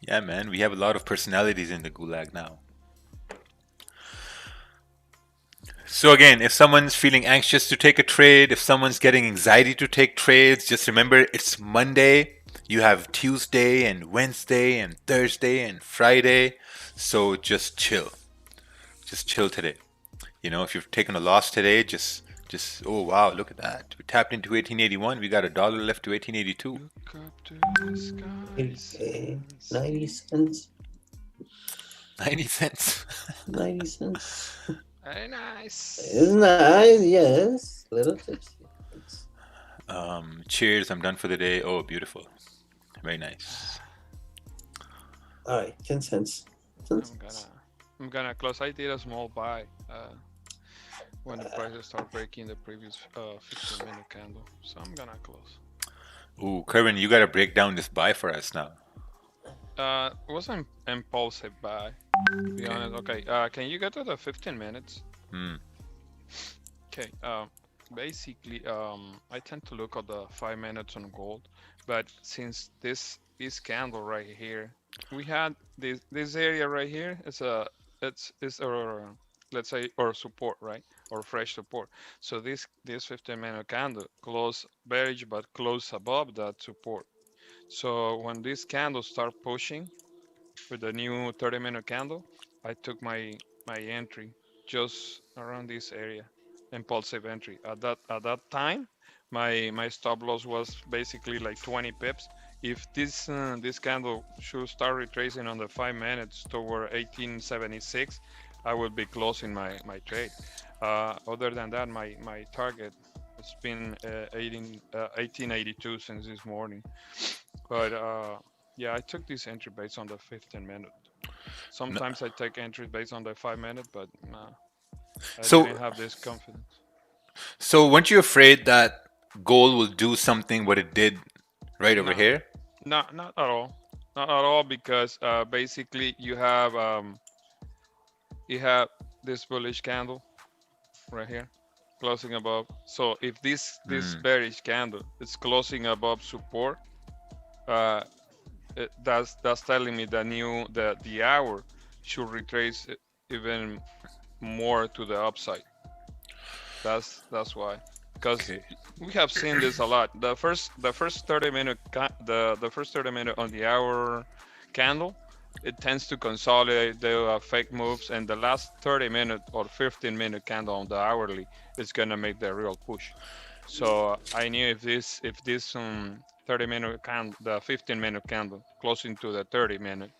Yeah, man, we have a lot of personalities in the gulag now. So again, if someone's feeling anxious to take a trade, if someone's getting anxiety to take trades, just remember it's Monday. You have Tuesday and Wednesday and Thursday and Friday. So just chill. Just chill today. You know, if you've taken a loss today, just oh wow, look at that. We tapped into 1881. We got $1 left to 1882. Look up to the sky. 90 cents. 90 cents. 90 cents. Very nice. It's nice, yes. Little tipsy. Cheers, I'm done for the day. Oh, beautiful. Very nice. All right, 10 cents. 10 I'm gonna close. I did a small buy when the prices start breaking the previous 15-minute candle, so I'm gonna close. Ooh, Kervin, you gotta break down this buy for us now. It was an impulsive buy, to be honest. Okay, can you go to the 15 minutes? Okay, basically, I tend to look at the 5 minutes on gold, but since this candle right here, we had this area right here. It's our, let's say, our support, right, or fresh support. So this 15-minute candle closed bearish, but close above that support. So when this candle start pushing with the new 30-minute candle, I took my entry just around this area, impulsive entry. At that time, my stop loss was basically like 20 pips. If this candle should start retracing on the 5 minutes toward 1876, I will be closing my trade. Other than that, my target has been 1882 since this morning. But yeah, I took this entry based on the 15-minute. Sometimes I take entries based on the 5-minute, but I didn't have this confidence. So weren't you afraid that gold will do something what it did right over here? Not at all. Not at all, because basically you have this bullish candle right here closing above. So if this bearish candle is closing above support, that's telling me that the hour should retrace even more to the upside. That's why, because we have seen this a lot. The first 30 minute the first 30 minute on the hour candle, it tends to consolidate the fake moves, and the last 30-minute or 15-minute candle on the hourly is gonna make the real push. So I knew if this 30-minute candle, the 15-minute candle closing to the 30-minute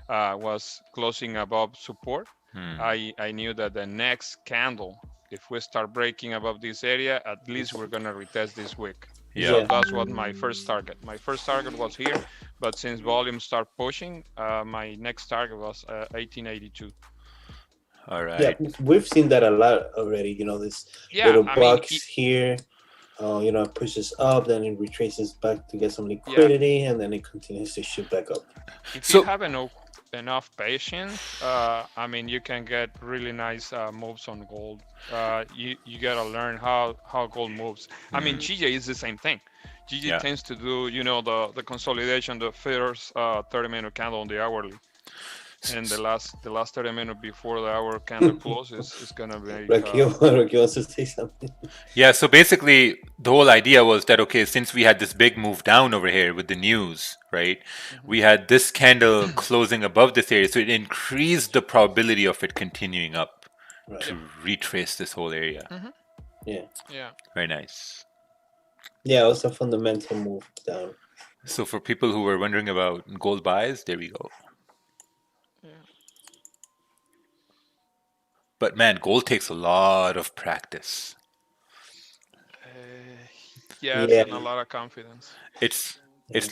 was closing above support, I knew that the next candle, if we start breaking above this area, at least we're gonna retest this wick. Yeah. So that's what my first target. My first target was here, but since volume start pushing, my next target was 1882. All right. Yeah, we've seen that a lot already. You know, this little box here. You know, it pushes up, then it retraces back to get some liquidity, and then it continues to shoot back up. If you have enough patience, I mean, you can get really nice moves on gold. You gotta learn how gold moves. I mean, GJ is the same thing. GJ tends to do, you know, the consolidation, the first 30-minute candle on the hourly, and the last 30 minutes before the hour candle closes is gonna be. Rakeel wants to say something. Yeah, so basically the whole idea was that, okay, since we had this big move down over here with the news, right? We had this candle closing above this area, so it increased the probability of it continuing up to retrace this whole area. Yeah. Yeah. Very nice. Yeah, it was a fundamental move down. So for people who were wondering about gold buys, there we go. Yeah. But man, gold takes a lot of practice. Yes, and a lot of confidence. It's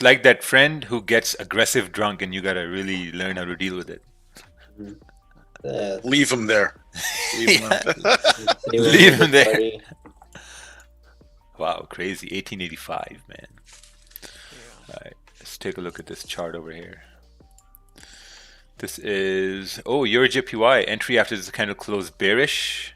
like that friend who gets aggressive drunk and you gotta really learn how to deal with it. Leave him there. Leave him there. Leave him there. Wow, crazy. 1885, man. Alright, let's take a look at this chart over here. This is, oh, your JPY entry after this kind of closed bearish.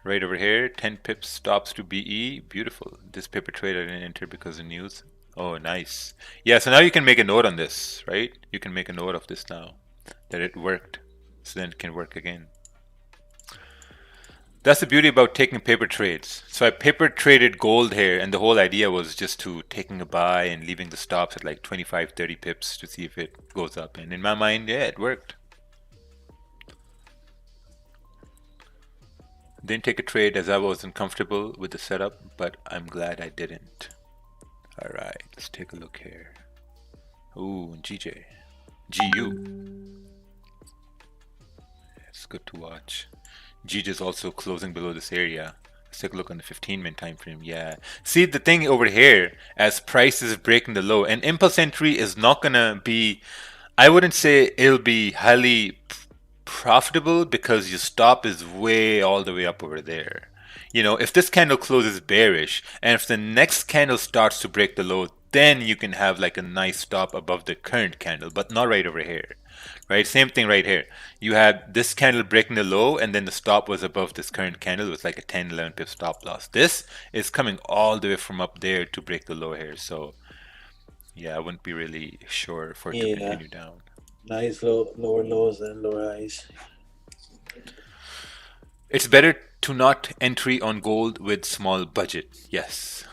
Right over here, 10 pips stops to BE. Beautiful. This paper trade I didn't enter because of news. Oh, nice. Yeah, so now you can make a note on this, right? You can make a note of this now, that it worked. So then it can work again. That's the beauty about taking paper trades. So I paper traded gold here, and the whole idea was just to taking a buy and leaving the stops at like 25, 30 pips to see if it goes up. And in my mind, yeah, it worked. Didn't take a trade as I wasn't comfortable with the setup, but I'm glad I didn't. All right, let's take a look here. Ooh, GJ. GU. It's good to watch. GJ is also closing below this area. Let's take a look on the 15-minute time frame. Yeah. See, the thing over here, as price is breaking the low, and impulse entry is not going to be, I wouldn't say it'll be highly profitable because your stop is way all the way up over there. You know, if this candle closes bearish and if the next candle starts to break the low, then you can have like a nice stop above the current candle, but not right over here. Right? Same thing right here. You had this candle breaking the low and then the stop was above this current candle. It was like a 10, 11 pip stop loss. This is coming all the way from up there to break the low here. So yeah, I wouldn't be really sure for it to continue down. Nice lower lows and lower highs. It's better to not entry on gold with small budget. Yes.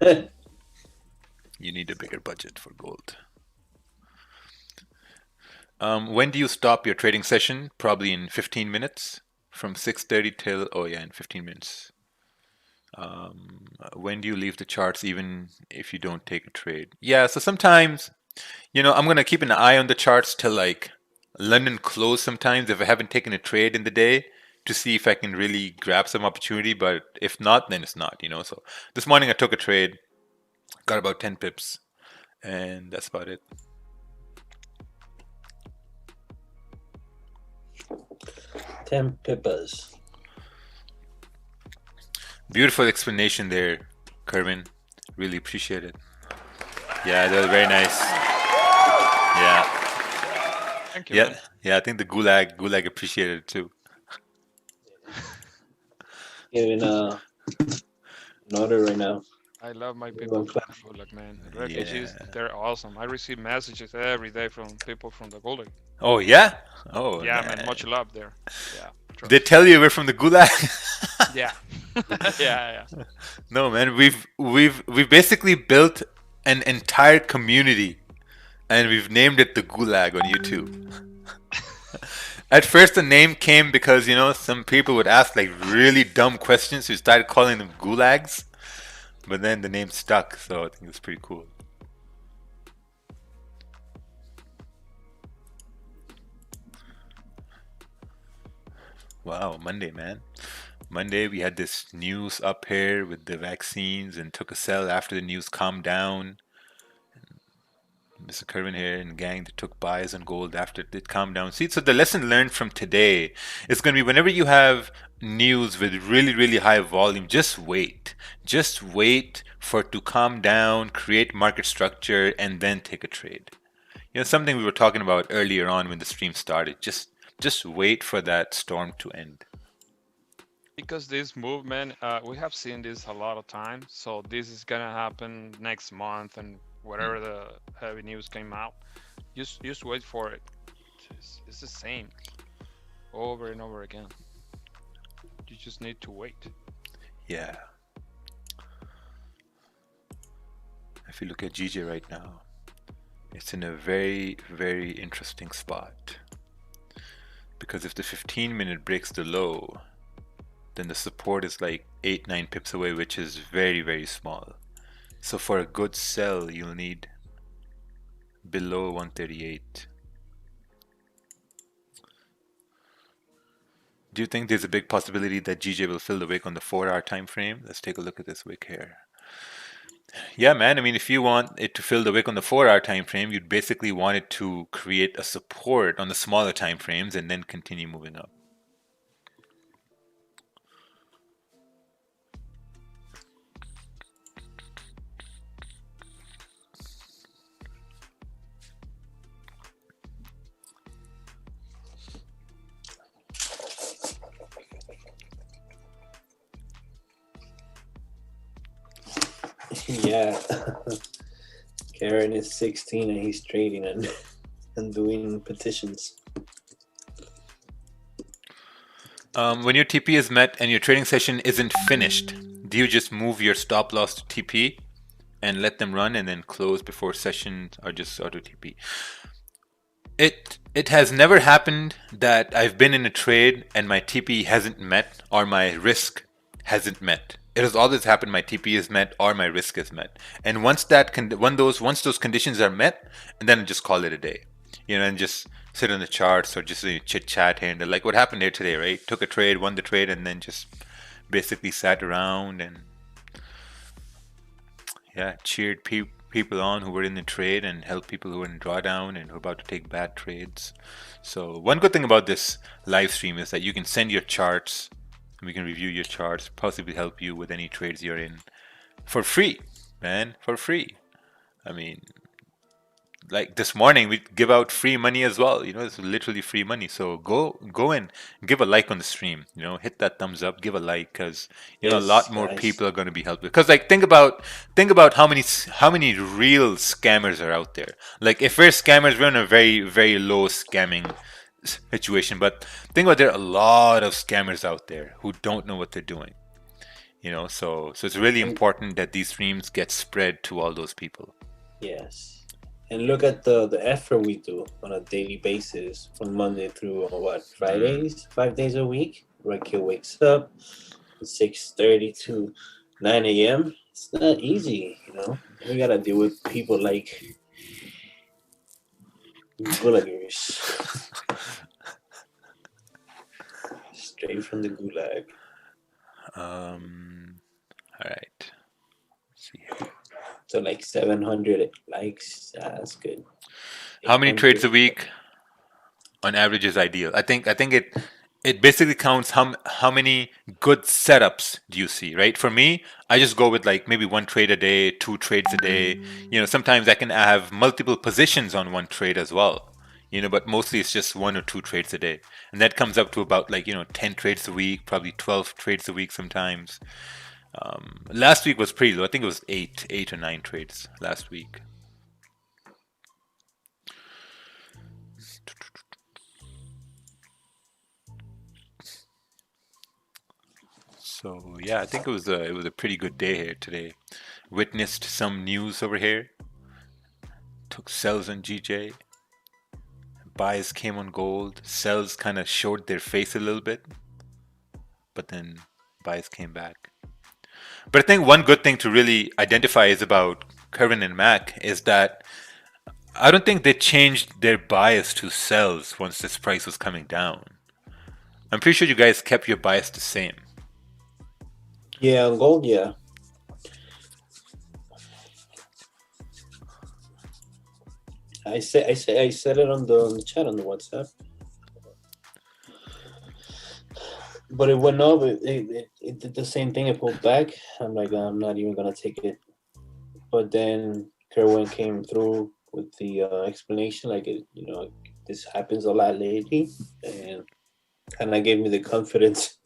You need a bigger budget for gold. When do you stop your trading session? Probably in 15 minutes. From 6:30 till, oh yeah, in 15 minutes. When do you leave the charts even if you don't take a trade? Yeah, so sometimes, you know, I'm going to keep an eye on the charts till like London close sometimes if I haven't taken a trade in the day to see if I can really grab some opportunity. But if not, then it's not, you know. So this morning I took a trade, got about 10 pips, and that's about it. Ten pippers. Beautiful explanation there, Kervin. Really appreciate it. Yeah, that was very nice. Yeah. Thank you. Yeah, Man. yeah. I think the Gulag appreciated it too. Giving an order right now. I love my people from the Gulag, man. The refugees, they're awesome. I receive messages every day from people from the Gulag. Oh yeah. Oh yeah, man. Much love there. Yeah. Trust. They tell you we're from the Gulag. Yeah. yeah. No, man. We've basically built an entire community, and we've named it the Gulag on YouTube. At first, the name came because, you know, some people would ask like really dumb questions. So we started calling them Gulags, but then the name stuck. So I think it's pretty cool. Wow, Monday, man. Monday, we had this news up here with the vaccines and took a sell after the news calmed down. Mr. Kervin here and gang that took buys on gold after it did calm down. See, so the lesson learned from today is going to be whenever you have news with really, really high volume, just wait. Just wait for it to calm down, create market structure, and then take a trade. You know, something we were talking about earlier on when the stream started. Just wait for that storm to end. Because this movement, we have seen this a lot of times. So this is gonna happen next month and whatever the heavy news came out. Just wait for it. It's the same over and over again. You just need to wait. Yeah. If you look at GJ right now, it's in a very, very interesting spot. Because if the 15-minute breaks the low, then the support is like 8-9 pips away, which is very, very small. So for a good sell, you'll need below 138. Do you think there's a big possibility that GJ will fill the wick on the 4-hour time frame? Let's take a look at this wick here. Yeah, man. I mean, if you want it to fill the wick on the 4-hour time frame, you'd basically want it to create a support on the smaller time frames and then continue moving up. Yeah. Karen is 16 and he's trading and doing petitions. When your TP is met and your trading session isn't finished, do you just move your stop loss to TP and let them run and then close before sessions are just auto TP? It has never happened that I've been in a trade and my TP hasn't met or my risk hasn't met. It has always happened my TP is met or my risk is met. And once those conditions are met, and then just call it a day. And just sit on the charts or just chit chat here and there. Like what happened here today, right? Took a trade, won the trade, and then just basically sat around and cheered people on who were in the trade and helped people who were in drawdown and who were about to take bad trades. So one good thing about this live stream is that you can send your charts and we can review your charts, possibly help you with any trades you're in for free, man, for free. I mean, like this morning we give out free money as well. It's literally free money. So go and give a like on the stream. Hit that thumbs up, give a like, because a lot more people are going to be helped. Because like think about how many real scammers are out there. Like if we're scammers, we're in a very, very low scamming situation. But think about there are a lot of scammers out there who don't know what they're doing. So it's really important that these streams get spread to all those people. Yes. And look at the effort we do on a daily basis from Monday through Fridays, 5 days a week. Rakeel wakes up at 6:30 to 9 a.m. It's not easy, We gotta deal with people like gulaggers. Straight from the gulag. All right. Let's see here. So like 700 likes. That's good. How many trades a week on average is ideal? I think it basically counts how many good setups do you see, right? For me, I just go with like maybe 1 trade a day, 2 trades a day. Sometimes I can have multiple positions on 1 trade as well. But mostly it's just 1 or 2 trades a day. And that comes up to about like, 10 trades a week, probably 12 trades a week sometimes. Last week was pretty low. I think it was 8 or 9 trades last week. So yeah, I think it was a pretty good day here today. Witnessed some news over here. Took sells on GJ. Buys came on gold. Sells kind of showed their face a little bit, but then buys came back. But I think one good thing to really identify is about Kerwin and Mac is that I don't think they changed their bias to sells once this price was coming down. I'm pretty sure you guys kept your bias the same. Yeah, on gold, yeah. I said it on the chat on the WhatsApp. But it went up. It did the same thing. It pulled back. I'm like, I'm not even gonna take it. But then Kerwin came through with the explanation, like this happens a lot lately, and kind of gave me the confidence.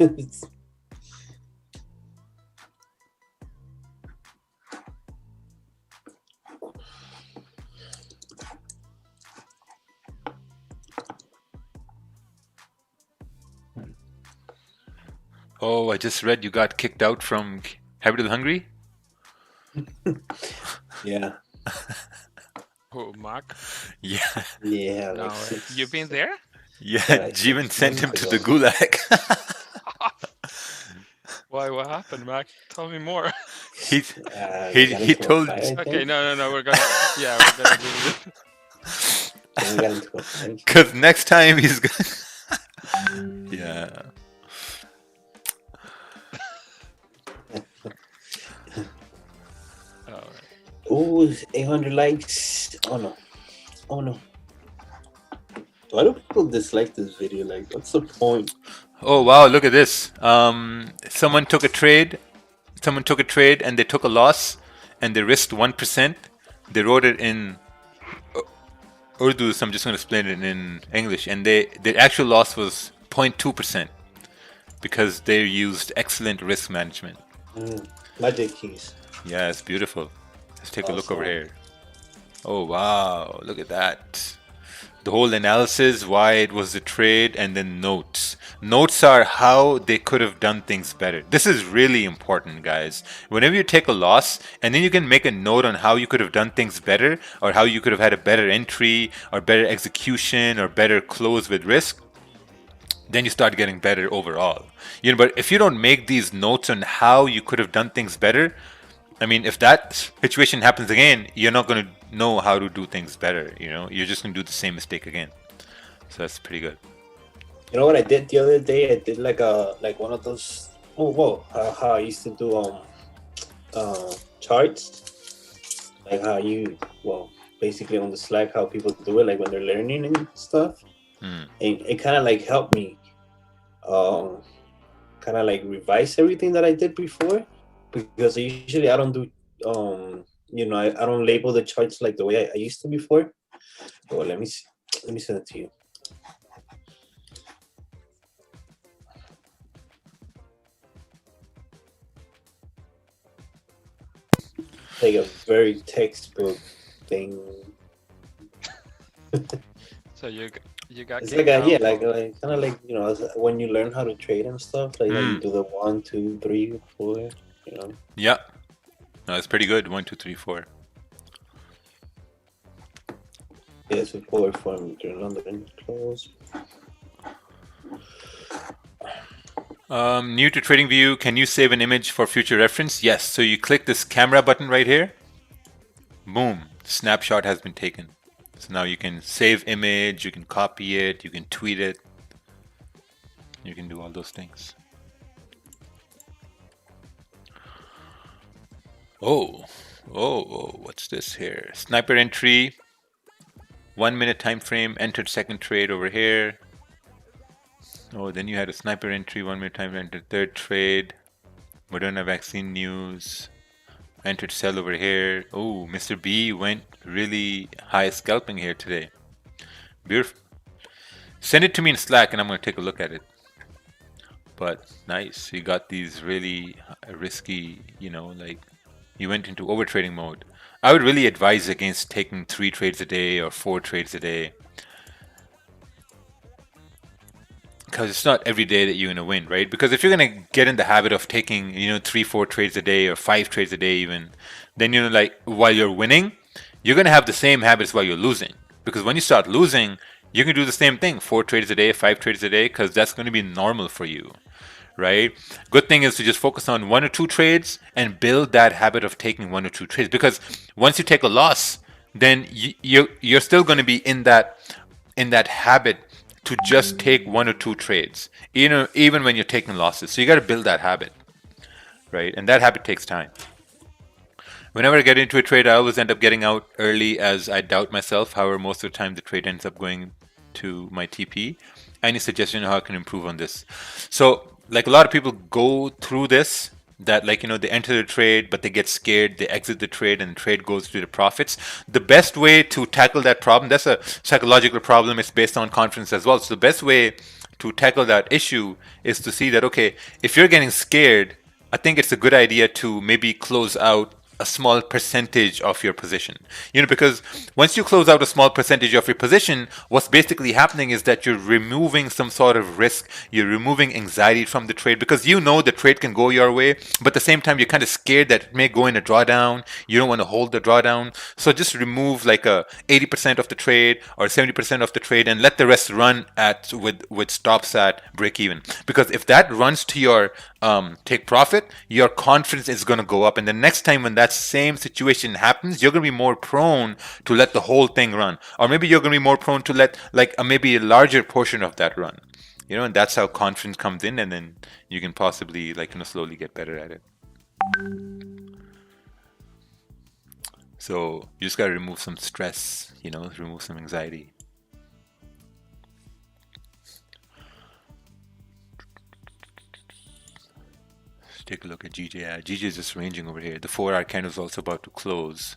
Oh, I just read you got kicked out from Capital Hungry? Yeah. Who, Mark? Yeah. Yeah. No, you been there? Yeah, Jeevan sent him to the gulag. Why? What happened, Mac? Tell me more. He We he got he into a told. fight, I Okay, think. no. We're gonna leave it. We got into a fight. Because next time he's gonna. Yeah. All right. Ooh, 800 likes. Oh no. Oh no. Why do people dislike this video? Like, what's the point? Oh wow! Look at this. Someone took a trade. Someone took a trade and they took a loss, and they risked 1%. They wrote it in Urdu, so I'm just going to explain it in English. And their actual loss was 0.2% because they used excellent risk management. Magic keys. Yeah, it's beautiful. Let's take a look over Awesome. here. Oh wow! Look at that. The whole analysis, why it was the trade, and then notes. Notes are how they could have done things better. This is really important, guys. Whenever you take a loss, and then you can make a note on how you could have done things better, or how you could have had a better entry, or better execution, or better close with risk, then you start getting better overall. But if you don't make these notes on how you could have done things better, I mean, if that situation happens again, you're not going to know how to do things better. You're just going to do the same mistake again. So that's pretty good. You know what I did the other day? I did like one of those. Oh, whoa! How I used to do charts, like how basically on the Slack, how people do it, like when they're learning and stuff. And it kind of like helped me, kind of like revise everything that I did before, because usually I don't do, I don't label the charts like the way I used to before. Oh, let me see. Let me send it to you. Like a very textbook thing. So you got. It's like like kind of like when you learn how to trade and stuff, like how you do the 1, 2, 3, 4. Yeah, no, it's pretty good. 1, 2, 3, 4. Yeah, support from London close. New to TradingView, can you save an image for future reference? Yes. So you click this camera button right here. Boom, snapshot has been taken. So now you can save image, you can copy it, you can tweet it. You can do all those things. Oh, what's this here? Sniper entry, 1 minute time frame, entered second trade over here. Oh, then you had a sniper entry, 1 minute time, entered third trade. Moderna vaccine news. Entered sell over here. Oh, Mr. B went really high scalping here today. Beautiful. Send it to me in Slack and I'm going to take a look at it. But nice. You got these really risky, like you went into overtrading mode. I would really advise against taking 3 trades a day or 4 trades a day. Because it's not every day that you're going to win, right? Because if you're going to get in the habit of taking, 3, 4 trades a day or 5 trades a day even, then, like while you're winning, you're going to have the same habits while you're losing. Because when you start losing, you can do the same thing, 4 trades a day, 5 trades a day, because that's going to be normal for you, right? Good thing is to just focus on 1 or 2 trades and build that habit of taking 1 or 2 trades. Because once you take a loss, then you're still going to be in that habit to just take 1 or 2 trades, even when you're taking losses. So you got to build that habit, right? And that habit takes time. Whenever I get into a trade, I always end up getting out early as I doubt myself. However, most of the time the trade ends up going to my TP. Any suggestion on how I can improve on this? So like a lot of people go through this, that they enter the trade, but they get scared, they exit the trade, and the trade goes to the profits. The best way to tackle that problem, that's a psychological problem, it's based on confidence as well. So the best way to tackle that issue is to see that, okay, if you're getting scared, I think it's a good idea to maybe close out a small percentage of your position. Because once you close out a small percentage of your position, what's basically happening is that you're removing some sort of risk. You're removing anxiety from the trade, because the trade can go your way, but at the same time, you're kind of scared that it may go in a drawdown. You don't want to hold the drawdown. So just remove like a 80% of the trade or 70% of the trade and let the rest run at with stops at break even. Because if that runs to your take profit, your confidence is going to go up, and the next time when that same situation happens, you're going to be more prone to let the whole thing run, or maybe you're going to be more prone to let maybe a larger portion of that run. And that's how confidence comes in, and then you can possibly slowly get better at it. So you just got to remove some stress, remove some anxiety. Take a look at GJ. GJ is just ranging over here. The 4-hour candle is also about to close.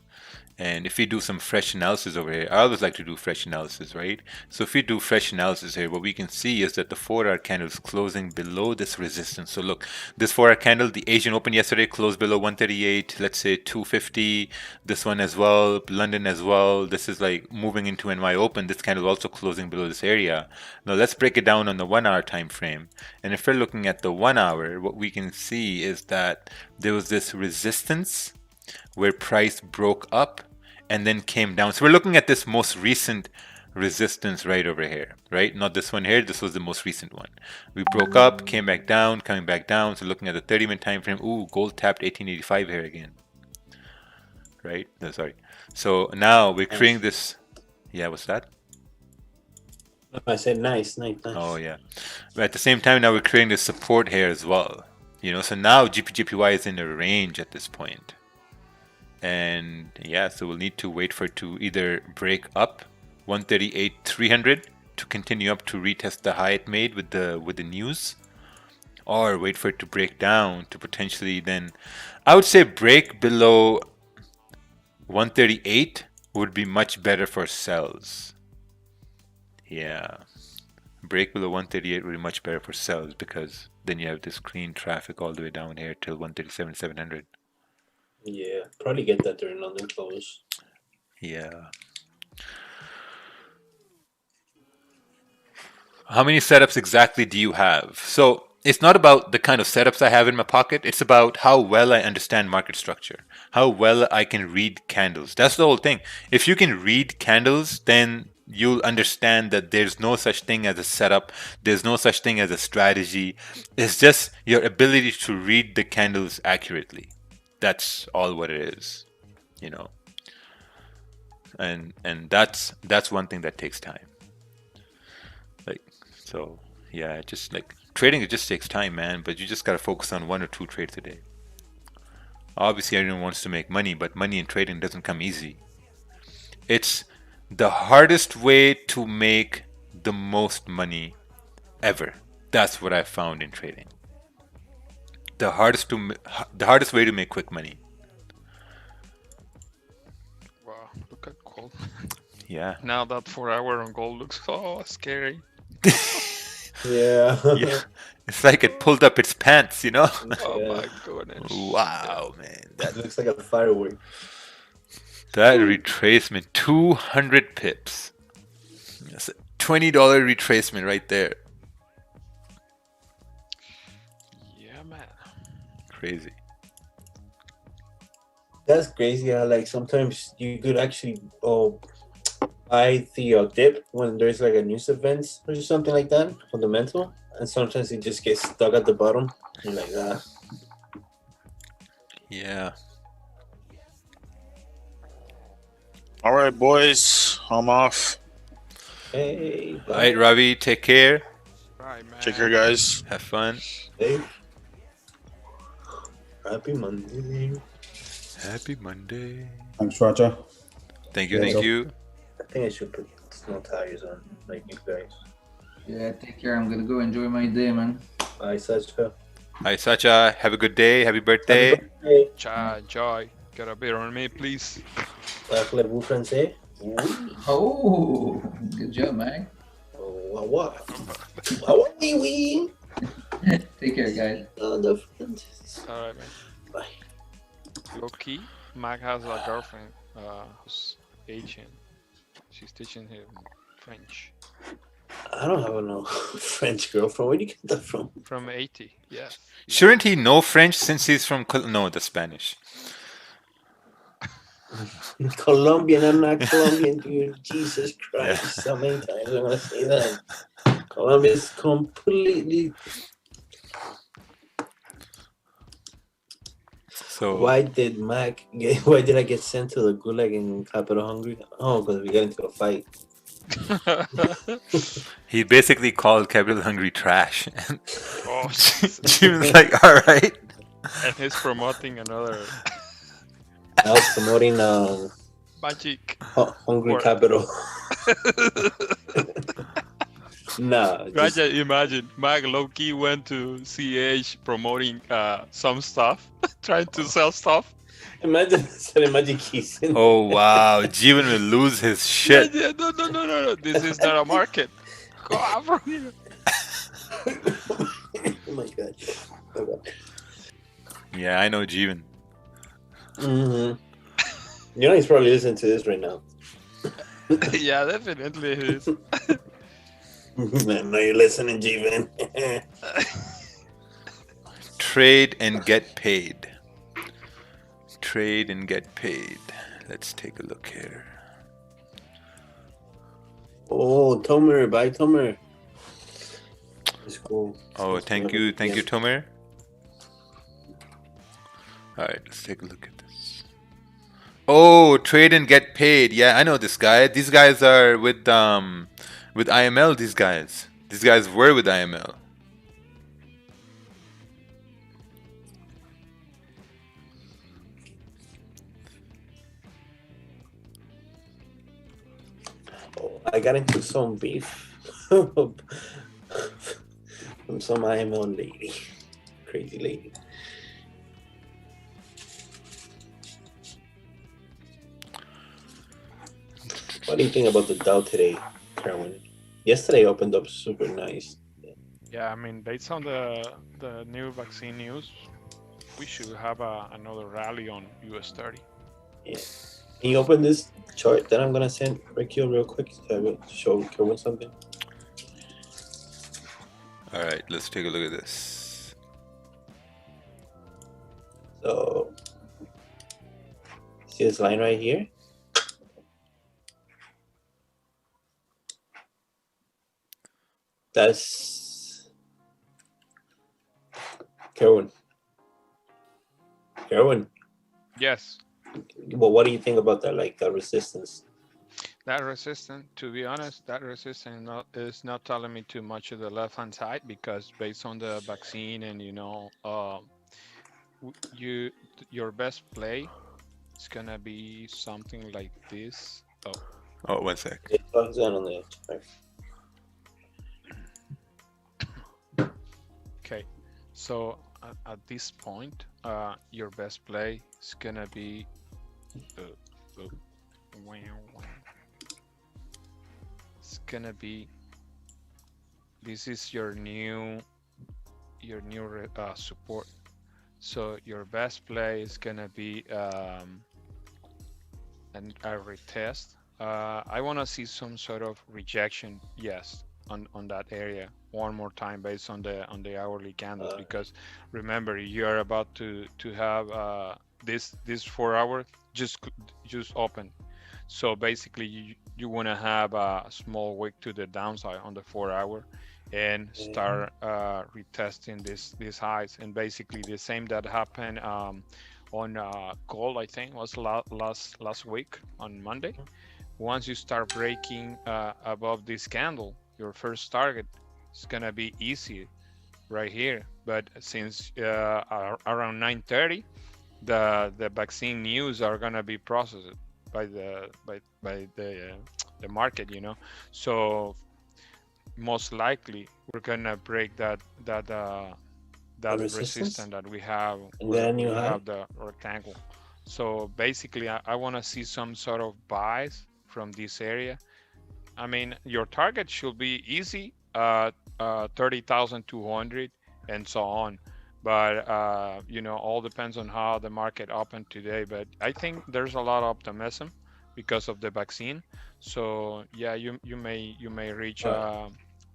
And if we do some fresh analysis over here, I always like to do fresh analysis, right? So if we do fresh analysis here, what we can see is that the 4-hour candle is closing below this resistance. So look, this 4-hour candle, the Asian Open yesterday closed below 138, let's say 250. This one as well, London as well. This is like moving into NY Open. This candle is also closing below this area. Now let's break it down on the 1-hour time frame. And if we're looking at the 1 hour, what we can see is that there was this resistance where price broke up and then came down. So we're looking at this most recent resistance right over here, right? Not this one here. This was the most recent one. We broke up, came back down, coming back down. So looking at the 30-minute time frame, ooh, gold tapped 1885 here again, right? No, sorry. So now we're creating this. Yeah, what's that? I said nice. Oh yeah. But at the same time, now we're creating this support here as well. So now GPGPY is in a range at this point. And yeah, so we'll need to wait for it to either break up 138.300 to continue up to retest the high it made with the news, or wait for it to break down to potentially then, I would say break below 138 would be much better for sells. Yeah, break below 138 would be much better for sells, because then you have this clean traffic all the way down here till 137.700. Yeah, probably get that during London close. Yeah. How many setups exactly do you have? So it's not about the kind of setups I have in my pocket. It's about how well I understand market structure, how well I can read candles. That's the whole thing. If you can read candles, then you'll understand that there's no such thing as a setup. There's no such thing as a strategy. It's just your ability to read the candles accurately. That's all what it is, and that's one thing that takes time. So yeah, just trading, it just takes time, man. But you just gotta focus on 1 or 2 trades a day. Obviously, everyone wants to make money, but money in trading doesn't come easy. It's the hardest way to make the most money ever. That's what I found in trading. The hardest way to make quick money. Wow, look at gold. Yeah. Now that 4-hour on gold looks scary. Yeah. Yeah. It's like it pulled up its pants, Oh my goodness. Wow, man. That looks like a firework. That retracement, 200 pips. That's a $20 retracement right there. Crazy. That's crazy. How sometimes you could actually buy the dip when there's a news event or something like that, fundamental, and sometimes it just gets stuck at the bottom. You're like that. Yeah. All right, boys, I'm off. Hey. All right, Ravi, take care. Bye, man. Take care, guys. Have fun. Hey. Happy Monday. Happy Monday. Thanks, Roger. Thank you, thank you. I think I should put snow tires on, like you guys. Yeah, take care. I'm gonna go enjoy my day, man. Bye, Sacha. Hi, Sacha. Have a good day. Happy birthday. Cha, joy. Get a beer on me, please. Parlez-vous français? Oh, good job, man. Oh, what? Oh, oui. Take care, guys. The French. All right, man. Bye. Low key. Mac has a girlfriend who's Asian. She's teaching him French. I don't have no French girlfriend. Where do you get that from? From 80, yes. Shouldn't he know French since he's from no, the Spanish. Colombian. I'm not Colombian, dude. Jesus Christ. So many times I'm gonna say that. Colombia is completely. So why did I get sent to the gulag in Capital Hungary? Oh, because we got into a fight. He basically called Capital Hungry trash. Oh, Jimin's like, all right. And he's promoting another. I was promoting Magic. Hungry Capital. No. Raja, imagine Mag Loki went to CH promoting some stuff, trying to sell stuff. Imagine selling magic keys. Oh wow, Jivan will lose his shit. No. This is not a market. Go out from here. Oh my god. Yeah, I know Jivan. Mm-hmm. You know he's probably listening to this right now. Yeah, definitely it is. I know you're listening, Jivan. Trade and get paid. Trade and get paid. Let's take a look here. Oh, Tomer, bye Tomer. It's cool. Oh, thank you, Tomer. All right, let's take a look at this. Oh, trade and get paid. Yeah, I know this guy. These guys are with IML. These guys were with IML. I got into some beef from some IML lady. Crazy lady. What do you think about the Dow today, Kerwin? Yesterday opened up super nice. Yeah, I mean, based on the new vaccine news, we should have another rally on US 30. Yeah. Can you open this chart that I'm gonna send Rakeel real quick to show Kerwin something? All right, let's take a look at this. So, see this line right here? That's Kerwin. Yes. Well, what do you think about that? Like that resistance? That resistance, to be honest, is not telling me too much of the left-hand side, because based on the vaccine and your best play is gonna be something like this. Oh, one sec. Okay, so at this point, your best play is gonna be. It's gonna be. This is your new support. So your best play is gonna be a retest. I want to see some sort of rejection, yes, on that area one more time based on the hourly candles, because remember you are about to have this 4 hour just open. So basically you want to have a small wick to the downside on the 4 hour and start retesting these highs, and basically the same that happened on gold, I think was last week on Monday. Once you start breaking above this candle, your first target is gonna be easy right here. But since around 9:30, the vaccine news are gonna be processed by the market, so most likely we're gonna break that resistance that we have. Then you have the rectangle. So basically, I want to see some sort of buys from this area. I mean, your target should be easy, 30,200 and so on. But you know, all depends on how the market opened today. But I think there's a lot of optimism because of the vaccine. So yeah, you may reach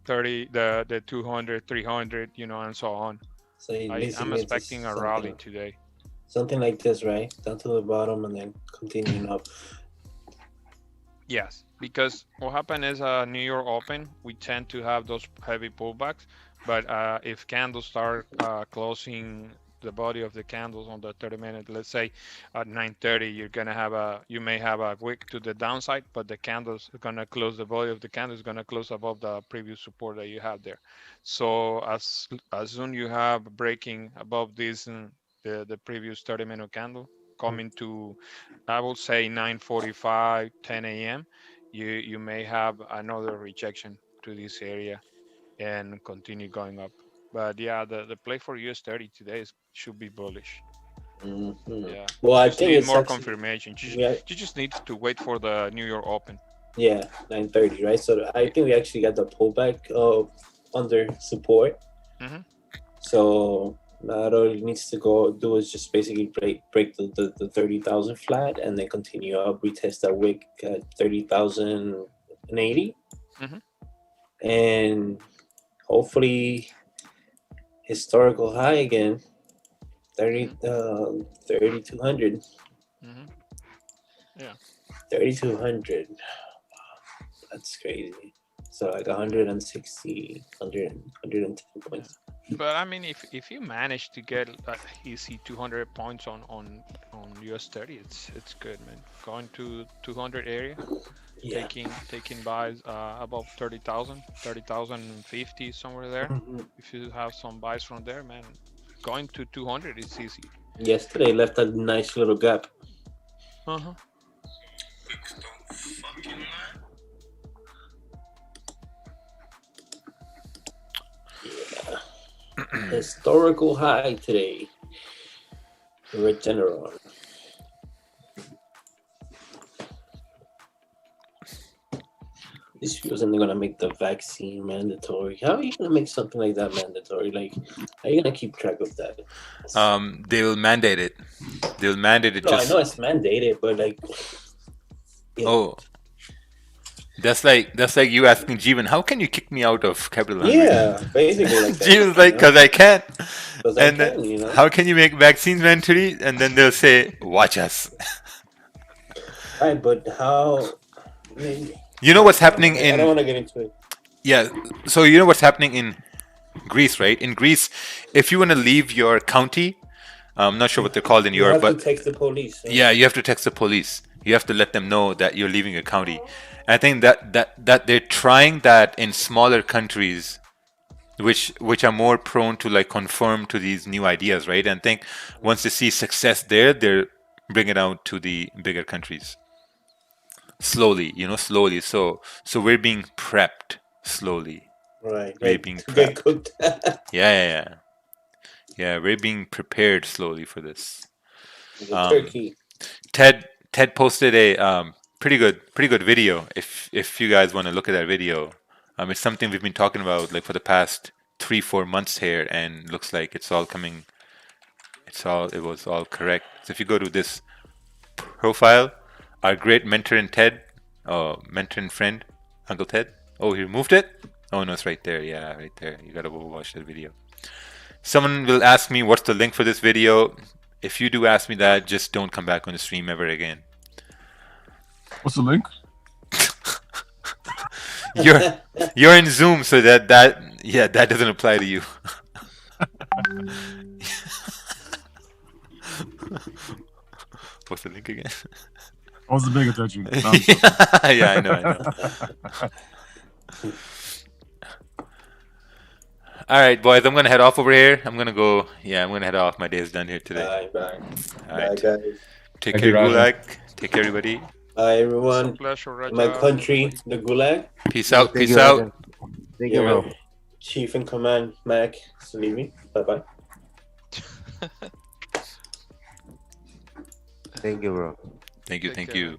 30, the 200, 300, you know, and so on. So I'm basically it's expecting a rally today. something like this, right? Down to the bottom and then continuing up. Yes, because what happened is New York Open, we tend to have those heavy pullbacks, but if candles start closing the body of the candles on the 30-minute, let's say at 9:30, you may have a wick to the downside, but the candles are gonna close, the body of the candle is gonna close above the previous support that you have there. So as soon you have breaking above this the previous 30-minute candle coming to, I will say 9:45, 10 a.m., you may have another rejection to this area and continue going up. But yeah, the play for US 30 today should be bullish. Yeah. Well, I Just think need it's more actually confirmation. yeah, You just need to wait for the New York Open. yeah, 9:30, right? So I think we actually got the pullback under support. Mhm. So now all it needs to go do is just basically break the 30,000 flat and then continue up, retest that wick at 30,080, Mhm. and hopefully historical high again, 3,200. Mhm. Yeah. 3,200. That's crazy. So like 160, 110 points. But I mean, if you manage to get easy 200 points on US 30, it's good, man. Going to 200 area, Yeah. taking buys above 30,000, 30,050 somewhere there. Mhm. If you have some buys from there, man, going to 200 is easy. Yesterday left a nice little gap. Uh-huh. Historical high today. Regeneron. These people are gonna make the vaccine mandatory. How are you gonna make something like that mandatory? Like, how are you gonna keep track of that? They will mandate it. They'll mandate it. No, Just I know it's mandated, but like, oh, that's like you asking Jeevan, how can you kick me out of Capital Hungry? yeah, basically like that. Jeevan's like, because I can't. 'Cause I And then, can, you know? how can you make vaccines mandatory? And then they'll say, watch us. Right, but how? I mean, You know what's happening I don't in want to get into it. yeah. So you know what's happening in Greece, right? In Greece, if you want to leave your county, I'm not sure what they're called in You Europe, have to but text the police. yeah, you have to text the police. You have to let them know that you're leaving your county. And I think that they're trying that in smaller countries, which are more prone to like conform to these new ideas, right? And I think once they see success there, they're bringing it out to the bigger countries. Slowly, slowly. So we're being prepped slowly. Right. We're Right. being To get prepped. cooked. Yeah, we're being prepared slowly for this. The turkey. Ted posted a pretty good video. If you guys want to look at that video, it's something we've been talking about like for the past 3-4 months here, and looks like it's all coming. It was all correct. So if you go to this profile, our great mentor and mentor and friend, Uncle Ted. Oh, he removed it? Oh no, it's right there. Yeah, right there. You gotta watch that video. Someone will ask me what's the link for this video. If you do ask me that, just don't come back on the stream ever again. What's the link? You're in Zoom, so that doesn't apply to you. What's the link again? I wasn't paying attention. No, yeah, I know. All right, boys, I'm gonna head off over here. I'm gonna go. Yeah, I'm gonna head off. My day is done here today. Bye. All right. Bye, guys. Take Thank care, you, Rajan. Gulag. Take care, everybody. Bye, everyone. Pleasure, Raja. My country, the Gulag. Peace out. Thank Peace you, out. Rajan. Thank you, Your bro. Chief in Command, Mac Salimi. Bye-bye. Thank you, bro. Thank you. Take Thank care, you. man.